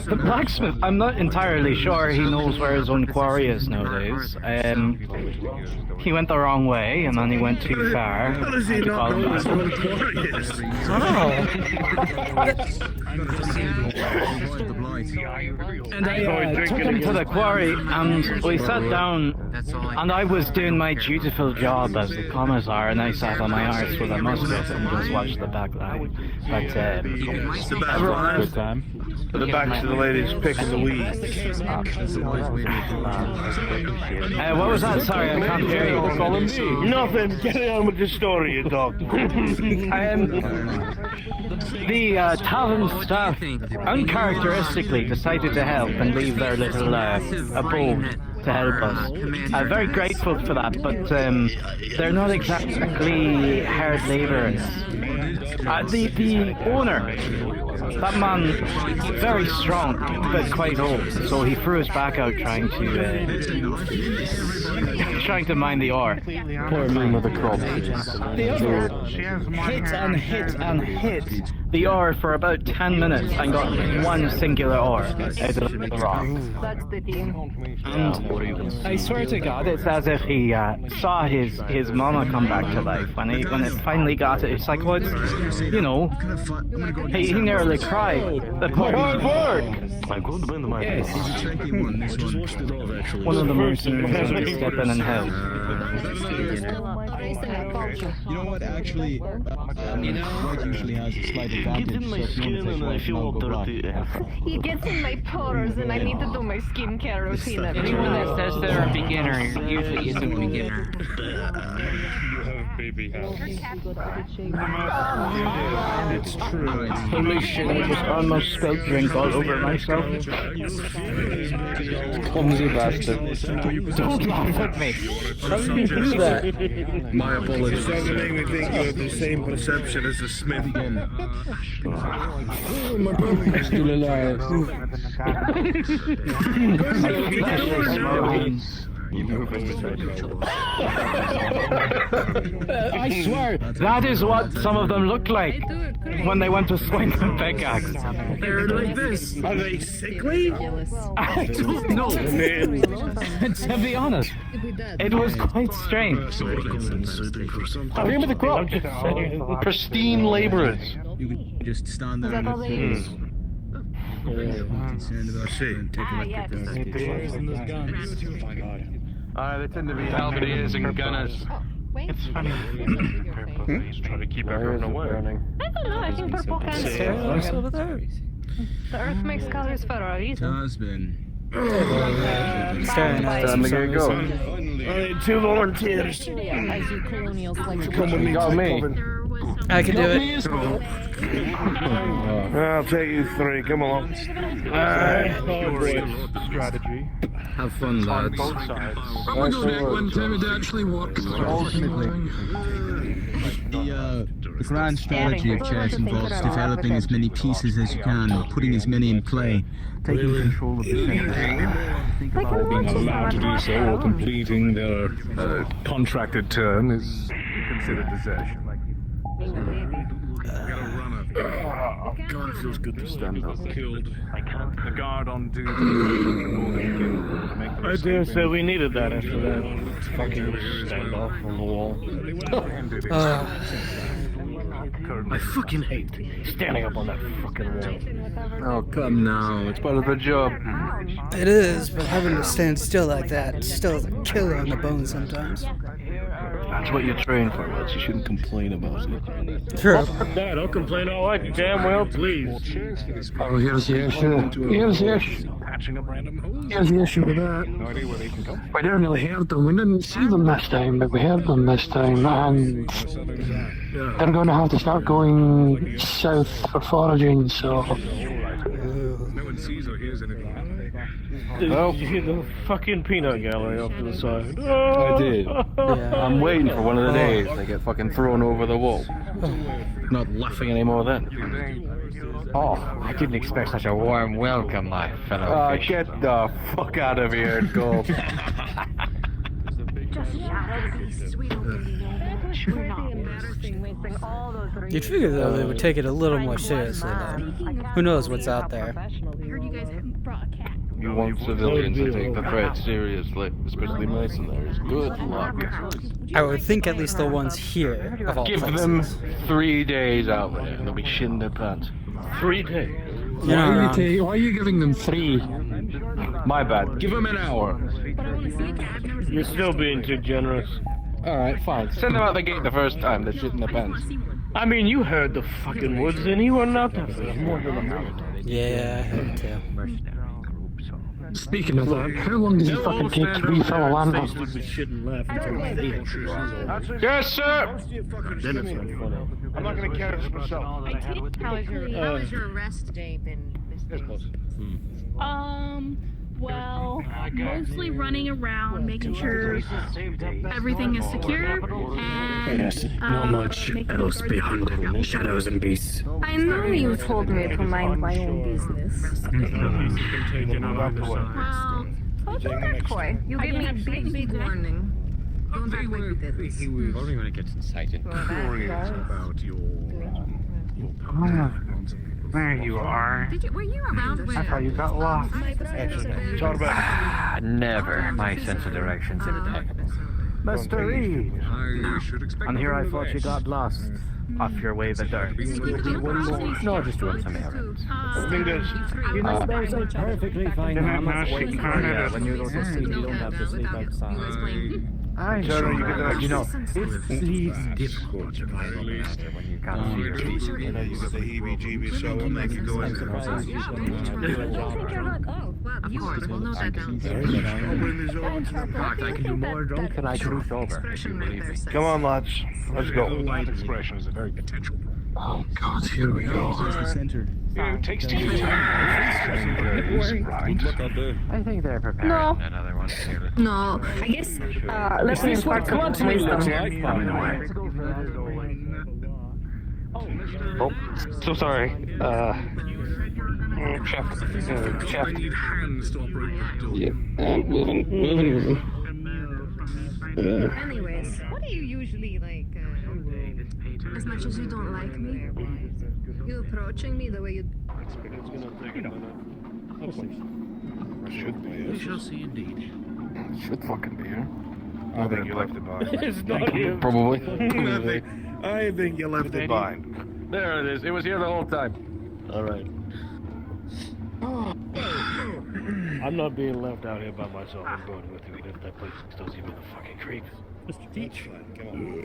the blacksmith, I'm not entirely sure he knows where his own quarry is nowadays. He went the wrong way and then he went too far. How does he not know his own quarry is? And I took him to the quarry and we sat down and I was doing my dutiful job as the commissar and I sat on my arse with a musket and just watched the back line. But Good time. The backs of the ladies picking the weeds. What was that? Sorry, I can't hear you. Nothing. Get on with the story, you dog. The tavern staff uncharacteristically decided to help and leave their little abode to help us. I'm very grateful for that, but they're not exactly hard labourers. The owner, that man, very strong, but quite old, so he threw us back out trying to mine the ore. Poor man with a crop. The other hit and hit and hit the ore for about 10 minutes and got one singular ore out of the rock. That's the team. And I swear to God, it's as if he saw his mama come back to life. When it finally got it, it's like, well, you know, he nearly cried. The poor hard work! Yes. One of the mercenaries will step in and help. You know what, actually, White usually has a slight advantage. Gets in my skin and I feel all dirty. He gets in my pores and I need to do my skincare routine every Anyone day. that says they're a beginner usually isn't a beginner. baby house. It's true. Holy shit, I just almost spilled drink all over myself. Clumsy bastard. Don't laugh at me. How did you do that? My apologies. Doesn't make me think you have the same perception as the Smith. Still alive. I swear, that is what some of them look like when they went to swing the pickaxe. They're like this. Are they sickly? I don't know. To be honest, it was quite strange. Look at the crop. Pristine laborers. You could just stand there and concerned about and take a look at They tend to be halberdiers and gunners. It's funny. Try to keep everyone away. I don't know, I think purple can stay. over there. The earth makes colors for a reason. Has been. Staring at us Time to for get some going. reason. I need 2 volunteers. As you colonials like to Come with me. Got me. I can do it. I'll take you 3. Come along. Strategy. Have fun, lads. I'm going back one time it actually works. The grand strategy of chess involves developing as many pieces as you can, or putting as many in play, taking control of the center. Being allowed to do so or completing their contracted turn is considered desertion. Oh, God, it feels good to stand up. Killed the guard on duty. I dare say we needed that after that fucking standoff on the wall. I fucking hate Standing up on that fucking wall. Oh, come now. It's part of the job. It is, but having to stand still like that still is a killer on the bone sometimes. That's what you're trained for, else you shouldn't complain about it. True. Dad, I'll complain all I damn well please. Oh, here's the issue. Here's the issue. Here's the issue with that. No idea where they can come. We didn't really hear them. We didn't see them this time, but we heard them this time, and they're going to have to start going south for foraging, so... No one sees or hears anything. Did you hear the fucking peanut gallery off to the side? I did. I'm waiting for one of the days they get fucking thrown over the wall. Not laughing anymore then. Oh, I didn't expect such a warm welcome, my fellow fish. Get the fuck out of here, go. You'd figure though they would take it a little more seriously though. Who knows what's out there? You want civilians to take the threat seriously, especially mercenaries. Good luck. I would think at least the ones here of all Give places. them 3 days out there, and they'll be shitting their pants. 3 days. Why are you giving them 3? My bad. Give them an hour. You're still being too generous. Alright, fine. Send them out the gate the first time, they're shitting their pants. I mean, you heard the fucking woods and he wasn't out there for more than a minute. Yeah, I heard too. Speaking of that, how long does it fucking take to refill a land? Yes, sir! Then it's not funny. I'm not going to carry this myself. How has your arrest day been, Well, mostly running around, making sure everything is secure, and not much else beyond shadows and beasts. I know you told me to mind my own business. Oh, that boy. You gave me a big warning. Don't act like you did this. Only when it gets incited. Curious about your There you are. Were you around when... I thought you got lost. Talk about Never. My sense of direction's impeccable. Mr. Reed. And here I thought you got lost. Off your way the dark. No, just doing some errands. There's perfectly fine. When you go to sleep, you don't have to sleep outside. I'm sure you know, it's leads difficult to find when you can't see You know, you got the heebie-jeebies, so we'll make you go in. Of course, we'll note that down. I'll bring this over to the park. I can do more drunk than I can sober. Come on, lads. Let's go. That expression is a very potential. Oh, God, here we go. It takes two right. I think they're preparing No. another one. No, I guess, let's Is this what Cornelius looks like? Oh, so sorry. Chef. I need hands to operate that door. Yeah, moving. Anyways, what do you usually like? As much as you don't like me, you approaching me the way you. Should be. We shall see indeed. Should fucking be here. I think you left it behind. It's not here. Probably. I think you left it behind. There it is. It was here the whole time. All right. I'm not being left out here by myself. I'm going with you, even if that place still gives me the fucking creeps. Mr. Teach. Come on.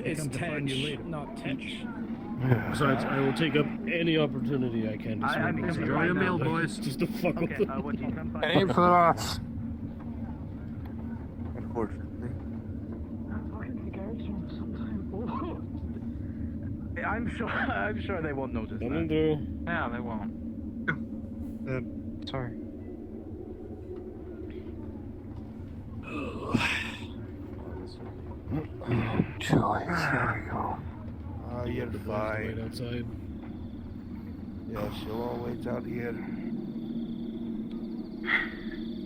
It's Teach, not Teach. Yeah. Besides, I will take up any opportunity I can to swim. Enjoy your meal, boys. Just to fuck with them. Aim for us. Unfortunately. I'm sure they won't notice Coming that. through. Yeah, they won't. Sorry. Joyce, here we go. Oh, you're Wait fine. outside. Yes, you'll all wait out here.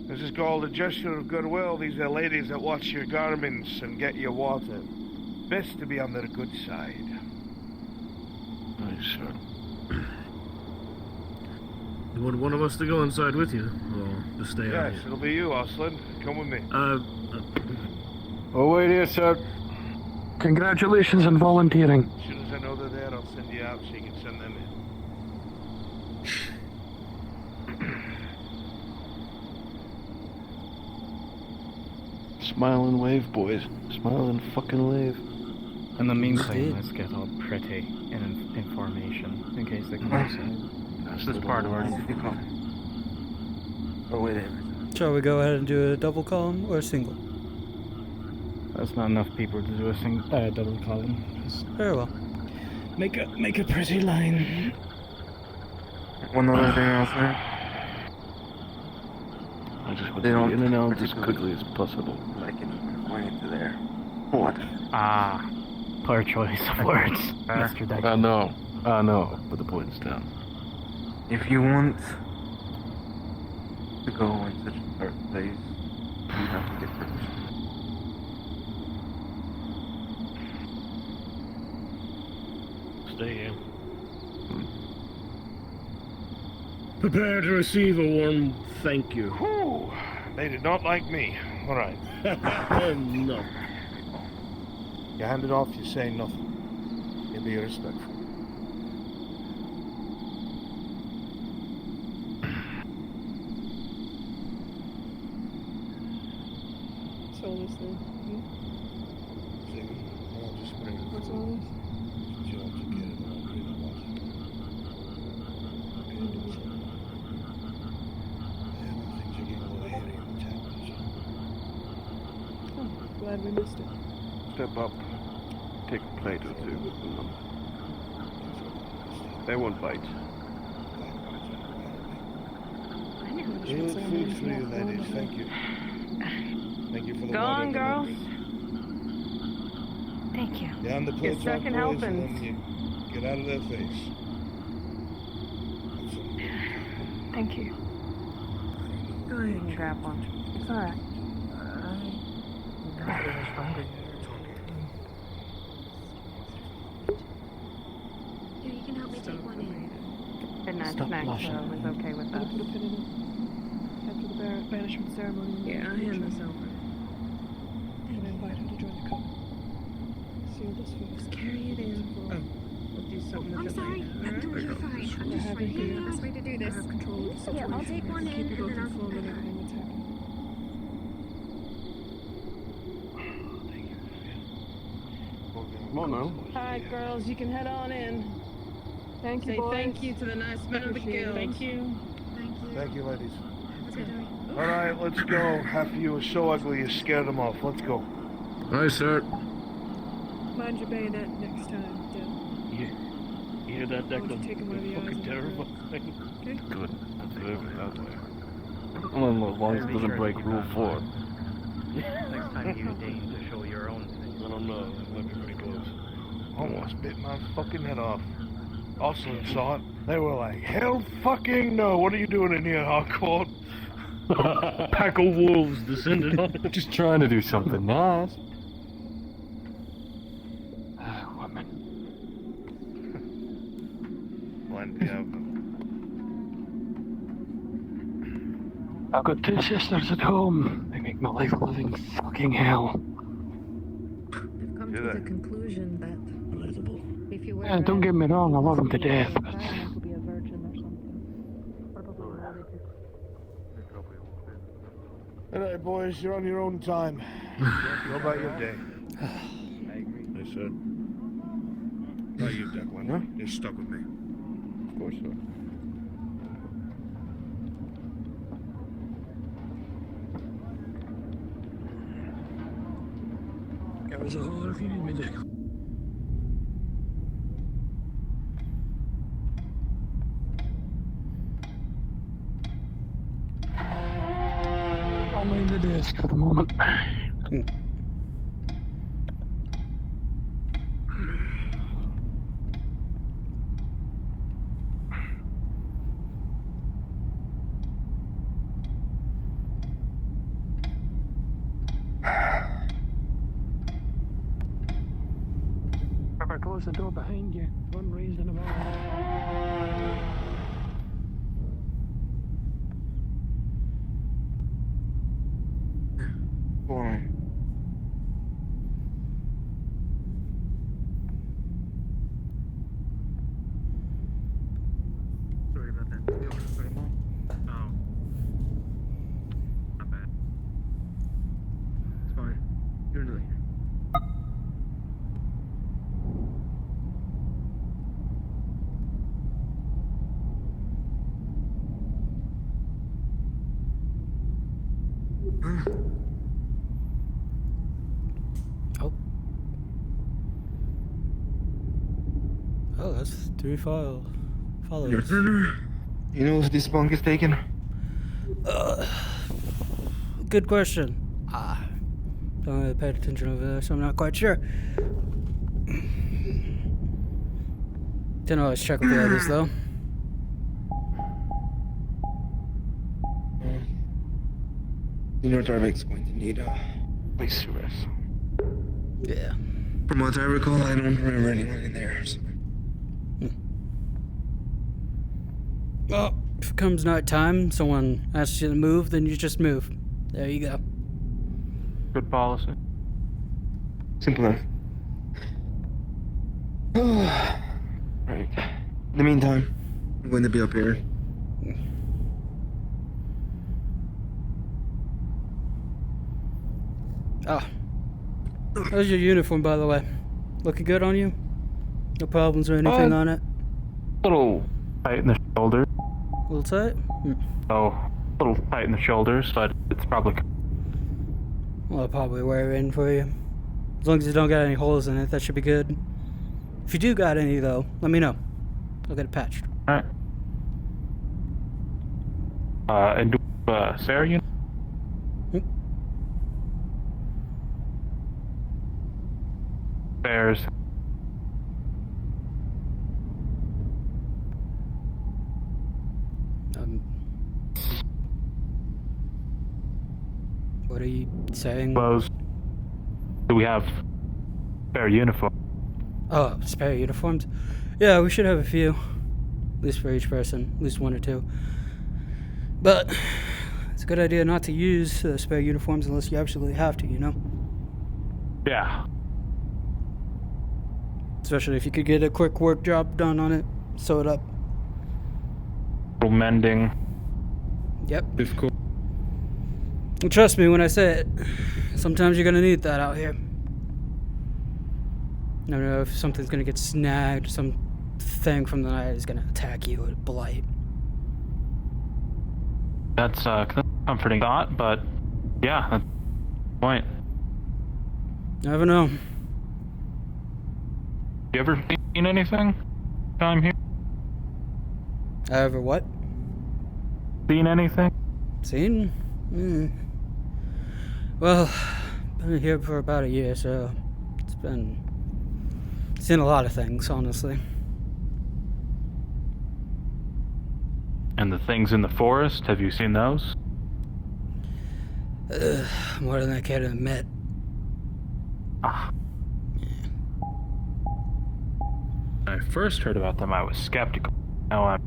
This is called a gesture of goodwill. These are ladies that watch your garments and get you water. Best to be on their good side. Nice, sir. You want one of us to go inside with you, or just stay out Yes, here? it'll be you, Oslin. Come with me. Oh, wait here, sir. Congratulations on volunteering. As soon as I know they're there, I'll send you out so you can send them in. Smile and wave, boys. Smile and fucking wave. In the meantime, let's get all pretty in information in case they come outside. This is part of our duty call. Oh, wait. Shall we go ahead and do a double column or a single? That's not enough people to do a double column. Just Very well. make a pretty line. One other thing else there. I just want They to don't be in and out as quickly as possible. Like it pointing to there. What? Ah, poor choice of words, Mr. Deck. I know, but the point is down. If you want to go in such a dark place, you have to get permission. Stay here. Prepare to receive a warm thank you. Whew. They did not like me. All right. No. You hand it off, you say nothing. You be respectful. So this thing. I'll just bring it. What's all this? George, you get it. I'll bring it off. Things are getting a little hairy in the temperature. Oh, glad we missed it. Step up. Take a plate or two. They won't bite. Good food for you, ladies. Thank you. Thank you for the Go water. on, girls. Thank you. Down the plates off, second boys, helping. and then you get out of their face. Thank you. Go ahead and grab one. It's alright. Here, you can help me take one in. And that Stop snack blushing. was okay with us. Put a pin in it. After the banishment ceremony. Yeah, I hand this over. And invite him to join the cult. Seal this for Just carry it in. We'll do something I'm with it sorry. later. No, you're fine. I'm just trying to figure out the best way to do this. have control of the situation. Here, I'll take one in, Keep you and both then I'll... informed on everything that's happening. Come on now. Alright, girls, you can head on in. Thank you, Say boys. thank you to the nice men of the guild. Thank you. Thank you. Thank you, ladies. Alright, let's go. Half of you are so ugly you scared them off. Let's go. Aye, sir. Mind your bayonet next time, Dale. You hear that, Declan? Take him over the Fucking eyes. terrifying. Okay? Good. Let's leave it that way. Well, as long as it doesn't break Rule 4. Next time you deign to show your own. I don't know. That might be pretty close. Almost bit my fucking head off. Also saw it. They were like, hell fucking no. What are you doing in here, Harcourt? Pack of wolves descended on it. Just trying to do something nice. Women. Plenty of them. I've got 2 sisters at home. They make my life a living fucking hell. I've come to the conclusion that if you wear Yeah, don't get me wrong, I love them to death, but to be a virgin or something. Probably related. Alright, boys, you're on your own time. Go about your day. I agree. Yes, sir. Not you, Declan. Huh? You're stuck with me. Of course, sir. give us a holler if you need me, Dick. I'll leave the desk for the moment. Close the door behind you. One reason about Boy. Sorry about that. Oh. Not bad. It's fine. You're in later. Oh, that's 3 followers. You know if this bunk is taken? Good question. Don't really pay attention over there, so I'm not quite sure. Didn't always check with the others, though. You know Darvik's going to need place arrest. Yeah. From what I recall, I don't remember anyone in there. So. Well, if it comes night time, someone asks you to move, then you just move. There you go. Good policy. Simple enough. Right. In the meantime, I'm going to be up here. Ah. How's your uniform, by the way? Looking good on you? No problems or anything on it? Little tight in the shoulders. A little tight? Oh, a little tight in the shoulders, but it's probably. Well, I'll probably wear it in for you. As long as you don't got any holes in it, that should be good. If you do got any, though, let me know. I'll get it patched. Alright. And do Sarah, you? Bears. What are you saying? Clothes. Do we have spare uniform? Oh, spare uniforms? Yeah, we should have a few. At least for each person. At least 1 or 2. But it's a good idea not to use spare uniforms unless you absolutely have to, you know? Yeah. Especially if you could get a quick work job done on it. Sew it up. Little mending. Yep. Difficult. And trust me when I say it, sometimes you're gonna need that out here. I don't know if something's gonna get snagged, some thing from the night is gonna attack you with blight. That's a comforting thought, but yeah, that's the point. Never know. You ever seen anything? Time here? Ever what? Seen anything? Seen? Well, been here for about a year, so it's been seen a lot of things, honestly. And the things in the forest, have you seen those? More than I care to admit. Ah. When I first heard about them, I was skeptical. Now I'm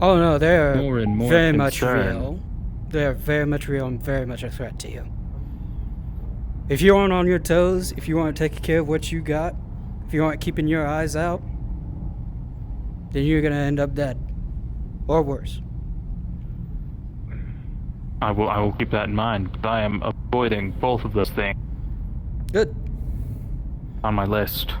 Oh no, they're more and more very much concerned. real. They're very much real and very much a threat to you. If you aren't on your toes, if you aren't taking care of what you got, if you aren't keeping your eyes out, then you're gonna end up dead. Or worse. I will keep that in mind, but I am avoiding both of those things. Good. On my list.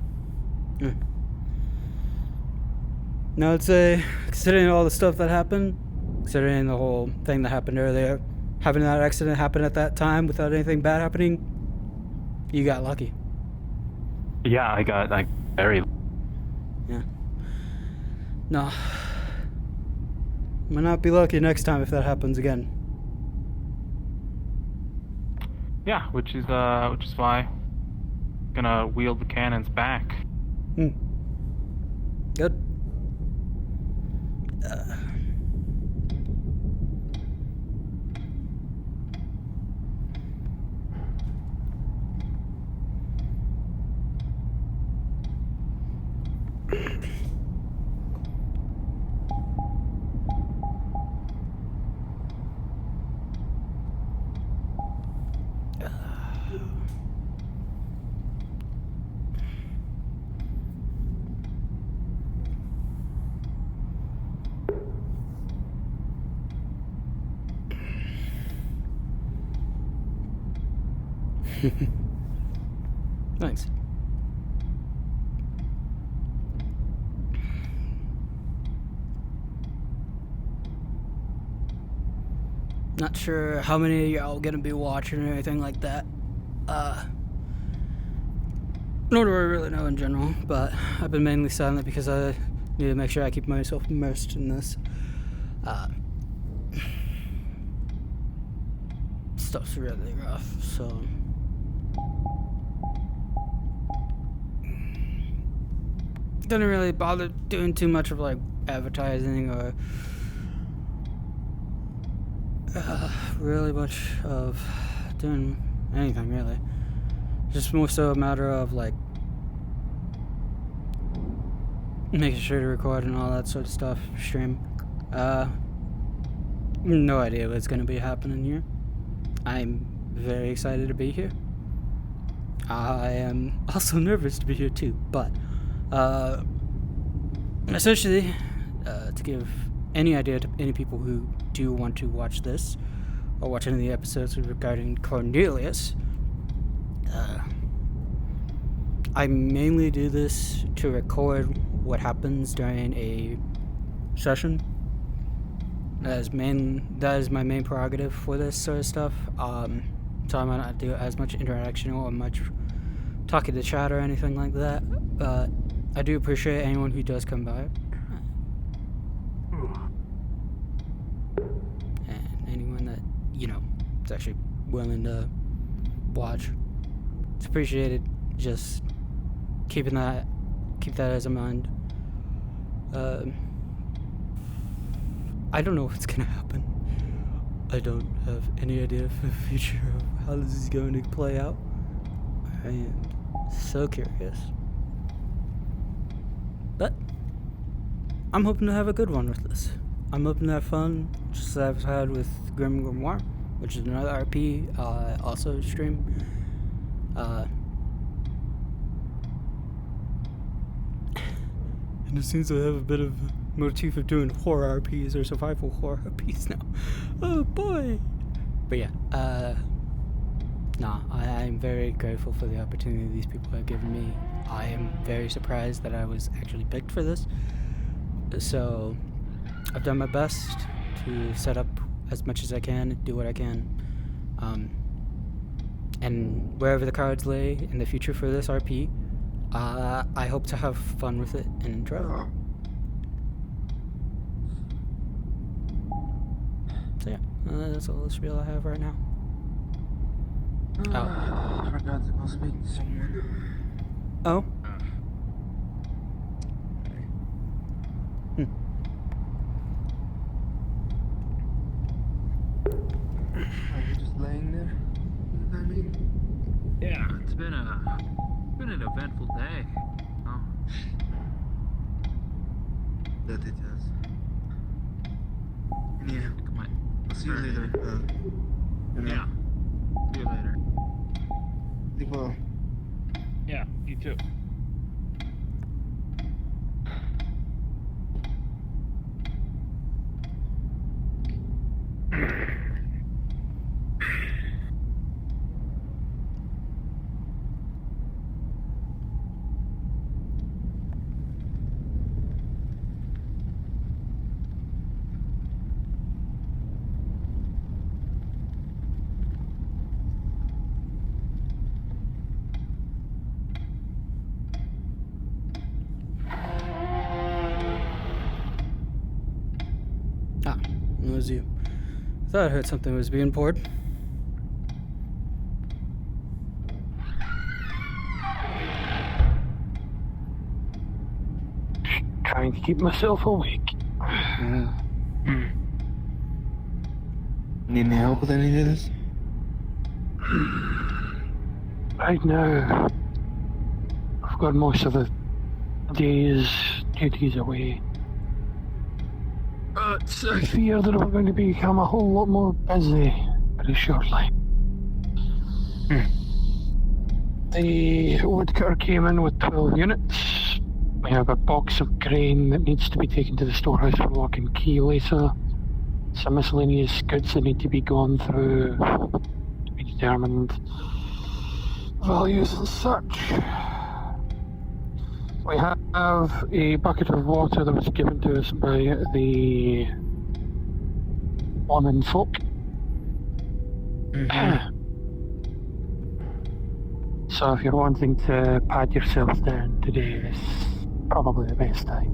Now I'd say, considering all the stuff that happened, considering the whole thing that happened earlier, having that accident happen at that time without anything bad happening, you got lucky. Yeah, I got very. Yeah. No. Might not be lucky next time if that happens again. Yeah, which is why I'm gonna wield the cannons back. Good. Thanks. Not sure how many of y'all gonna be watching or anything like that. Nor do I really know in general, but I've been mainly silent because I need to make sure I keep myself immersed in this. Stuff's really rough, so didn't really bother doing too much of like advertising or really much of doing anything really. Just more so a matter of like making sure to record and all that sort of stuff, stream. No idea what's gonna be happening here. I'm very excited to be here. I am also nervous to be here too, but essentially, to give any idea to any people who do want to watch this or watch any of the episodes regarding Cornelius, I mainly do this to record what happens during a session. That is my main prerogative for this sort of stuff. So I might not do as much interaction or much talking to chat or anything like that, but I do appreciate anyone who does come by. And anyone that, is actually willing to watch. It's appreciated. Just keep that as a mind. I don't know what's gonna happen. I don't have any idea for the future of how this is going to play out. I am so curious. But I'm hoping to have a good one with this. I'm hoping to have fun, just as I've had with Grim Grimoire, which is another RP, also stream. And it seems to have a bit of a motif of doing horror RPs or survival horror RPs now. Oh boy! But yeah, I'm very grateful for the opportunity these people have given me. I am very surprised that I was actually picked for this. So I've done my best to set up as much as I can, do what I can. And wherever the cards lay in the future for this RP, I hope to have fun with it and enjoy it. So yeah, that's all the spiel I have right now. I forgot to go speak to someone. Oh? Are you just laying there? Yeah, it's been an eventful day. Oh. That it has. Yeah. Come on. I'll see you later. Yeah. See you later. Sleep well. Yeah, you too. It was you. Thought I heard something was being poured. Trying to keep myself awake. Need any help with any of this? Right now, I've got most of the day's duties away. But I fear that we're going to become a whole lot more busy very shortly. The woodcutter came in with 12 units. We have a box of grain that needs to be taken to the storehouse for lock and key later. Some miscellaneous goods that need to be gone through to be determined. Values and such. We have a bucket of water that was given to us by the woman folk. So if you're wanting to pad yourselves down today, is probably the best time.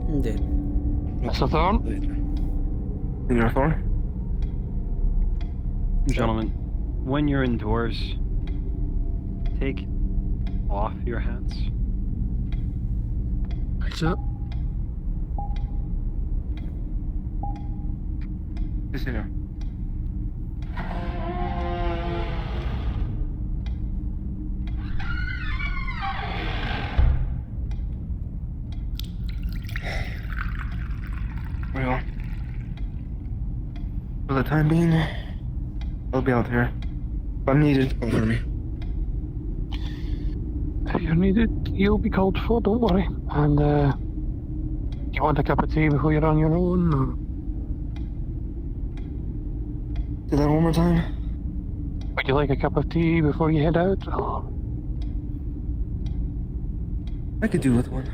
Indeed. Mr. Thorne? Senior Thorne? Gentlemen, when you're indoors, take off your hats. What's up? Yes, sir. Well, for the time being, I'll be out here. If I'm needed, call for me. If you're needed, you'll be called for, don't worry. And, do you want a cup of tea before you're on your own, or? Do that one more time? Would you like a cup of tea before you head out, or? I could do with one.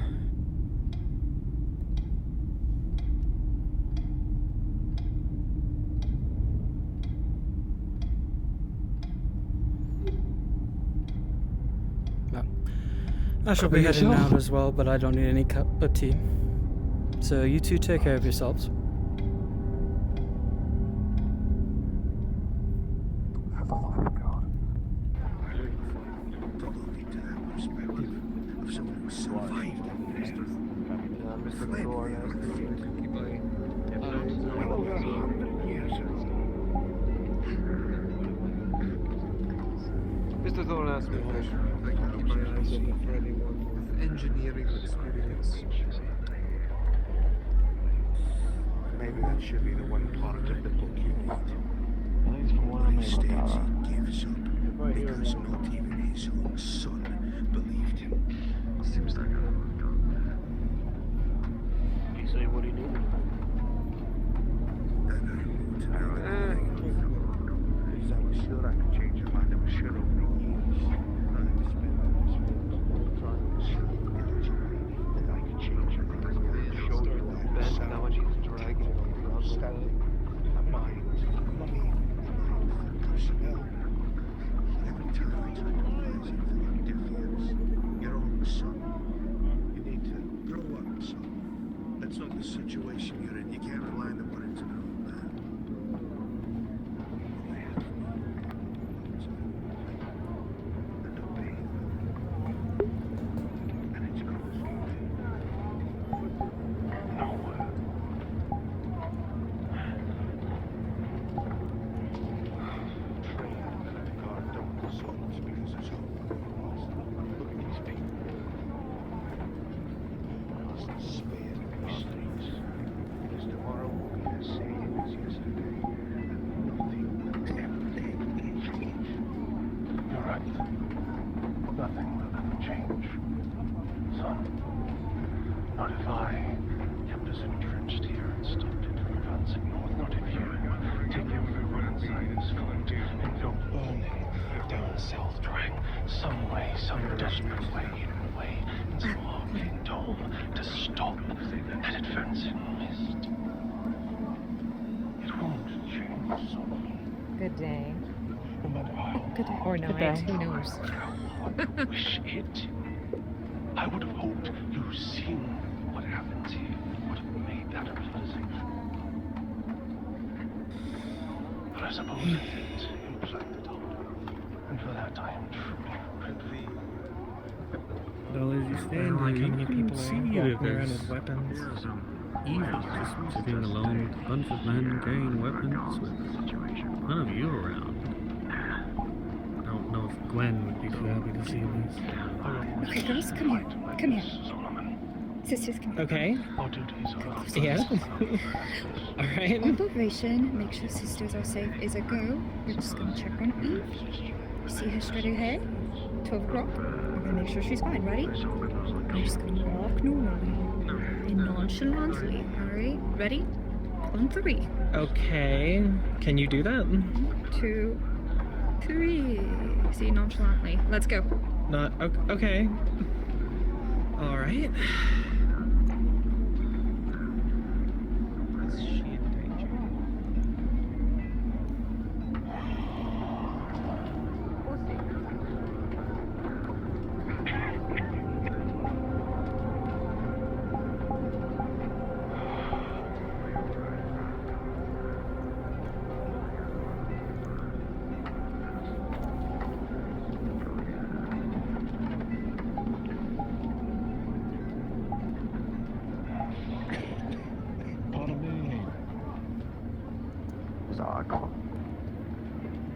I shall be heading out as well, but I don't need any cup of tea. So you two take care of yourselves. Mr. Thorne asked me if I can keep my eyes open for anyone with engineering experience. Maybe that should be the one part of the book you need. States he gives up because not even his own son believed him. Seems like a Did he say what he needed? Because I was sure I could change your mind. I was sure over the years I had spent this world trying to show you that I could change your mind. Show you that bad analogy to dragging on understanding, a mind, money, personnel. Every time I try to advise anything on deaf ears, your own son. You need to grow up, son. That's not the situation you're in. You can't rely on the words of an old man. They have no words of and obey them. And it's close. No. Nothing will ever change, son. Not if I kept us entrenched here and stopped it from advancing north. Not if you take everyone inside this fort and go burning down south, trying some way, some desperate way, hidden way, in some arcane dome to stop that advancing mist. It won't change, son. Good day. No matter how. Good day. Or night. Who knows? Wish it. I would have hoped you'd seen what happens here, would have made that unpleasant. But I suppose it didn't inflict it on. And for that I am truly grateful. Well, as you stand like here, how many you can people see are that walking around there's with weapons. evil just sitting alone with a bunch of men carrying weapons with none of you around. I don't know if Gwen would be too happy to see this. Okay, girls, come here. Come here. Sisters, come here. Okay. Closer. Yeah. Alright. Operation, make sure sisters are safe, is a go. We're just gonna check on Eve. You see her straight ahead? 12 o'clock. We're gonna make sure she's fine. Ready? We're just gonna walk normally and nonchalantly. Alright? Ready? On 3. Okay. Can you do that? 2, 3. See, nonchalantly. Let's go. Not okay. Alright. Is she in danger?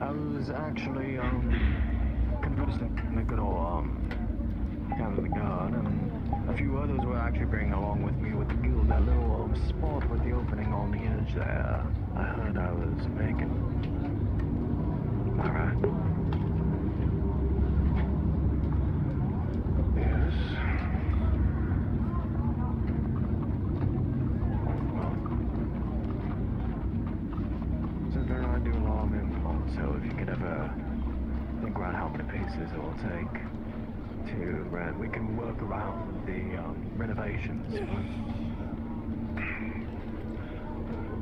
I was actually convinced to make it all Captain the Guard, and a few others were actually bringing along with me with the guild that little spot with the opening on the edge there. I heard I was making. Am I right? Yes. Since they're not doing long implant, so if you could ever think around how many pieces it will take to rent, we can work around the renovations.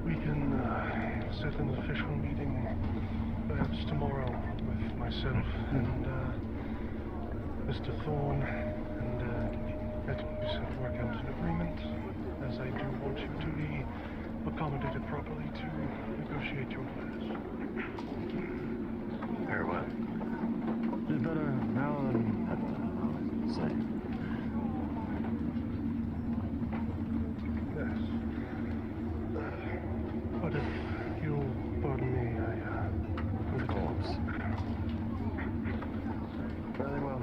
We can set an official meeting perhaps tomorrow with myself and Mr. Thorne, and let me work out an agreement, as I do want you to be accommodated properly to negotiate your affairs. Very well. It's better now than ever, say. Yes. But if you'll pardon me, Of course. Very well.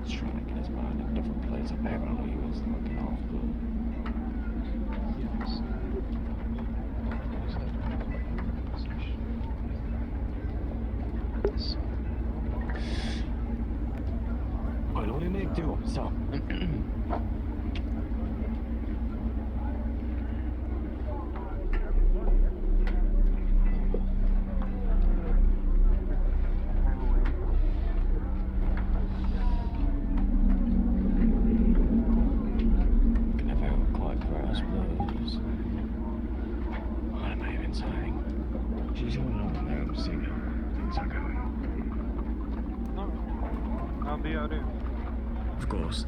He's trying to get his mind in a different place. Apparently, he was looking off good. Yes. Well, what do you make do? So. suppose. What am I even saying? She just want to know when I'm seeing how things are going. I'll be out here. Of course.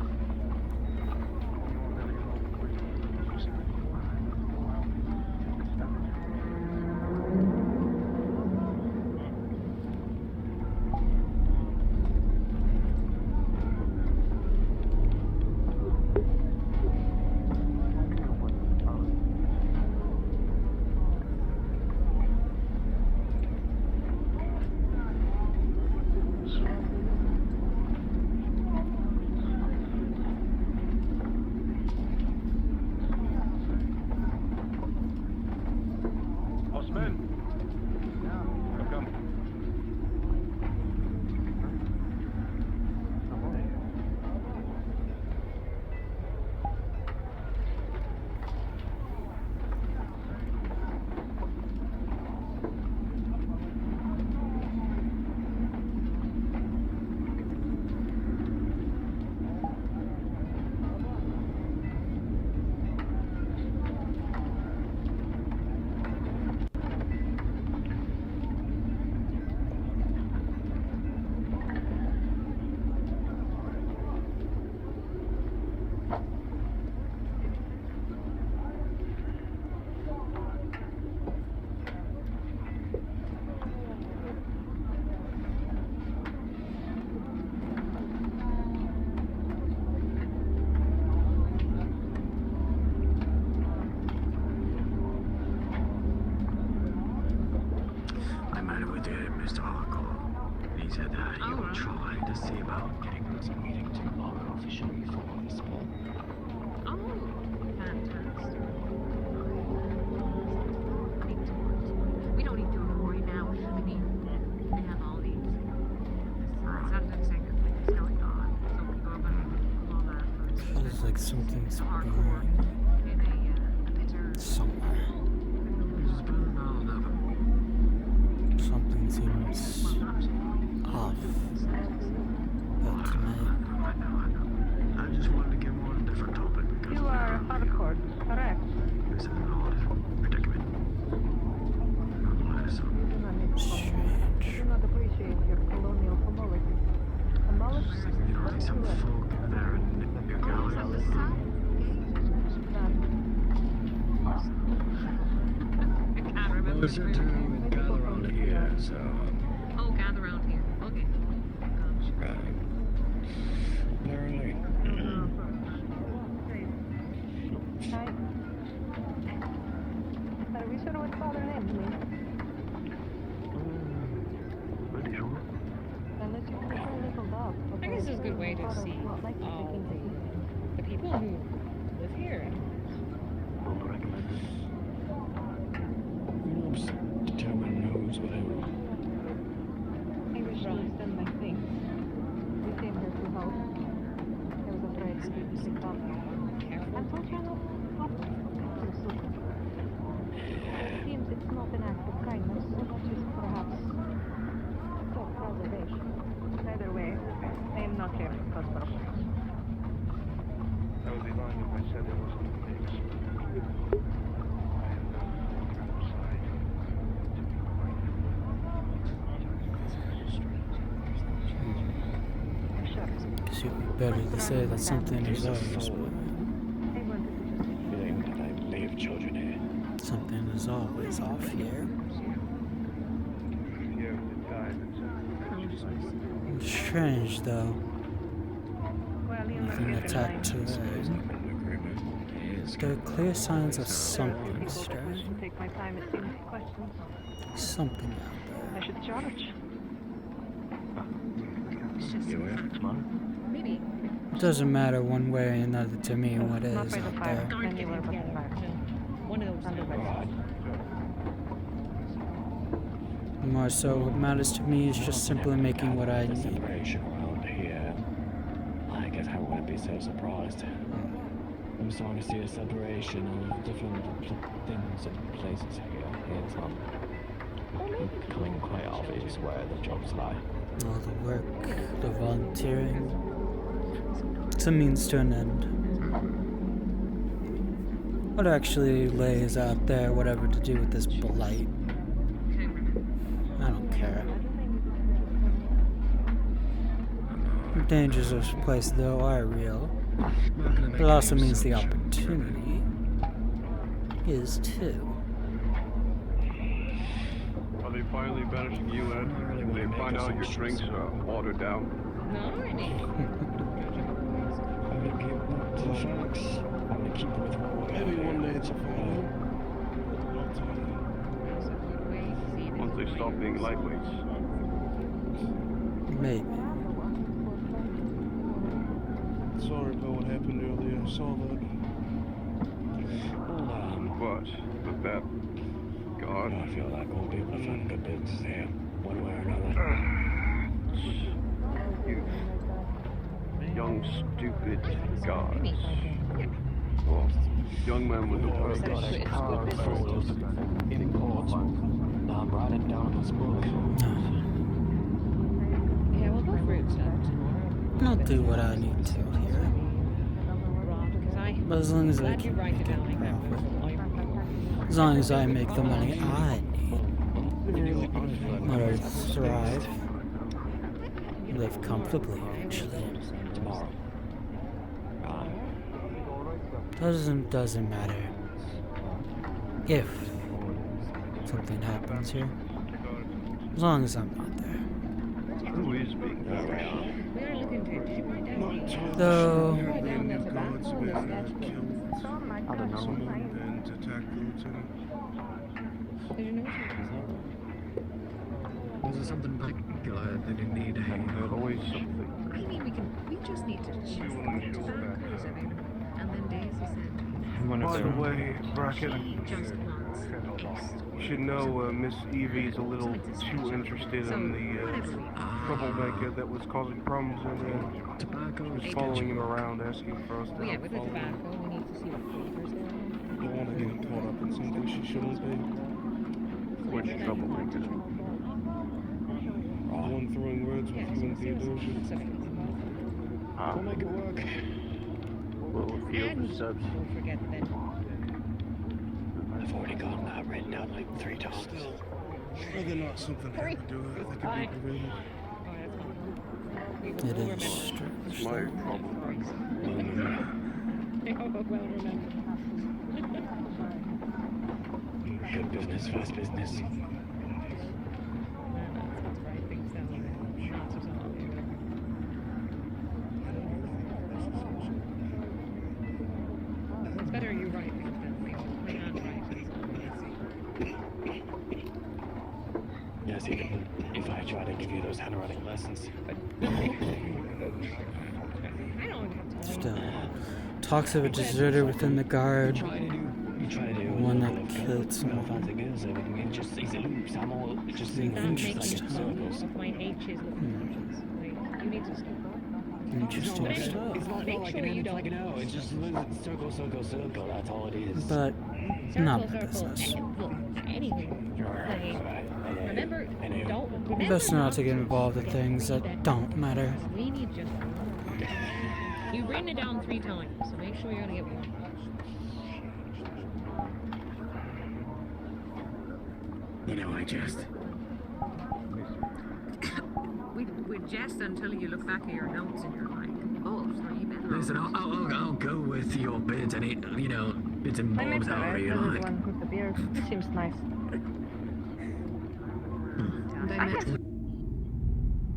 Mr. Harcourt. He said that you were trying to see about getting us a meeting tomorrow officially for the spot. Oh, fantastic. We don't need to worry now. I mean, we have all these sentencing and things going on, so we go about all that. Feels like something's hardcore in a bitter somewhere. Something seems off. But tonight. I just wanted to get on a different topic because You are hardcore, correct? this is an odd predicament. Strange. I do not appreciate your colonial homology. You know, I see some folk there in your gallery. Well, said to gather around here, so. Oh, gather around here. Okay. Right. Apparently. Hi. Are we sure what father named me? Pretty sure. Unless you prefer a little dog. I guess it's a good way to see the people who live here. Don't recommend it. Noobs determine who's with who. I wish to extend my things. We came here to help. I was afraid to be picked up. I'm so trying not to suit. It seems it's not an act of kindness, so much as perhaps self-preservation. Either way, I am not here for purpose. I would be lying if I said there wasn't a mix. Guess it would be better to say that something is ours, but Feeling that I may have children here. something is always off here. Strange though. Nothing attacked today. There are clear signs of something strange. Take my time at these questions. Something out I should charge. Maybe. there. Doesn't matter one way or another to me what is Not by the out fire. there. Anywhere but the fire. One of those. More so, what matters to me is just simply making what I need. Separation around here. I guess I wouldn't be so surprised. I'm starting to see a separation of different things and places here. It's becoming quite obvious where the jobs lie. All the work, the volunteering. It's a means to an end. What actually lays out there, whatever to do with this blight? I don't care. The dangers of this place, though, are real. But it also means the opportunity is too. Are they finally banishing you, Ed? Did they find out your drinks are watered down? No, I mean. I'm gonna keep to the facts. I'm gonna keep with what Maybe one day it's a problem. Once they stop being lightweights. Maybe. Sorry about what happened earlier. I saw that. But with that guard, I feel like we'll be able to find good bits here, one way or another. You young, stupid guards. Well, young men with no purpose. Got a car full of imports. Now I'm writing down this book. Yeah, we'll go through stuff tomorrow. I'll do what I need to here. But as long as I can make a profit. As long as I make the money I need. I'll thrive. Live comfortably eventually. Doesn't matter if something happens here. As long as I'm not there. Who is being Though I don't know. And to attack the lieutenant. Was there something particular that you need? There's always something. I mean, we just need to check tobacco is available. And then Daisy said, By the way, she Brackett, just wants east. you should know Miss Evie's a little too interested in the troublemaker that was causing problems and was following him around asking for us to Well, yeah, help with the follow him. tobacco, we need to see what flavors there are. Don't want to get caught up in something she shouldn't be. Which troublemaker? The one throwing words with you and Theodosia. We'll make it work. Well, if you And don't forget that. I've already gotten that written down like 3 times. Whether or not something happened to her, I think it'd be prevented. it is strange. My problem. Well remembered. Good business, fast business. It's better you write things than me. My handwriting Yes, even if I try to give you those handwriting lessons. I don't have to. Still, talks of a deserter within the guard. You try to do One that killed someone. it just these loops. I'm all just seeing Stop loops making like it in so circles. with my H's looking like, you need to stop. Interesting It's stuff. not Make like sure an you it's don't- like an O. It's just circle, circle, circle. That's all it is. But not my Circle, business. look, anything. Like, remember, don't remember. Best not to get involved in things that don't matter. We need just one. You've written it down 3 times, so make sure you're gonna get one. You know, I just. We jest until you look back at your notes and you're like, oh, so you better. Listen, I'll go with your bits and it, you know, bits and bobs however you like. With the beard. Seems nice.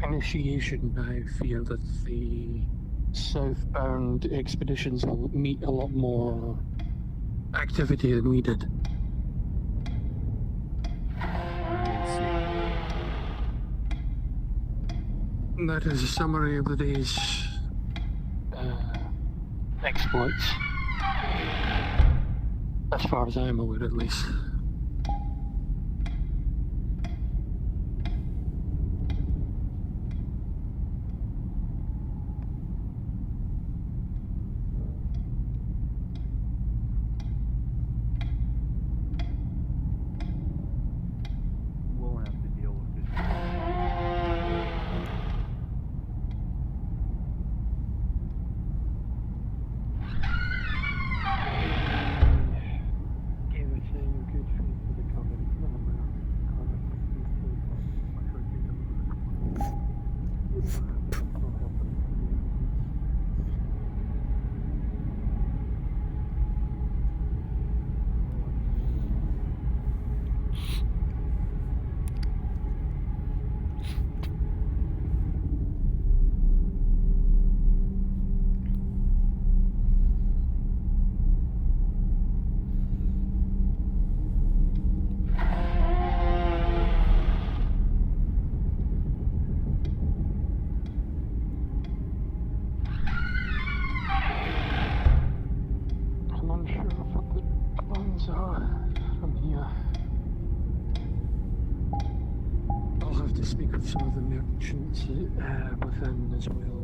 Initiation, I feel that the southbound expeditions will meet a lot more activity than we did. That is a summary of the day's exploits. As far as I'm aware, at least. We'll have to deal with this. to speak with some of the merchants within as well.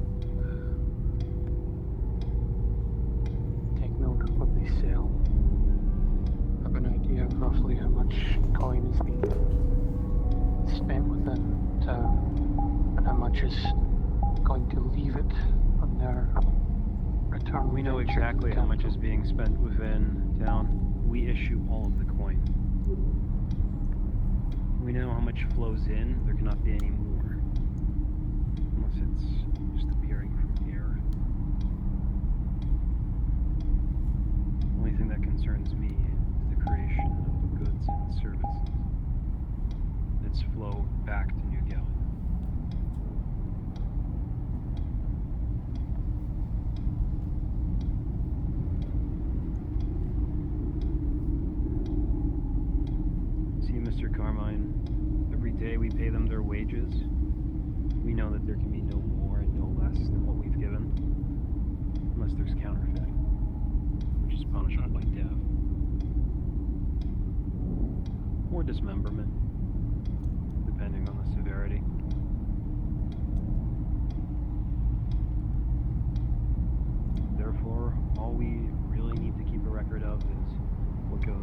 Take note of what they sell. Have an idea of roughly how much coin is being spent within town, and how much is going to leave it on their return. We know exactly how much is being spent within town. We issue all of the coin. We know how much flows in. There cannot be any more. Unless it's just appearing from air. The only thing that concerns me is the creation of goods and services. Its flow back to New Galway. See, Mr. Carmine, every day we pay them their wages. We know that there can be no more and no less than what we've given. Unless there's counterfeiting, which is punishable by death. Or dismemberment, depending on the severity. Therefore, all we really need to keep a record of is what goes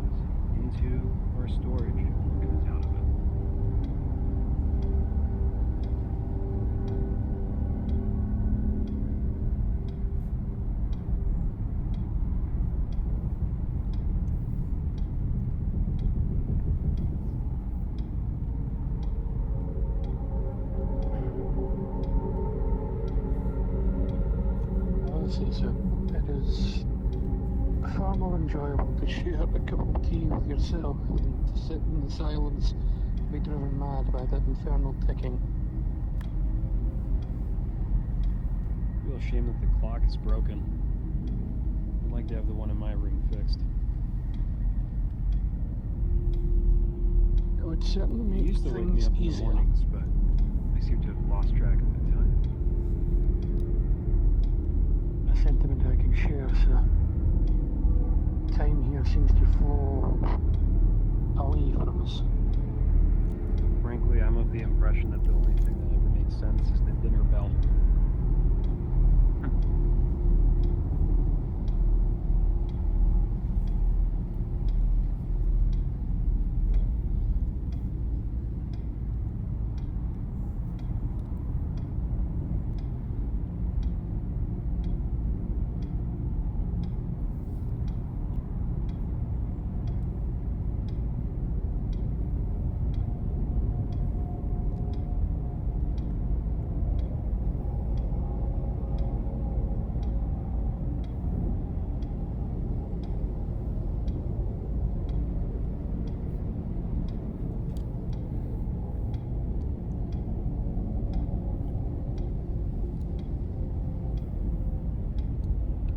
into our storage and what comes out of it. It is far more enjoyable to share a cup of tea with yourself than to sit in the silence and be driven mad by that infernal ticking. Real shame that the clock is broken. I'd like to have the one in my room fixed. It would certainly It make used to wake me things up in the easier. mornings, but I seem to have lost track of the time. A sentiment I can share, sir. Time here seems to flow away from us. Frankly, I'm of the impression that the only thing that ever made sense is the dinner bell.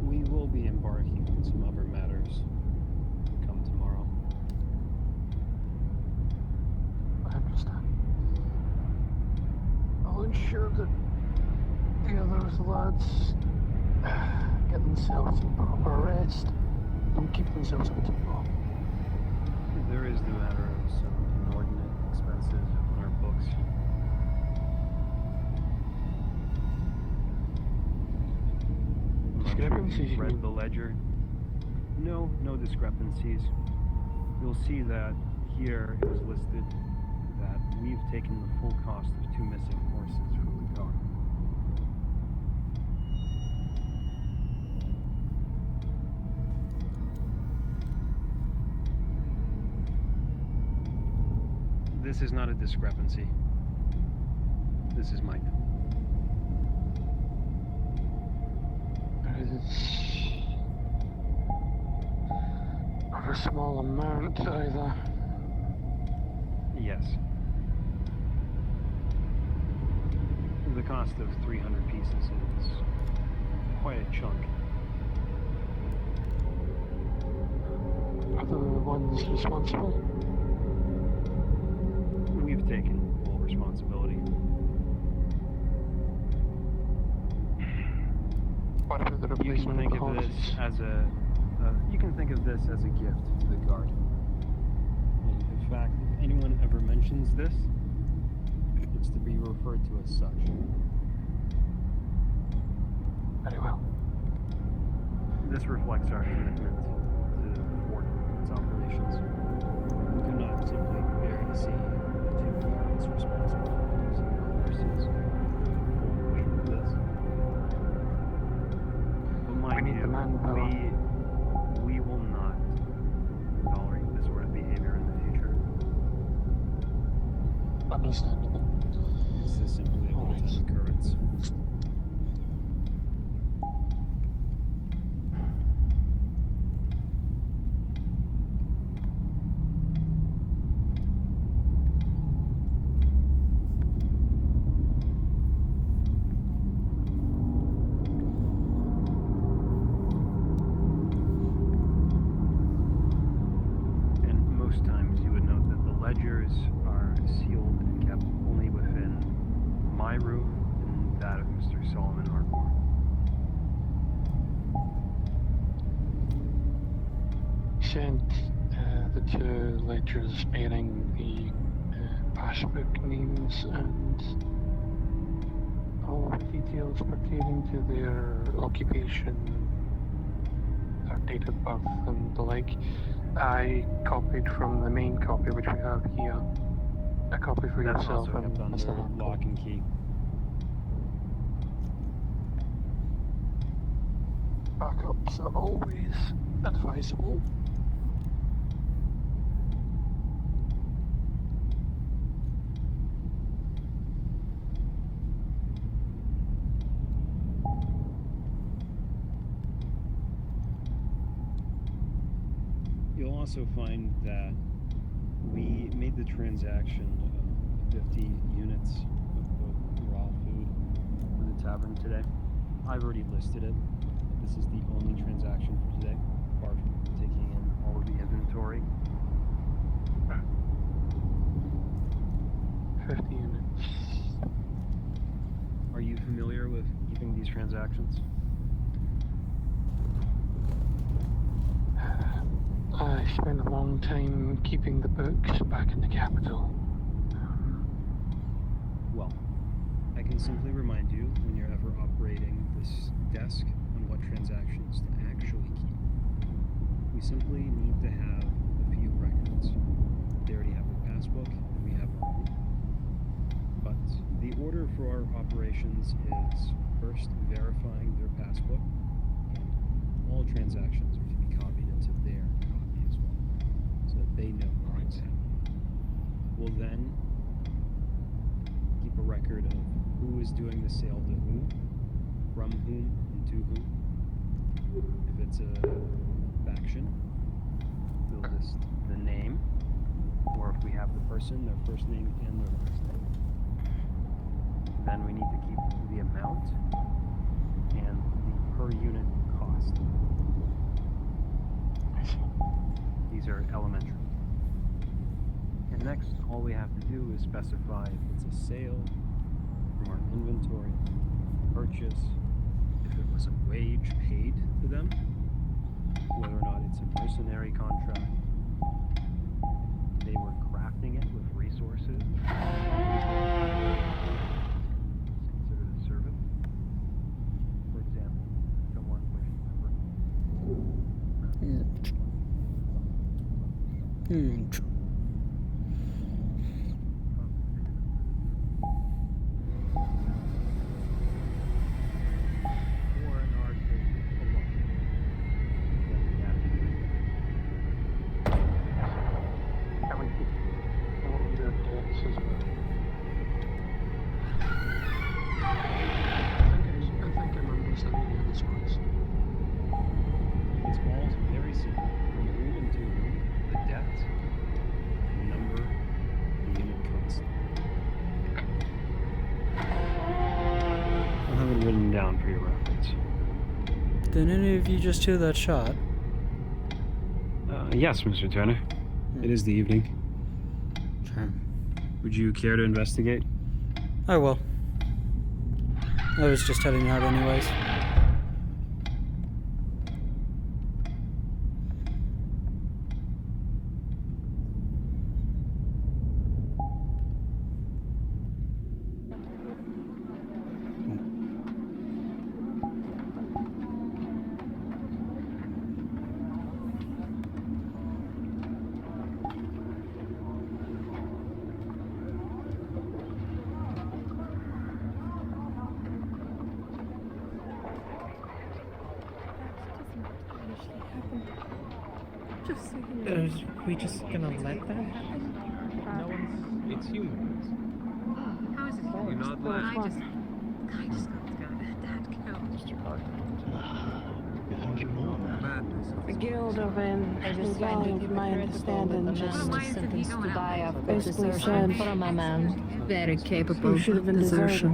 We will be embarking on some other matters come tomorrow. I understand. I'll ensure that the others lads get themselves some proper rest and keep themselves good to go. There is the matter of some inordinate expenses on our books. Discrepancies, you Read mean? the ledger. No discrepancies. You'll see that here it was listed that we've taken the full cost of 2 missing horses from the car. This is not a discrepancy. This is minor. It's not a small amount either. Yes. The cost of 300 pieces is quite a chunk. Are the ones responsible? We've taken full responsibility. What about the You can replacement think of costs? this as you can think of this as a gift to the guard. And in fact, if anyone ever mentions this, It's to be referred to as such. Very well. This reflects our commitment to the fort and its operations. We could not simply bear to see two parents responsible for losing their horses full weight of this. But mind We need you, the manpower. we will not tolerate this sort of behavior in the future. Understandable. This is simply a one-time occurrence. And most times you would note that the ledgers are sealed and kept only within my room and that of Mr. Solomon Hartmore. Sent the two ledgers bearing the passbook names and all the details pertaining to their occupation, their date of birth and the like. I copied from the main copy which we have here. A copy for That's yourself also and kept under Mr. Hartmore. lock and key. Backups are always advisable. You'll also find that we made the transaction of 50 units of both raw food in the tavern today. I've already listed it. This is the only transaction for today, apart from taking in all of the inventory. 50 units. Are you familiar with keeping these transactions? I spent a long time keeping the books back in the capital. Well, I can simply remind you when you're ever operating this desk on what transactions to actually keep. We simply need to have a few records. They already have the passbook, and we have our own. But the order for our operations is first verifying their passbook, and all transactions are to be copied into their copy as well, so that they know what's happening. We'll then keep a record of who is doing the sale to whom, from whom, and to whom. If it's a faction, we'll list the name, or if we have the person, their first name and their last name. Then we need to keep the amount and the per unit cost. These are elementary. And next, all we have to do is specify if it's a sale from our inventory, purchase, if it was a wage paid to them, whether or not it's a mercenary contract, if they were crafting it with resources. Considered a service. For example, someone wishes to or in our case, alone. Then we have to do Can we keep all of their debts as well? I think I remember sending you this once. It's all very simple. From whom and to whom, the debt, the number, the unit cost. I'll have it written down for your reference. Did any of you just hear that shot? Yes, Mr. Turner. It is the evening. Sure. Would you care to investigate? I will. I was just heading out anyways. Are we just gonna let that happen? No one's. It's humans. How is it? You're not glad. I just got to go. Dad, go. The Guild of Rebellion, my understanding, just sentenced to die after basically said from a man very capable who should have been desertion.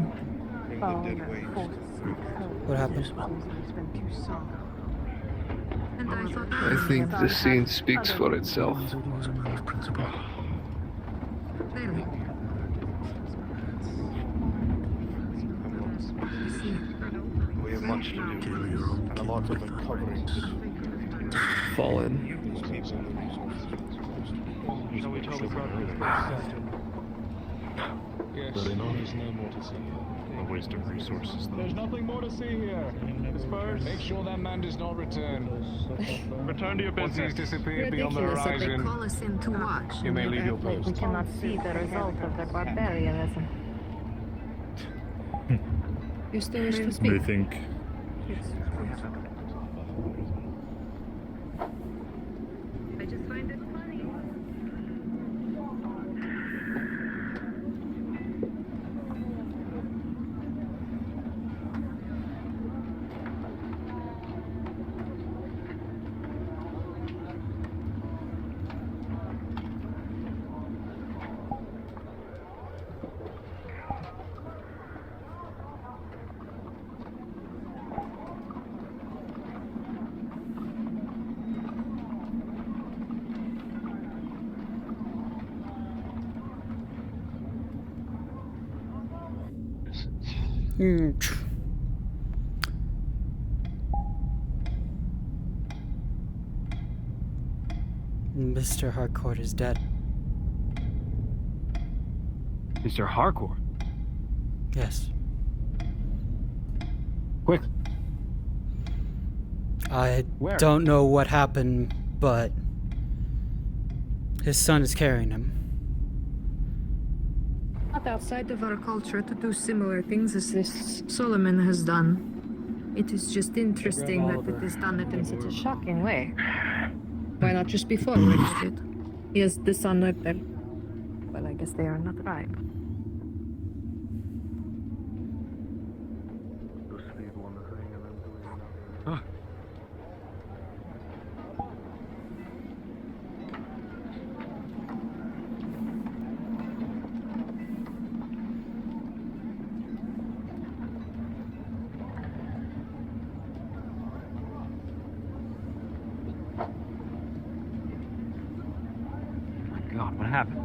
What happened? I think the scene speaks for itself. We have much to do, and a lot of uncovering to do. Fallen. Shall we tell the crowd? Yes, there's no more to see here. A waste of resources, though. There's nothing more to see here. Disperse. Make sure that man does not return. Return to your Once he's business. disappeared beyond the horizon, Call us in to watch. you may leave your post. We cannot see the result of their barbarianism. You still wish to They speak? think I just find it funny. Mr. Harcourt is dead. Mr. Harcourt? Yes. Quick. I Where? don't know what happened, but his son is carrying him. Not outside of our culture to do similar things as this Solomon has done. It is just interesting that it is done in such a shocking way. Why not just be forward with it? He has the son right there. Well, I guess they are not right. Huh. God, what happened?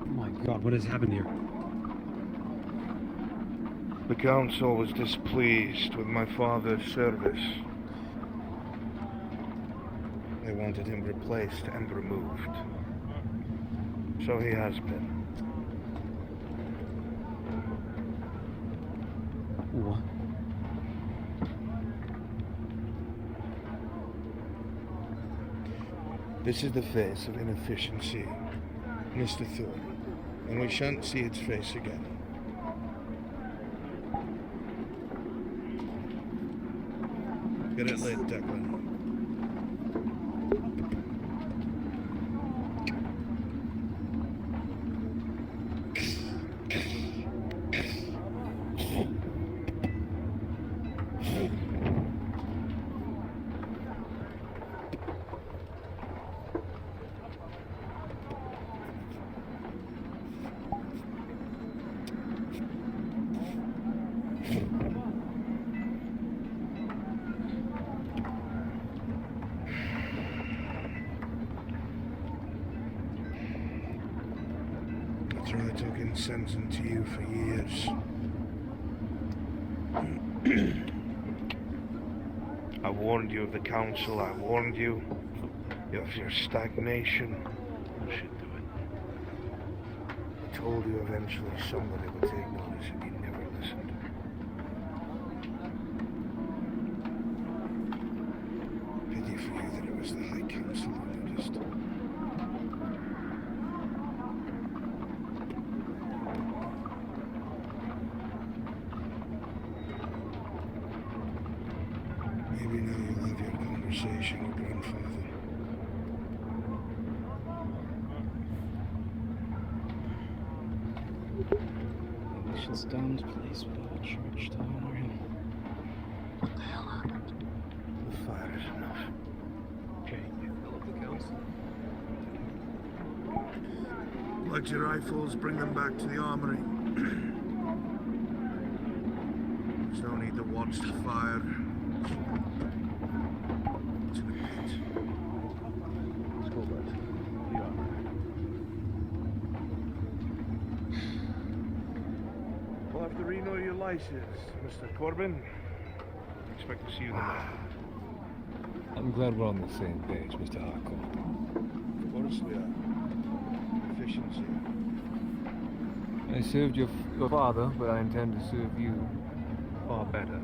Oh my God, what has happened here? The council was displeased with my father's service. They wanted him replaced and removed. So he has been. What? This is the face of inefficiency, Mr. Thorne, and we shan't see its face again. Get it lit, Declan. That's why I took incense into you for years. I warned you of the council, I warned you of your stagnation. Bullshit to it. I told you eventually somebody would take notice and you never listened. as the High Council noticed. Maybe now you'll have your conversation with Grandfather. Delicious domed place without a church to honor him. What the hell happened? The fire is enough. Okay, fill up the council. Collect your rifles, bring them back to the armory. There's no need to watch the fire. It's in the pit. Let's go back to the armory. We'll have to renew your license, Mr. Corbin. Expect to see you tonight. I'm glad we're on the same page, Mr. Harcourt. Of course we are. Efficiency. I served your father, but I intend to serve you far better.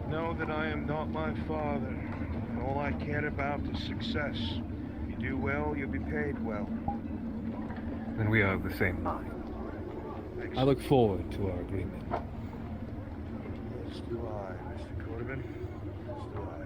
Know that I am not my father, and all I care about is success. You do well, you'll be paid well. Then we are of the same mind. I look forward to our agreement. As do I, Mr. Corbin. As do I.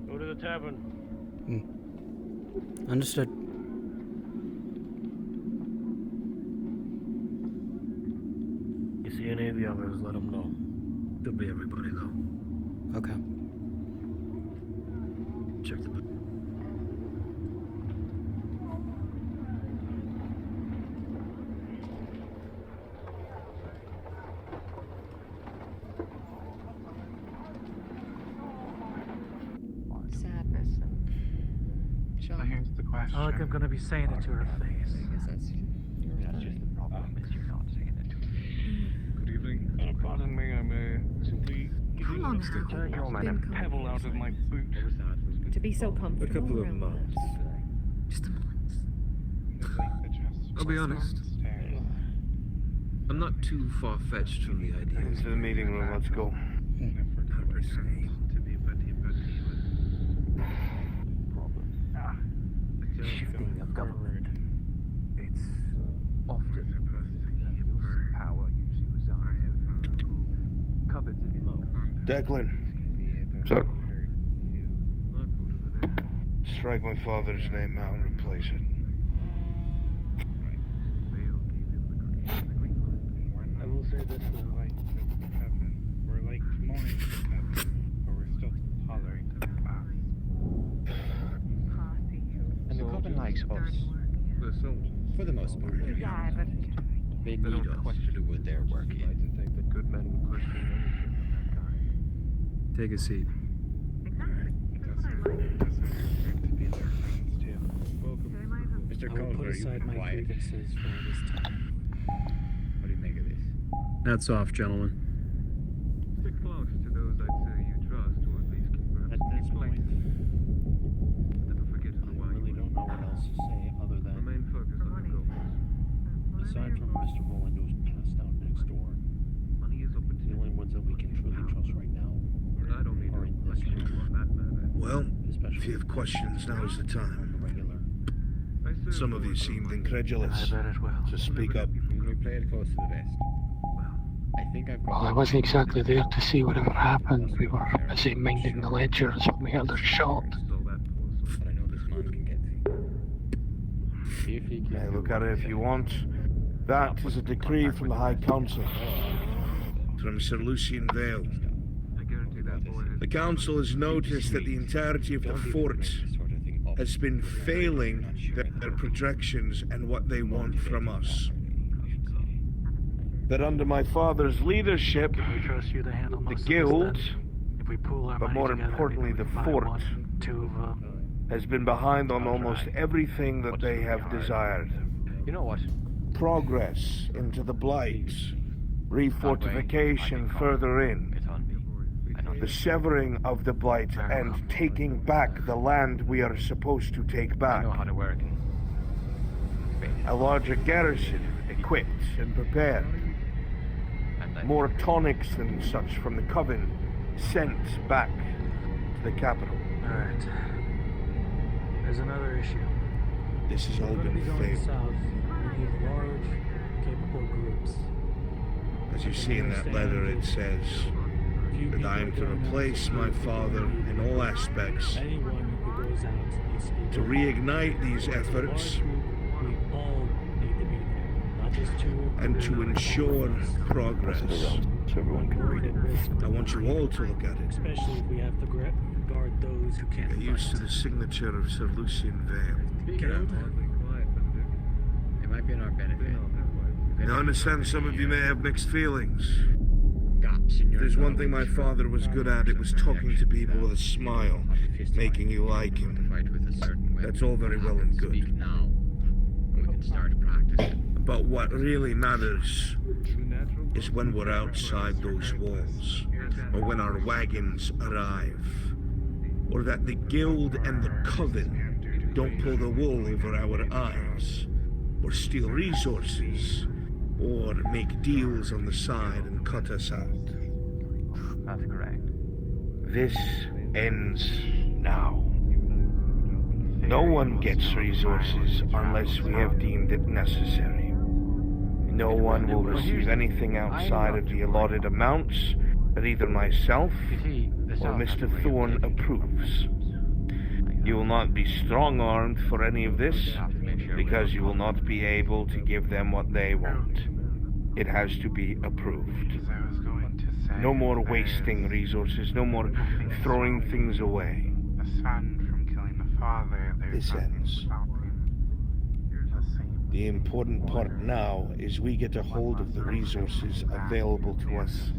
Go to the tavern. Understood. You see any of the others, let them know. Could be everybody, though. Okay. Check the... Sadness and shock. Here's the question. Like I'm gonna be saying it to her face. I guess that's just the problem is you're not saying it to her. Good evening. Pardon me, I'm simply How long has a pebble out of my boot. to be so comfortable? A couple of around months. that? Just a month. I'll be honest. I'm not too far-fetched from the idea. Into the meeting room, let's go. Shifting of government. It's often the power usually resides with people who Declan. Sir. Strike my father's name out and replace it. I will say this though, like, we're like mourning for Captain, but we're still tolerating the past. And the Coven likes us. The soldiers. For the most part. Yeah, but They need us to do what they're working. I like to think that good men would question anything of that kind. Take a seat. Mr. I will put Culver, aside you my quiet. grievances for this time. What do you make of this? Hats off, gentlemen. Stick close to those I'd say you trust, or at least keep At this point, Never forget I really don't know what else to say other than, Remain focused on your goals. aside from Mr. Rowland who's passed out next door, Money is open the only ones that we can truly trust right now but I don't need are to in this lecture you on that matter. Well, especially if you have questions, now is the time. regular. Some of you seemed incredulous. So speak up. We play it close to the vest. I think I've got... Well, I wasn't exactly there to see whatever happened. We were busy minding the ledgers when we heard a shot. But I know this man can get through. See if he can... Hey, look at it if you want. That is a decree from the High Council. From Sir Lucian Vale. I guarantee that boy has The Council has noticed that the entirety of the fort has been failing their projections and what they want from us. That under my father's leadership, We trust you to handle the most guild, of this then. If we pool our but money more together, importantly maybe the we can fort, buy 1, 2 of has been behind on almost everything that they have desired. You know what? Progress into the Blight, refortification further in, It's on me. I know the severing of the Blight and taking back the land we are supposed to take I back. know how to work. A larger garrison, equipped and prepared. More tonics than such from the Coven sent back to the capital. Alright. There's another issue. This has all We're going to be been going failed. south. We need large, capable groups. As you see in that letter, it says that I am to replace my father in all aspects, Anyone who goes out needs to be to reignite these efforts, we all need to be there. Not just 2 and to ensure progress. So everyone can read it. I want you all to look at it. Especially if we have to guard those who can't Get used to the signature of Sir Lucian Vale. Speaking of, it might be in our benefit. Now, I understand some of you may have mixed feelings. Gaps in your There's one thing my knowledge. father was good at, it was talking to people with a smile, making you like To him. fight with a certain weapon. That's all very well and good. Speak now, and we can start practicing. But what really matters is when we're outside those walls, or when our wagons arrive, or that the guild and the coven don't pull the wool over our eyes, or steal resources, or make deals on the side and cut us out. That's correct. This ends now. No one gets resources unless we have deemed it necessary. No one will receive anything outside of the allotted amounts that either myself or Mr. Thorne approves. You will not be strong-armed for any of this, because you will not be able to give them what they want. It has to be approved. No more wasting resources, no more throwing things away. This ends. The important part now is we get a hold of the resources available to us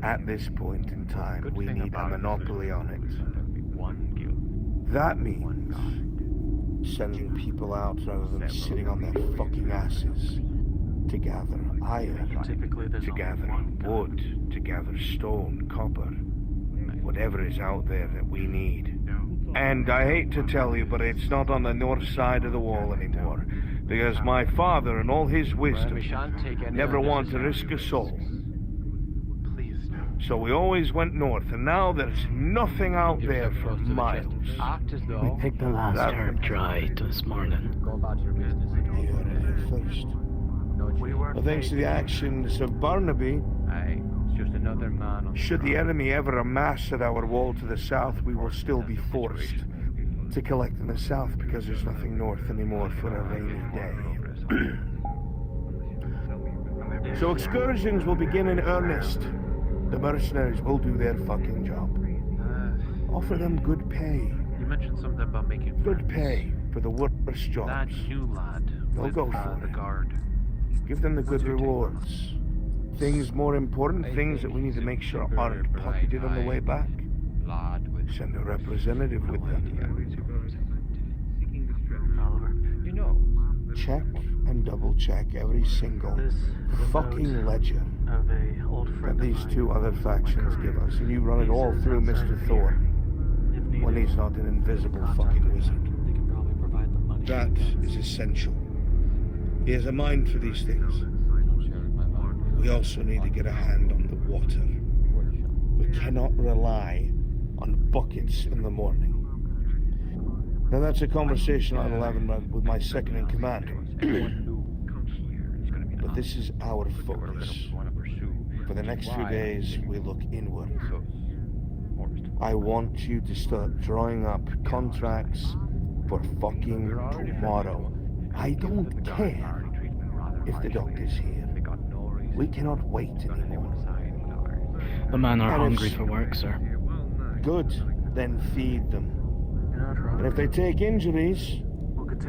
at this point in time. We need a monopoly on it. That means sending people out rather than sitting on their fucking asses to gather iron, to gather wood, to gather stone, copper, whatever is out there that we need. And I hate to tell you, but it's not on the north side of the wall anymore, because my father, in all his wisdom, never wanted to risk a soul. So we always went north, and now there's nothing out there for miles. We picked the last herb dry this morning. Go about your business. You heard it here first. Well, thanks to the actions of Barnaby, Aye, it's just another another man on Should the enemy ever amass at our wall to the south, we will still be forced to collect in the south because there's nothing north anymore for a rainy day. So excursions will begin in earnest. The mercenaries will do their fucking job. Offer them good pay. You mentioned something about making Good pay for the worst jobs. That new lad They'll with go for the it. guard. Give them the good rewards. Things more important, things that we need to make sure aren't pocketed on the way back. Send a representative with them. Oliver, You know, Check and double check every single fucking ledger of a old that friend these two other factions give us, and you run it all through Mr. Thor when he's not an invisible fucking wizard. They can probably provide the money. That is essential. He has a mind for these things. We also need to get a hand on the water. We cannot rely on buckets in the morning. Now that's a conversation I'll have with my second in command. But this is our focus. For the next few days, we look inward. I want you to start drawing up contracts for fucking tomorrow. I don't care if the doctor's here. We cannot wait anymore. The men are And hungry if- for work, sir. Good, then feed them. And if they take injuries,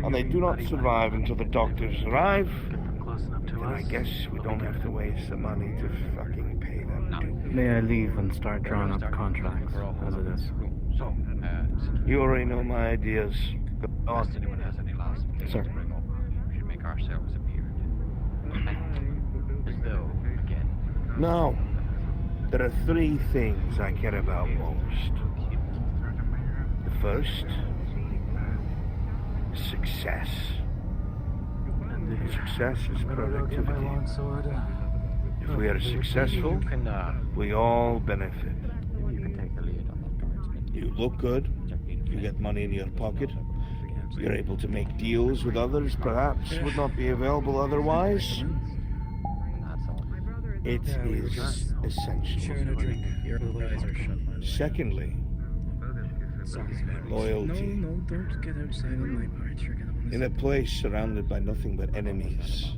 and they do not survive until the doctors arrive, then I guess we don't have to waste the money to fucking pay them. May I leave and start drawing up contracts, as it is? You already know my ideas. Go on. Anyone has any last Sir. we should make ourselves appeared. As though, again, Now, there are three things I care about most. The first, success. And success is productivity. If we are successful, we all benefit. You look good, you get money in your pocket, you're able to make deals with others perhaps would not be available otherwise. It is essential. Secondly, loyalty. No, don't get outside on my part. You're gonna want In a place surrounded by nothing but enemies,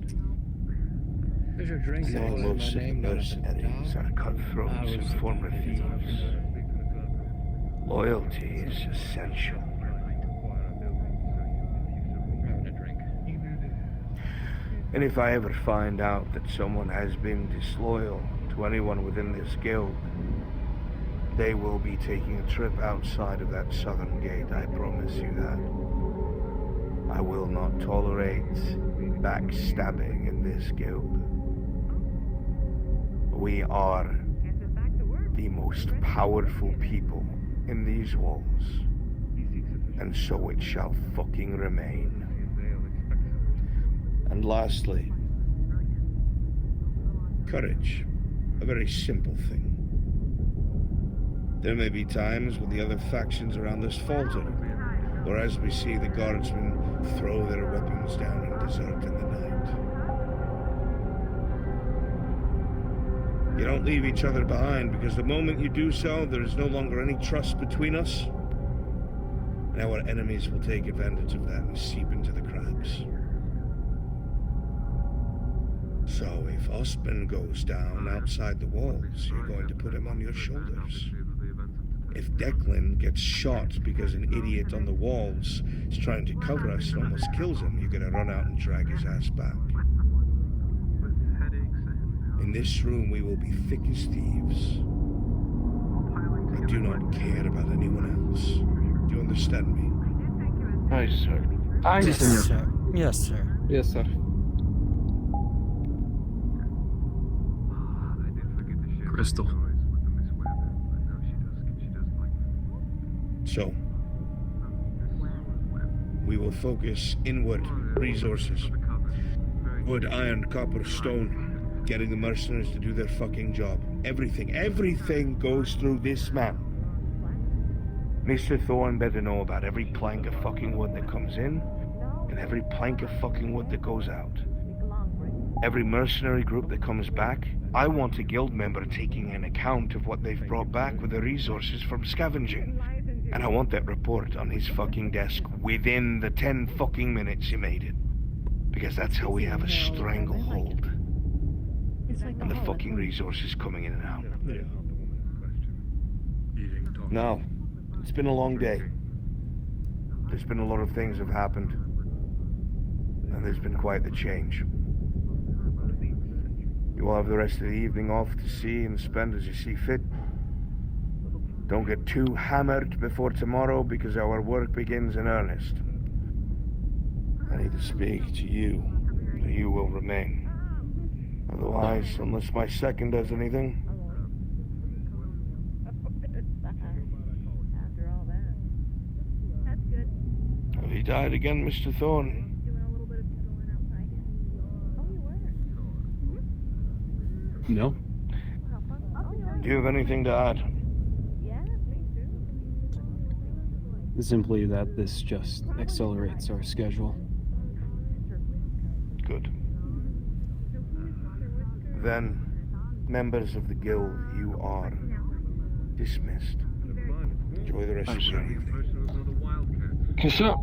There's your drink. I know most of the mercenaries are cutthroats and former thieves. Loyalty is essential. And if I ever find out that someone has been disloyal to anyone within this guild, they will be taking a trip outside of that southern gate, I promise you that. I will not tolerate backstabbing in this guild. We are the most powerful people in these walls, and so it shall fucking remain. And lastly, courage, a very simple thing. There may be times when the other factions around us falter, or as we see the guardsmen throw their weapons down and desert in the night. You don't leave each other behind, because the moment you do so, there is no longer any trust between us, and our enemies will take advantage of that and seep into the cracks. So if Osman goes down outside the walls, you're going to put him on your shoulders. If Declan gets shot because an idiot on the walls is trying to cover us and almost kills him, you're gonna run out and drag his ass back. In this room, we will be thick as thieves. I do not care about anyone else. Do you understand me? Aye, sir. Aye, yes, sir. Yes, sir. Yes, sir. Crystal. So, we will focus inward resources. Wood, iron, copper, stone. Getting the mercenaries to do their fucking job. Everything goes through this man. Mr. Thorne better know about every plank of fucking wood that comes in, and every plank of fucking wood that goes out. Every mercenary group that comes back, I want a guild member taking an account of what they've brought back with the resources from scavenging. And I want that report on his fucking desk within the 10 fucking minutes he made it. Because that's how we have a stranglehold. And the fucking resources coming in and out. Now, it's been a long day. There's been a lot of things have happened. And there's been quite the change. You will have the rest of the evening off to see and spend as you see fit. Don't get too hammered before tomorrow because our work begins in earnest. I need to speak to you, and you will remain. Otherwise, unless my second does anything... Have you died again, Mr. Thorne? No. Do you have anything to add? Simply that this just accelerates our schedule. Good. Then, members of the guild, you are dismissed. Enjoy the rest of your evening. Kiss up.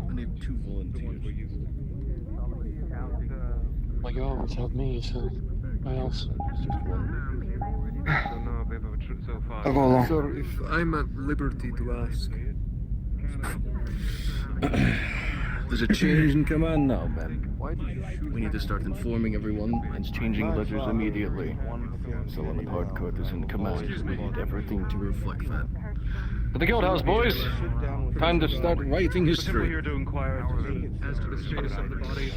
I need 2 volunteers. Like you always have me, so I also just one. I'll go along. Sir, if I'm at liberty to ask. There's a change in command now, Ben. We need to start informing everyone and changing ledgers immediately. Solomon Hardcourt is in command. We need everything to reflect that. To the guild house, boys! Time to start writing history. As to the status of the body.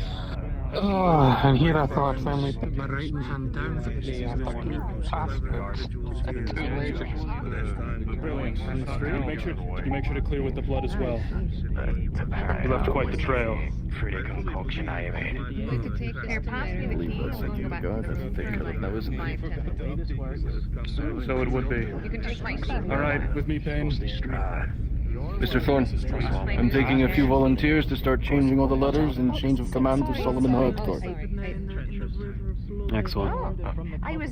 Oh, and here I thought I'd finally put my right hand down for the fucking bastards. And 2 lasers. You make sure to clear with the blood as well. You left quite the trail. Pretty concoction I made. Here, pass me the key. So it would be. You can take my seat. All right, with me, Payne. Mr. Thorne, I'm taking a few volunteers to start changing all the letters and change of command to Solomon Hardcourt. Excellent.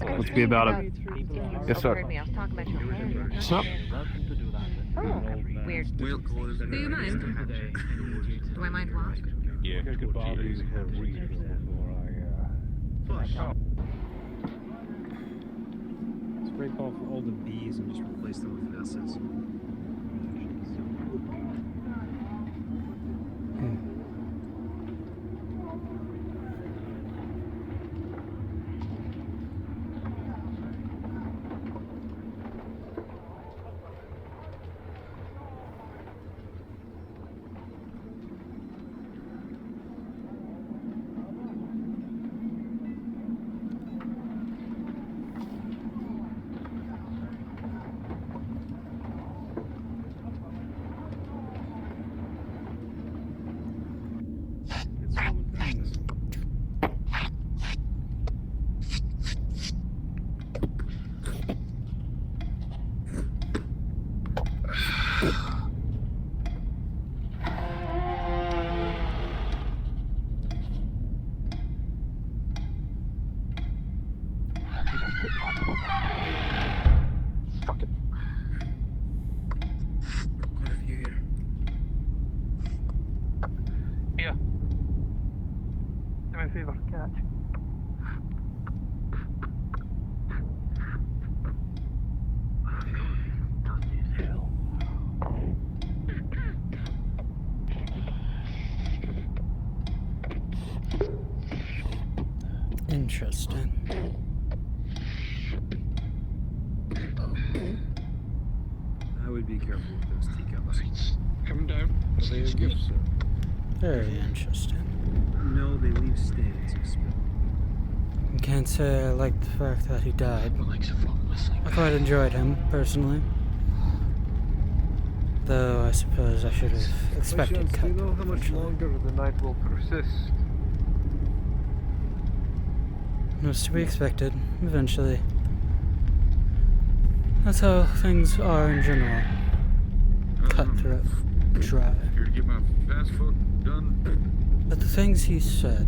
Let's be about it. Yes, sir. What's up? Oh, weird. Do you mind? Do I mind what? Yeah, good bodies. Scrape off all the B's and just replace them with S's. Interesting. I would be careful with those teacups. Come down. They are gifts, sir. Very interesting. No, they leave stains of spill. I can't say I like the fact that he died. I quite enjoyed him, personally. Though I suppose I should have expected Do cut. you know how much longer the night will persist? Was to be expected, eventually. That's how things are in general. Cutthroat, dry. Here to get my fast fuck done. But the things he said,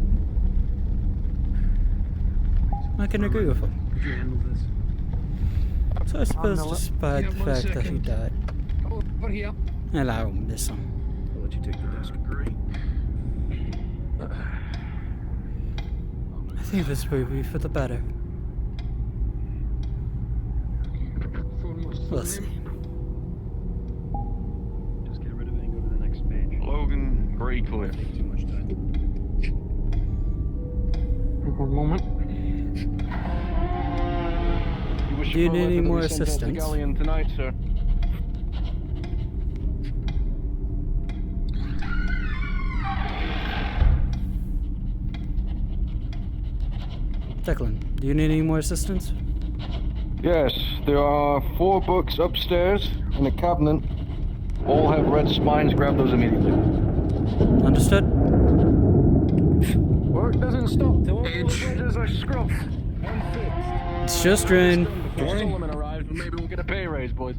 I can agree with him. Could you handle this? So I suppose despite the fact that he died, Over here. and I will miss him. I'll let you take the desk. Great. I think this will be for the better. We'll see. Just get rid of it and go to the next page. Logan Graycliff. Take too much time. One moment. Do you need any more assistance? Galleon tonight, sir. Declan, do you need any more assistance? Yes, there are 4 books upstairs in a cabinet. All have red spines. Grab those immediately. Understood? Work doesn't stop till all the wedges are scrubbed and fixed. It's just Rain. Before Solomon arrives, but maybe we'll get a pay raise, boys.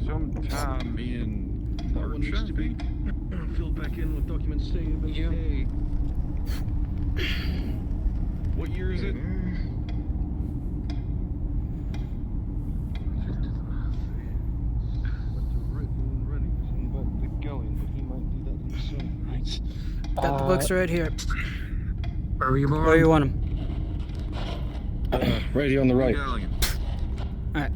Sometime in March, I think. Fill back in with documents saved and Hey. What year is it? Got the books right here. Where are you born? Where you want them? Right here on the right. Alright.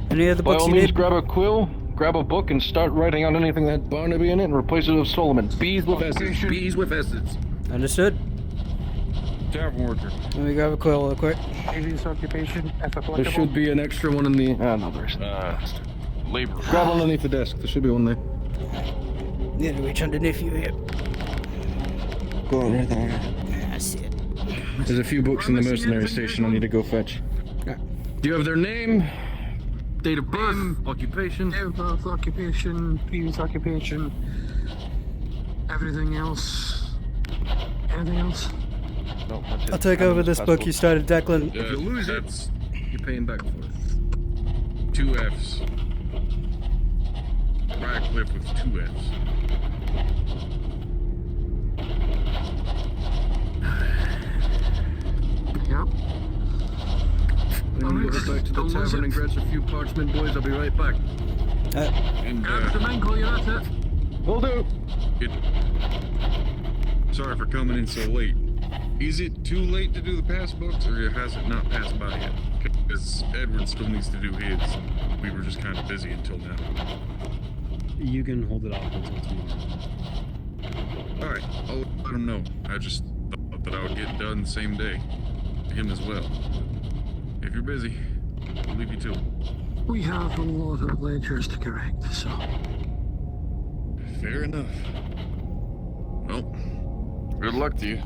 Any of the By books all you means, need? grab a quill, grab a book, and start writing out anything that had Barnaby in it and replace it with Solomon. B's with S's. Bees with S's. Understood. Tavern worker. Let me grab a quill real quick. Previous occupation, if applicable. There should be an extra one in the... no, there isn't. Labor. Grab one underneath the desk. There should be one there. Need to reach underneath you here. Go on right there. Yeah, I see it. There's a few books in the mercenary station I need to go fetch. Alright. Do you have their name? Date of birth? Occupation? Date of birth, occupation, previous occupation, everything else. Anything else? No, that's it. I'll take over this book you started, Declan. If you lose it, You're paying back for it. 2 F's. Radcliffe with 2 F's. Yep. Let me go back to the tavern and grab a few parchment, boys. I'll be right back. And, Grab the mangle, yeah, that's it. Will do. Sorry for coming in so late. Is it too late to do the pass books, or has it not passed by yet? Because Edward still needs to do his. We were just kind of busy until now. You can hold it off until tomorrow. Alright, I'll let him know. I just thought that I would get done the same day. Him as well. If you're busy, I'll leave you to it. We have a lot of ledgers to correct, so. Fair enough. Well, good luck to you.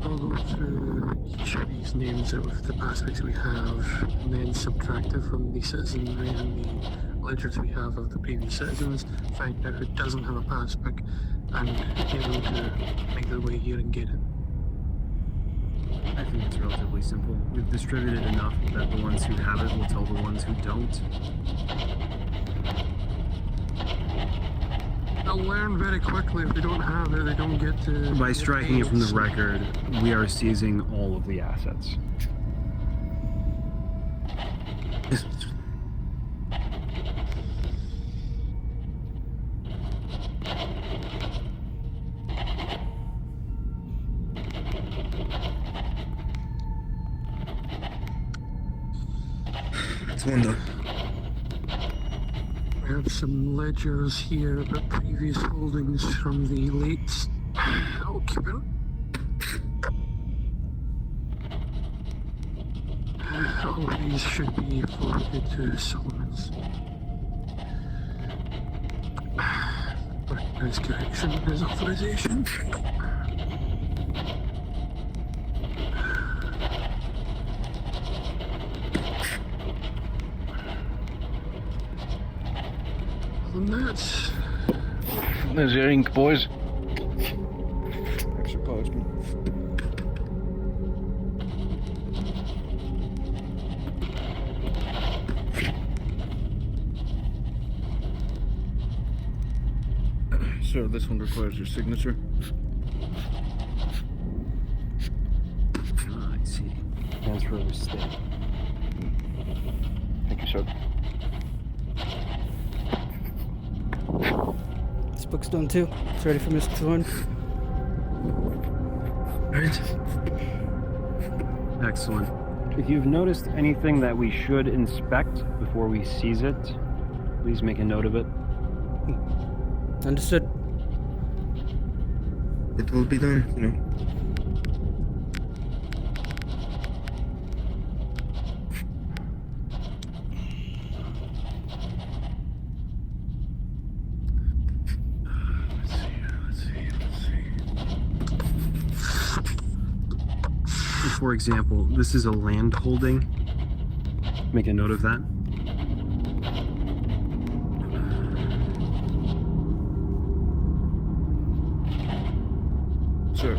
I'll go through each of these names out of the aspects we have, and then subtract it from the citizenry and the ledgers we have of the previous citizens, find out who doesn't have a passbook, and get them to make their way here and get it. I think it's relatively simple. We've distributed enough that the ones who have it will tell the ones who don't. They'll learn very quickly. If they don't have it, they don't get to... By striking it from the record, we are seizing all of the assets. It's one done. We have some ledgers here about previous holdings from the late occupant. All of these should be forwarded to Solomon's. Recognize correction as authorization. than that. There's your ink, boys. Extra parchment. Sir, this one requires your signature. Ah, I see. Transfer of estate. Thank you, sir. This book's done too. It's ready for Mr. Thorne. Right. Excellent. If you've noticed anything that we should inspect before we seize it, please make a note of it. Understood. It will be done, you know. For example, this is a land holding. Make a note of that. Sir,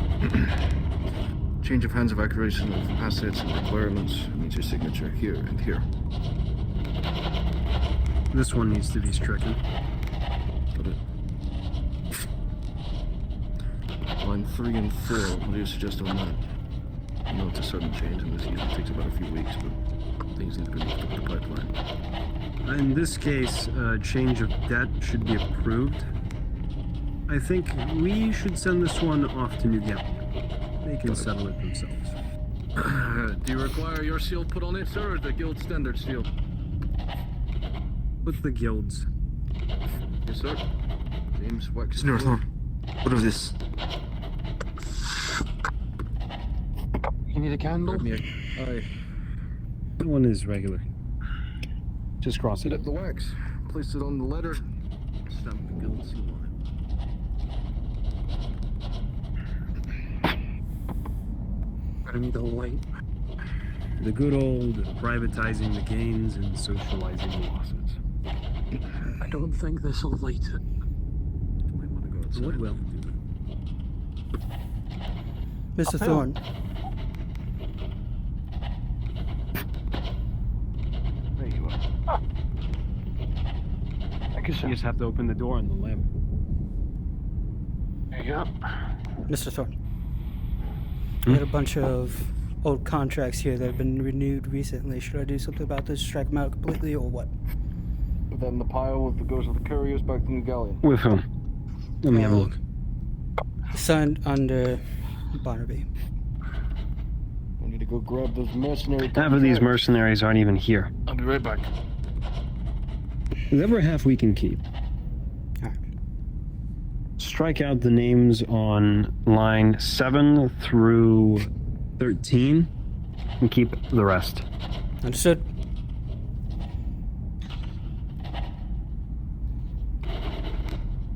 change of hands of accuracy of assets and requirements needs your signature here and here. This one needs to be stricken. Got it. Line 3 and 4, what do you suggest on that? I know it's a sudden change and this usually takes about a few weeks, but things need to be moved up the pipeline. In this case, change of debt should be approved. I think we should send this one off to New Gallia. They can settle it themselves. Do you require your seal put on it, sir, or the guild standard seal? Put the guilds. Yes, sir. James Wax. Senior Thorne, what of this? You need a candle? Aye. That one is regular. Just cross Hit it. up the wax. Place it on the letter. Stamp the guild seal on it. I need a light. The good old privatizing the gains and socializing the losses. I don't think this will light it. Might want to go outside. What will? Mr. Thorne. There you are. Thank you, sir. You just have to open the door on the lamp. Yeah. Mr. Thorne. We had a bunch of old contracts here that have been renewed recently. Should I do something about this? Strike them out completely or what? Put that in the pile with the goes of the couriers back to New Gallia. With whom? Let me have a look. Signed under Barnaby. I need to go grab those mercenary Half of these mercenaries aren't even here. I'll be right back. The other half we can keep. Alright. Strike out the names on line 7 through 13 and keep the rest. Understood.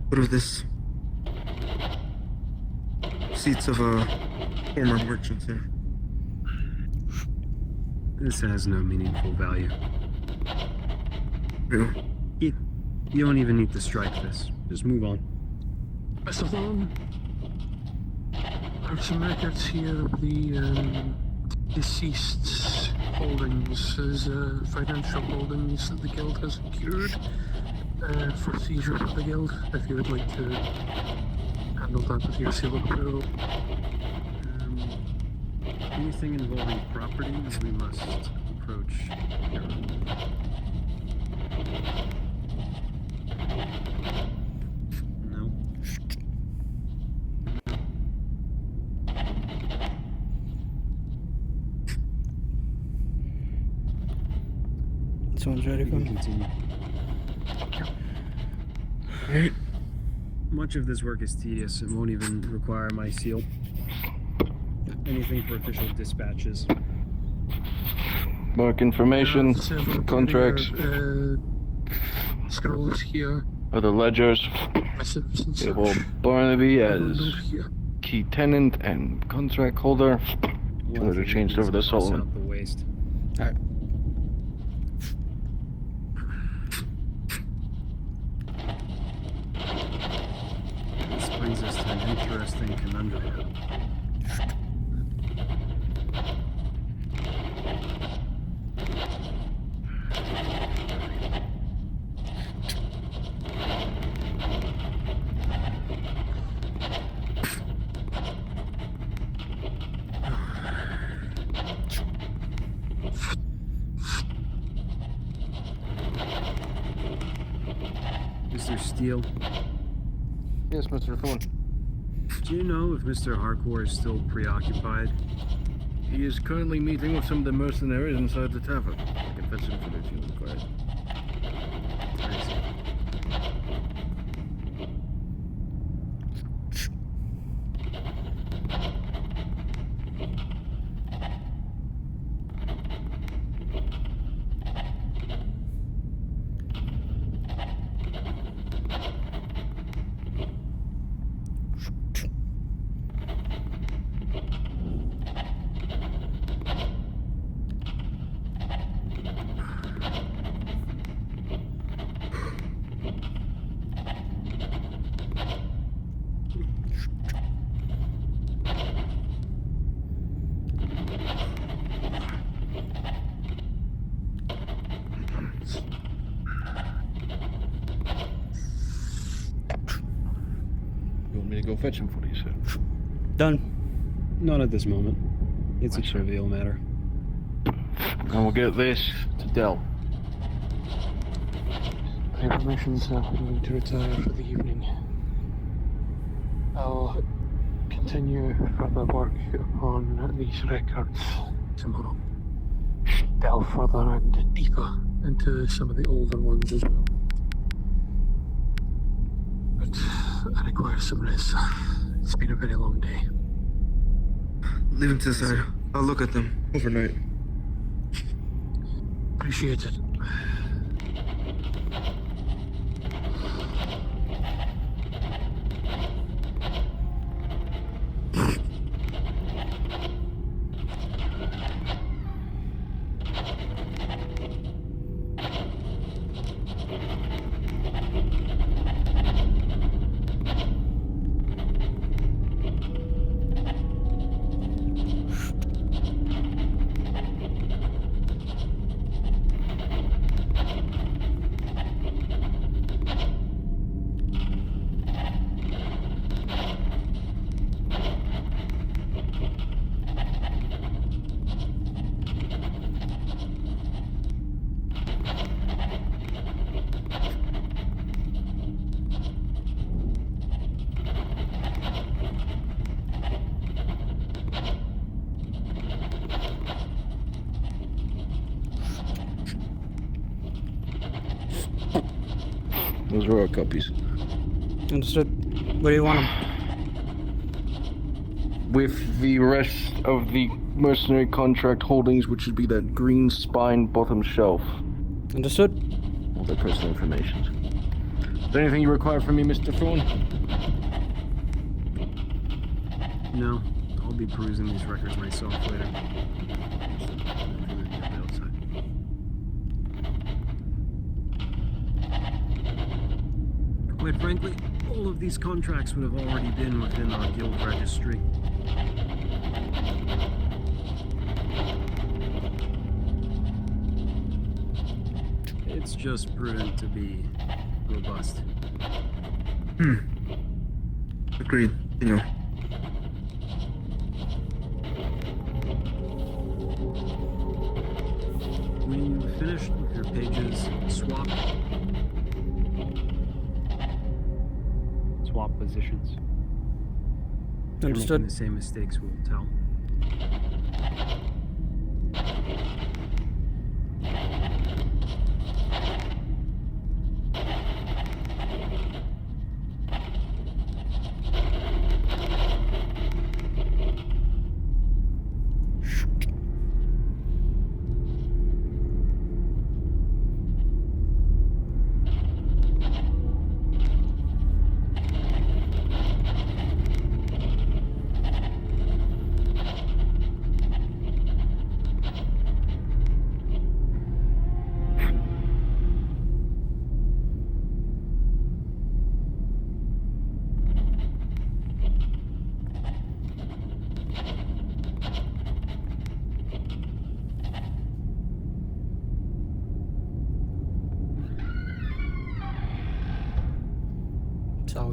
What of this? Seats of former merchants here. This has no meaningful value. Real? You don't even need to strike this. Just move on. Mr. Thorne, there's some records here of the deceased's holdings, his financial holdings that the guild has secured for seizure of the guild. If you would like to handle that with your seal of approval. Anything involving property, we must approach here. No. This one's ready for me. Continue. Much of this work is tedious. It won't even require my seal. Anything for official dispatches. Mark information, contracts, scrolls here. other ledgers. Missives and We such. have all Barnaby as Bundled here. key tenant and contract holder. Those are changed over to Solomon. Out the waste. Alright. interesting conundrum. Mr. Steele? Yes, Mr. Thorne. Do you know if Mr. Harcourt is still preoccupied? He is currently meeting with some of the mercenaries inside the tavern. I can fetch him for the if required. I see. You want me to go fetch him for you, sir? Done. Not at this moment. It's a trivial matter. And we'll get this to Dell. I have permission, sir. I'm going to retire for the evening. I'll continue further work on these records tomorrow. Delve further and deeper into some of the older ones as well. But I require some rest. It's been a very long day. Leave them to the side. I'll look at them overnight. Appreciate it. Those are our copies. Understood. Where do you want them? With the rest of the mercenary contract holdings, which would be that green spine bottom shelf. Understood. All their personal information. Is there anything you require from me, Mr. Thorne? No, I'll be perusing these records myself later. Quite frankly, all of these contracts would have already been within our guild registry. It's just prudent to be robust. Agreed. You know. When you finished with your pages, swap positions. Understood. The same mistakes will tell.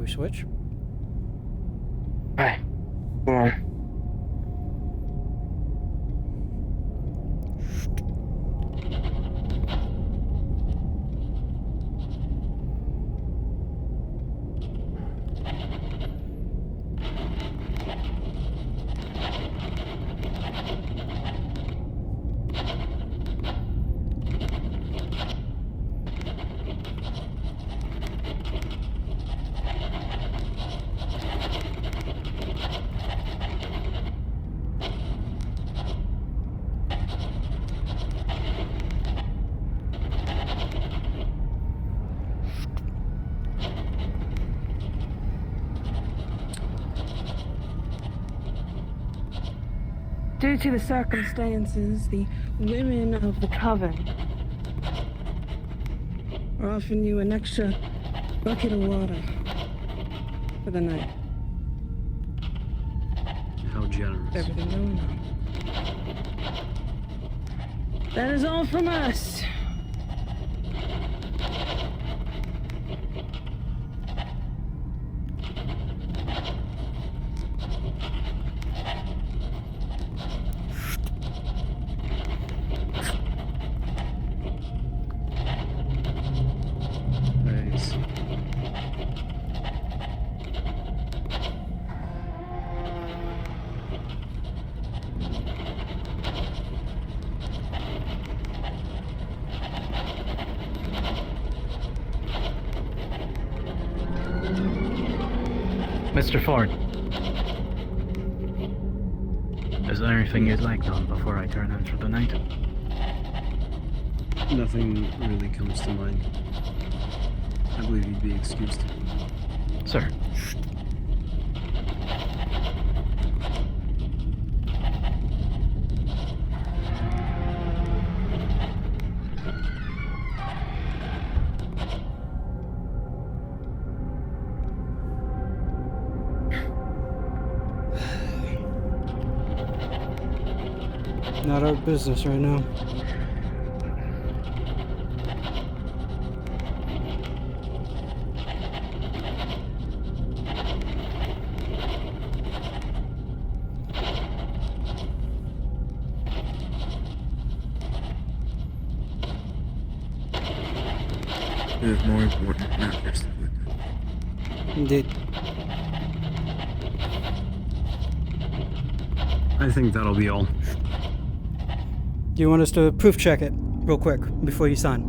we switch? Aye. Go on. Due to the circumstances, the women of the coven are offering you an extra bucket of water for the night. How generous. Everything going on. That is all from us. Nice. Mr. Ford. Is there anything you'd like done before I turn in for the night? Nothing really comes to mind. I believe you'd be excused. Sir. Not our business right now. There's more important matters. Indeed. I think that'll be all. Do you want us to proof check it real quick before you sign?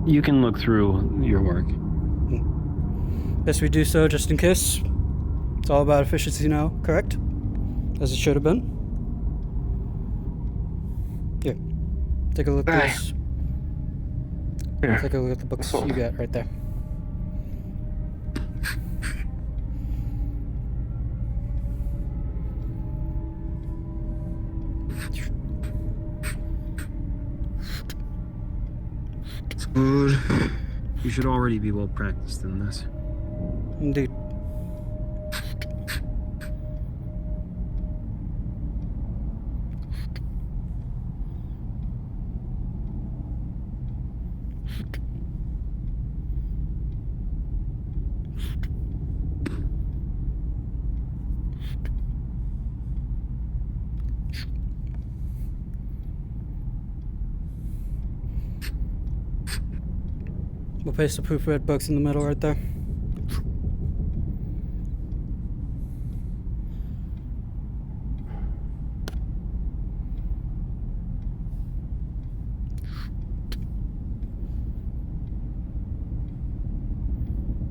You can look through your work. Best we do so just in case. It's all about efficiency now, correct? As it should have been. Here. Take a look at this. Here. Take a look at the books you got right there. Good. You should already be well practiced in this. Indeed. We'll paste the proofread books in the middle right there.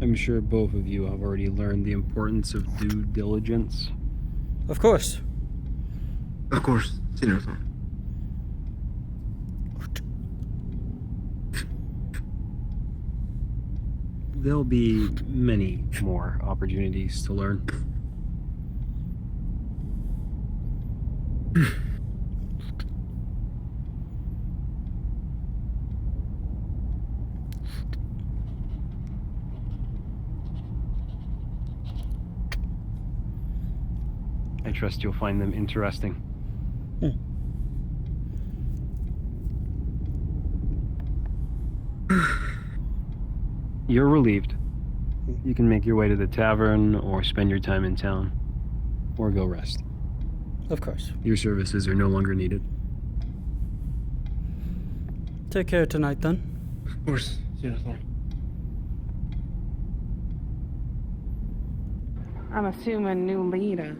I'm sure both of you have already learned the importance of due diligence. Of course. Of course, Senior Thorne. There'll be many more opportunities to learn. I trust you'll find them interesting. You're relieved. You can make your way to the tavern, or spend your time in town, or go rest. Of course. Your services are no longer needed. Take care tonight, then. Of course, Jennifer. I'm assuming new leader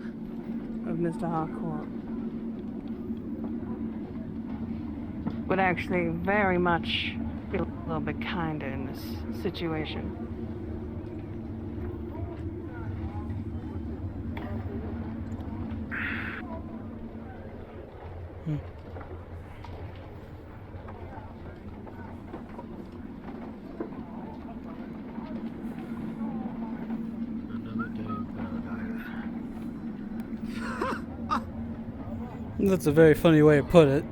of Mr. Harcourt would actually very much feel a little bit kinder in this situation. That's a very funny way to put it.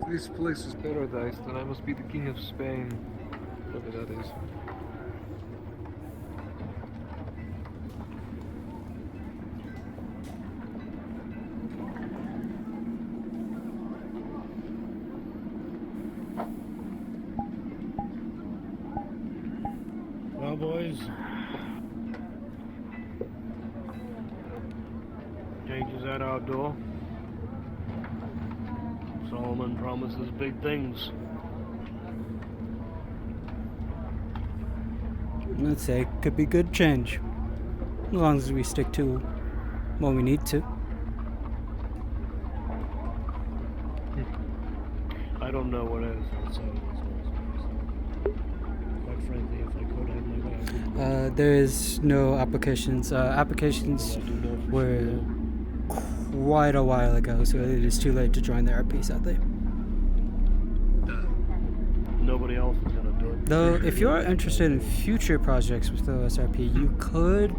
This place is paradise, then I must be the king of Spain. Whatever that is. Well, boys. Cage is at our door. Solomon promises big things. I'd say it could be good change. As long as we stick to what we need to. I don't know what else outside of this place. Quite frankly, if I could have my way, I would. There is no applications. Applications were quite a while ago, so it is too late to join the RP, sadly. Nobody else is gonna do it. Though, if you're interested in future projects with the OSRP, you could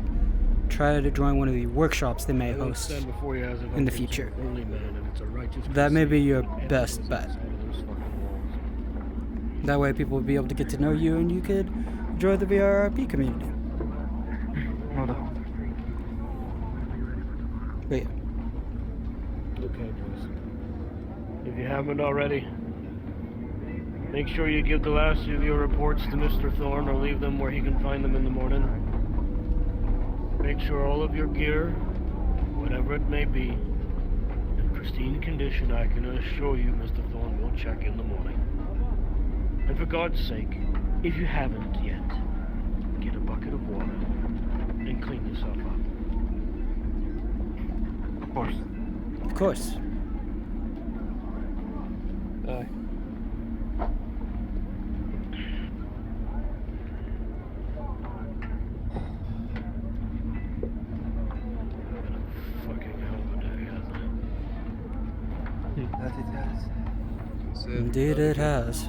try to join one of the workshops they may host in the future. That may be your best bet. That way people will be able to get to know you and you could join the VRRP community. Hold on. But yeah. Okay, boys. If you haven't already, make sure you give the last of your reports to Mr. Thorne or leave them where he can find them in the morning. Make sure all of your gear, whatever it may be, in pristine condition. I can assure you Mr. Thorne will check in the morning. And for God's sake, if you haven't yet, get a bucket of water and clean yourself up. Of course. Of course. Aye. Fucking hell of a day, hasn't it? That it has. Indeed it has.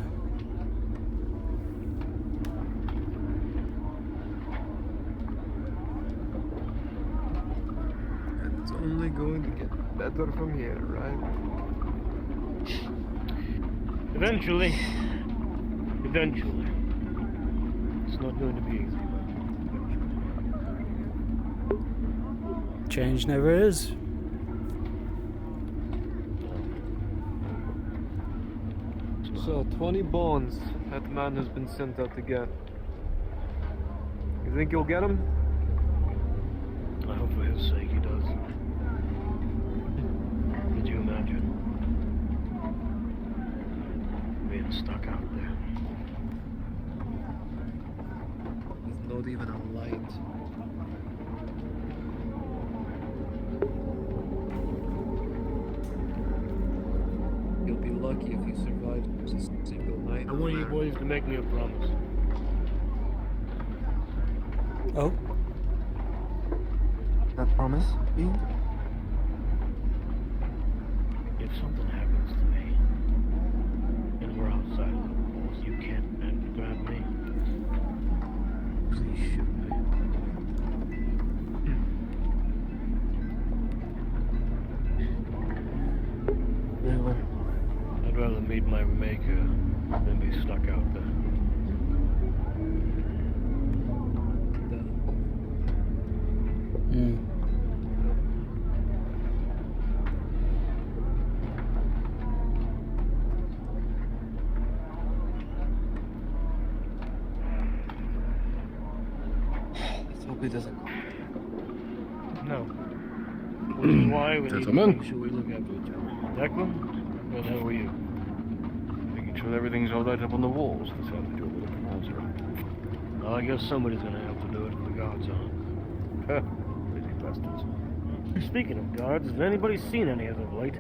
And it's only going to get better from here, right? Eventually. It's not going to be easy, but Change never is. So, 20 bones that man has been sent out to get. You think you'll get him? I hope for his sake he does. Could you imagine being stuck out there? With not even a light. You'll be lucky if you survive just a single night. I want you boys to make me a promise. Oh? That promise being? If something happens to me, and we're outside of the walls, you can't grab me. Please shoot me. Really? I'd rather meet my maker than be stuck out there. Mm. hope he doesn't. No. Which is why we need to Gentlemen. make sure we look after each other. Declan, where the hell were you? Making sure everything's all right up on the walls. That's how they do a little pronouncing. Well, I guess somebody's gonna have to do it if the guards aren't. Lazy bastards. Speaking of guards, has anybody seen any of them late?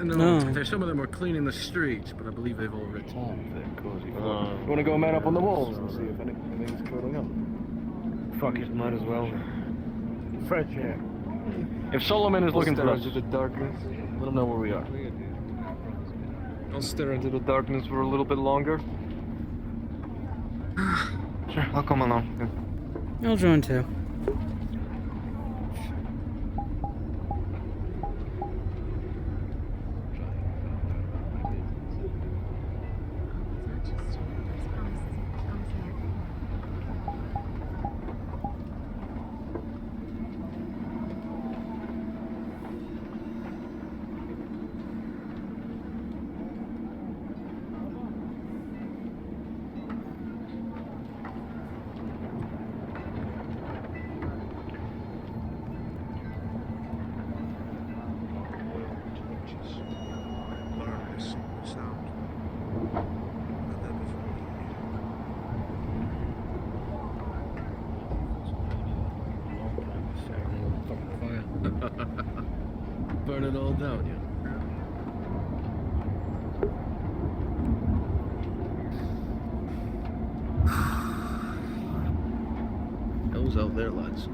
No. Some of them were cleaning the streets, but I believe they've all returned. They're cozy. You want to go man up on the walls and see if anything's curling up? Fuck it, might as well. Fresh air. If Solomon is looking for us, into the darkness. let him know where we are. I'll stare into the darkness for a little bit longer. Sure, I'll come along. I'll join too. Burn it all down, yeah. Hell's out there, lads.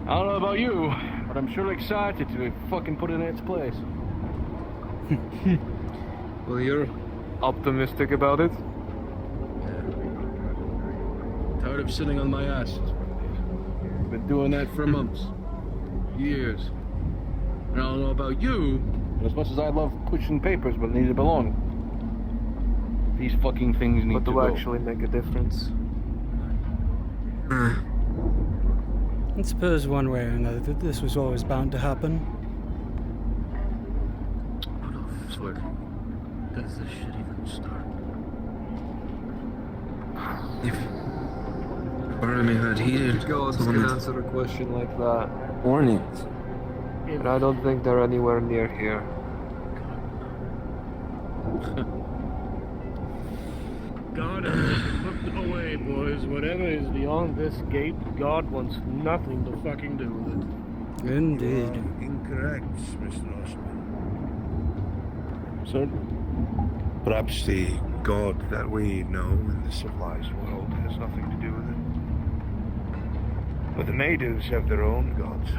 I don't know about you, but I'm sure excited to fucking put it in its place. Well, you're optimistic about it? Tired of sitting on my ass. Been doing that for months. Years. And I don't know about you, but as much as I love pushing papers where they need to belong, these fucking things need to go. But to actually make a difference. I suppose one way or another that this was always bound to happen. Swear. Does this shit even start? If Barney had heeded gods can Solomon. answer a question like that. Warnings. But I don't think they're anywhere near here. God has been put away, boys. Whatever is beyond this gate, God wants nothing to fucking do with it. Indeed. Incorrect, Mr. Osman. Sir? Perhaps the God that we know in the civilized world has nothing to do with it. But the natives have their own gods.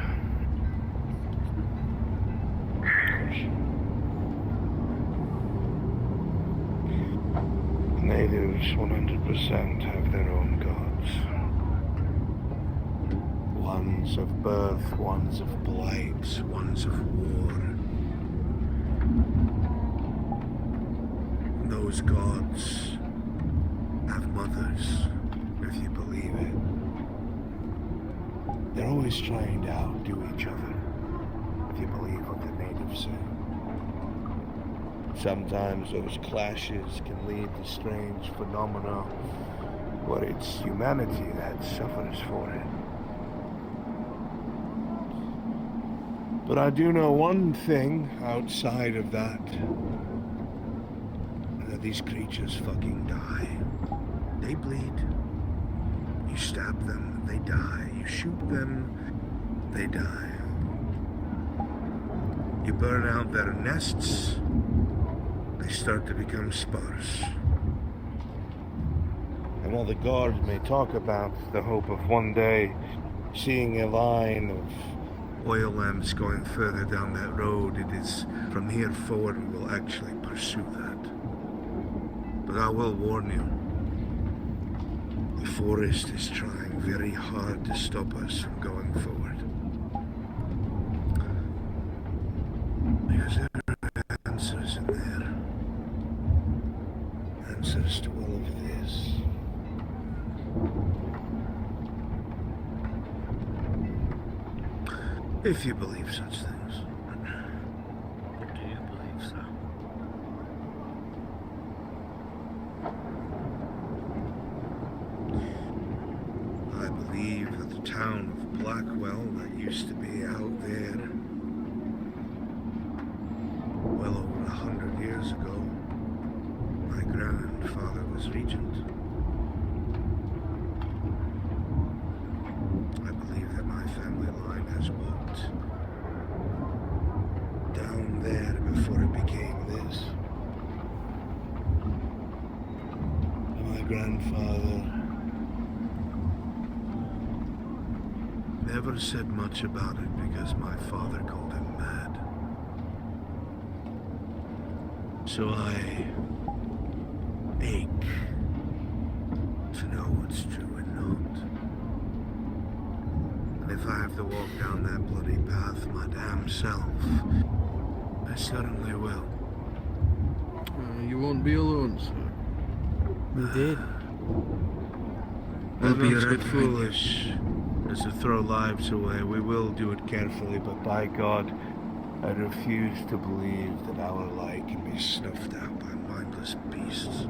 The natives 100% have their own gods. Ones of birth, ones of blight, ones of war. Those gods have mothers, if you believe it. They're always trying to outdo each other, if you believe what the natives say. Sometimes those clashes can lead to strange phenomena where it's humanity that suffers for it. But I do know one thing outside of that. That these creatures fucking die. They bleed. You stab them, they die. You shoot them, they die. You burn out their nests, they start to become sparse. And while the gods may talk about the hope of one day seeing a line of oil lamps going further down that road, it is from here forward we will actually pursue that. But I will warn you, the forest is trying very hard to stop us from going forward. Because there are answers in there. Answers to all of this. If you believe such things. Do you believe so? I believe that town of Blackwell that used to be out there well over 100 years ago. My grandfather was regent. I believe that my family line has walked down there before it became this. And my grandfather never said much about it because my father called him mad. So I ache to know what's true and not. And if I have to walk down that bloody path my damn self, I certainly will. You won't be alone, sir. Indeed. We'll be right foolish as to throw lives away. We will do it carefully, but by God, I refuse to believe that our light can be snuffed out by mindless beasts.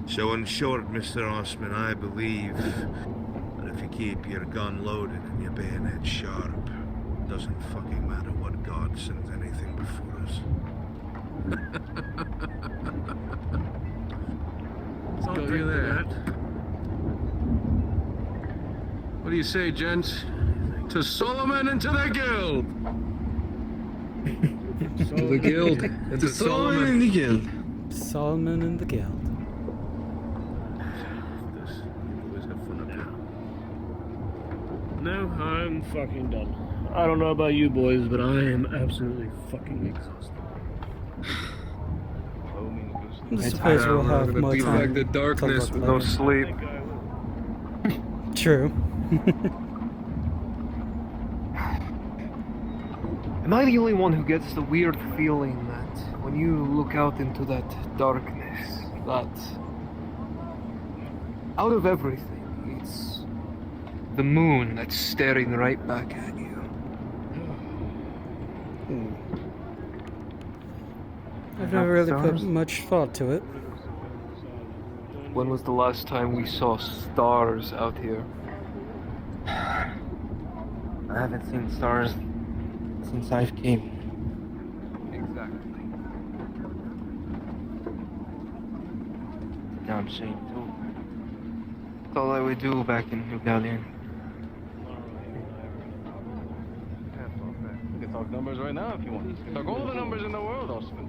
So in short, Mr. Osman, I believe that if you keep your gun loaded and your bayonet sharp, it doesn't fucking matter what God sends anything before us. Let's go you there. What do you say, gents? To Solomon and to the guild! To the guild. And to Solomon and the guild. Solomon and the guild. No, I'm fucking done. I don't know about you boys, but I am absolutely fucking exhausted. I suppose we'll have more be time like the to darkness look with no later. sleep. True. Am I the only one who gets the weird feeling that when you look out into that darkness, that out of everything, it's the moon that's staring right back at you? I've never really put much thought to it. When was the last time we saw stars out here? I haven't seen stars since I've came. Exactly. Damn shame too. That's all I would do back in Rebellion. We can talk numbers right now if you want. We can talk all the numbers in the world, Osman.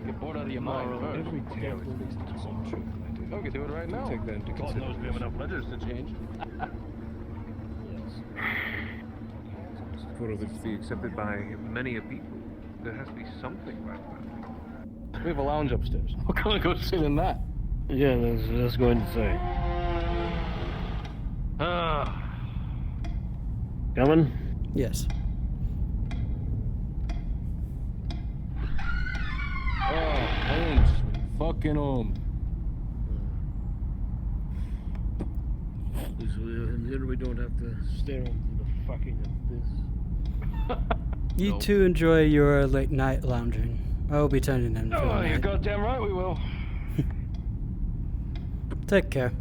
Get bored out of your mind first. Every tale leads to some truth. We can do it right now. Take that into God knows we have enough ledgers to change. For this to be accepted by many a people, there has to be something like that. We have a lounge upstairs. What kind of go sit in that? Yeah, that's going to say. Coming? Yes. Home, fucking home. And then we don't have to stare into the fucking abyss. You two enjoy your late night lounging. I'll be turning in for the Oh, you're night. goddamn right we will. Take care.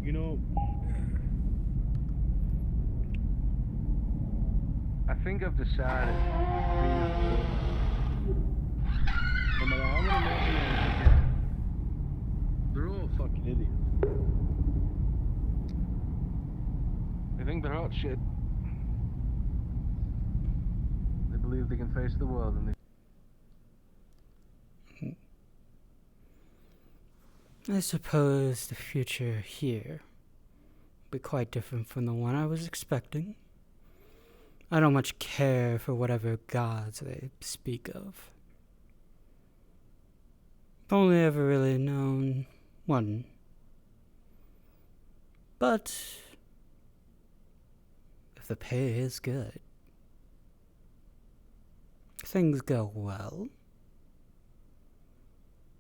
You know, I think I've decided. No matter how many mercenaries you get, they're all fucking idiots. They think they're hot shit. They believe they can face the world and they. I suppose the future here will be quite different from the one I was expecting. I don't much care for whatever gods they speak of. I've only ever really known one But if the pay is good, things go well,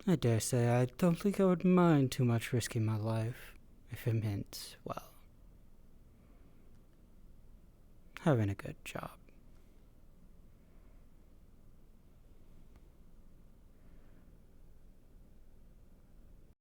I dare say I don't think I would mind too much risking my life if it meant, well, having a good job.